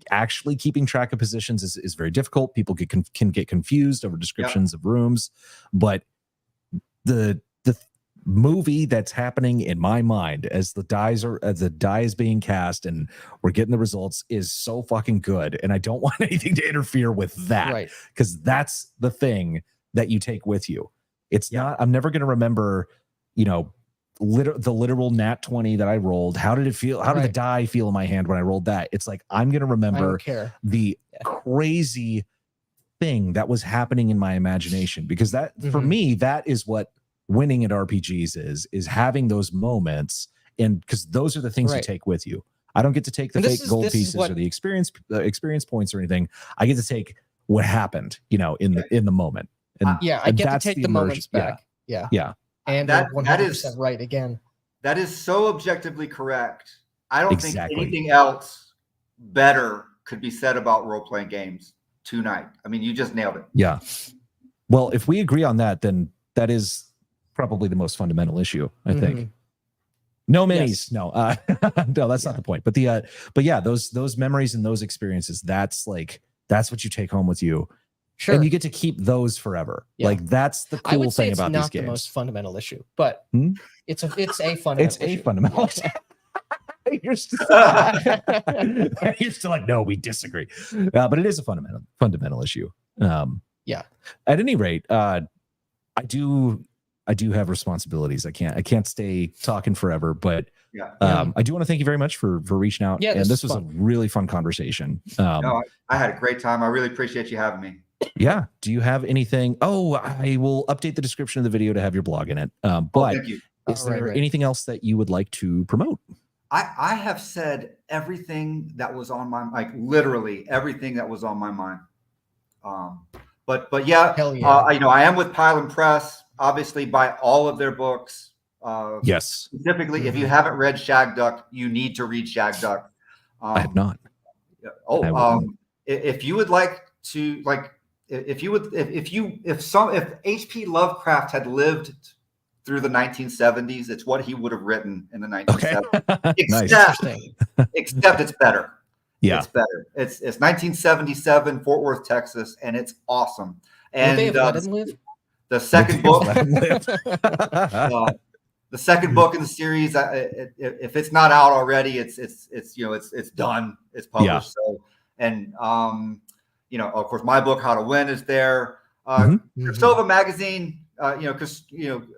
actually keeping track of positions is very difficult. People can get confused over descriptions of rooms, but the movie that's happening in my mind as the die is being cast and we're getting the results is so fucking good, and I don't want anything to interfere with that, because that's the thing that you take with you. It's not, I'm never going to remember, you know, the literal nat 20 that I rolled. How did it feel? How did the die feel in my hand when I rolled that? It's like, I'm going to remember the crazy thing that was happening in my imagination, because that for me, that is what winning at RPGs is having those moments. And because those are the things you take with you. I don't get to take the fake gold pieces or the experience points or anything. I get to take what happened, you know, in the moment. And I get to take the moments back. Yeah. And that 100% is right again. That is so objectively correct. I don't think anything else better could be said about role-playing games tonight. I mean, you just nailed it. Yeah. Well, if we agree on that, then that is probably the most fundamental issue, I think. No minis. Yes. No, no, that's not the point. But but yeah, those memories and those experiences, that's what you take home with you. Sure. And you get to keep those forever. Yeah. Like that's the cool thing about these games. It's not the most fundamental issue, but it's a fundamental issue. Fundamental issue. You're still like, no, we disagree. But it is a fundamental issue. Yeah. At any rate, I do have responsibilities. I can't stay talking forever, but I do want to thank you very much for reaching out. Yeah, and this was a really fun conversation. No, I had a great time. I really appreciate you having me. Yeah. Do you have anything? Oh, I will update the description of the video to have your blog in it. But thank you. Is there anything else that you would like to promote? I have said everything that was on my, like literally everything that was on my mind. But yeah, I am with Pylon Press. Obviously, buy all of their books. Yes. Specifically, if you haven't read Shag Duck, you need to read Shag Duck. I have not. If you would like to, if H.P. Lovecraft had lived through the 1970s, it's what he would have written in the 1970s. Okay. Except it's better. Yeah, it's better. It's 1977, Fort Worth, Texas, and it's awesome. And the second book, the second book in the series, if it's not out already, it's done. It's published. Yeah. So, and of course, my book, How to Win, is there. Kristova magazine. Because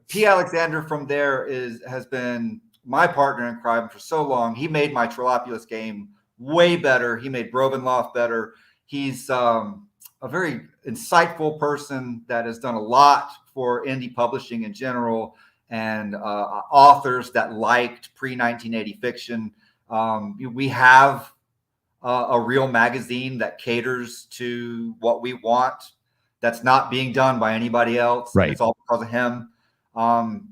P. Alexander from there has been my partner in crime for so long. He made my Trollopulus game way better. He made Brovenloft better. He's a very insightful person that has done a lot for indie publishing in general and authors that liked pre-1980 fiction. We have a real magazine that caters to what we want. That's not being done by anybody else. Right. It's all because of him.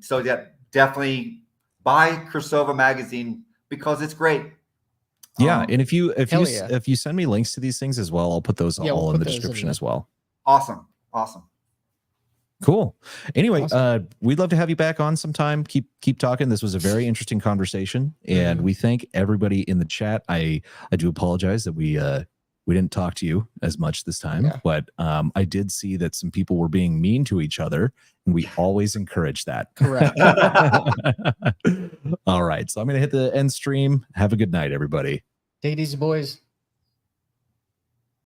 So yeah, definitely buy Kristova magazine because it's great. Yeah, and if you send me links to these things as well, I'll put those all in the description as well. Awesome. Cool. Anyway, we'd love to have you back on sometime. Keep talking. This was a very interesting conversation, and we thank everybody in the chat. I do apologize that we didn't talk to you as much this time, but I did see that some people were being mean to each other, and we always encourage that. Correct. All right. So I'm going to hit the end stream. Have a good night, everybody. Take it easy, boys.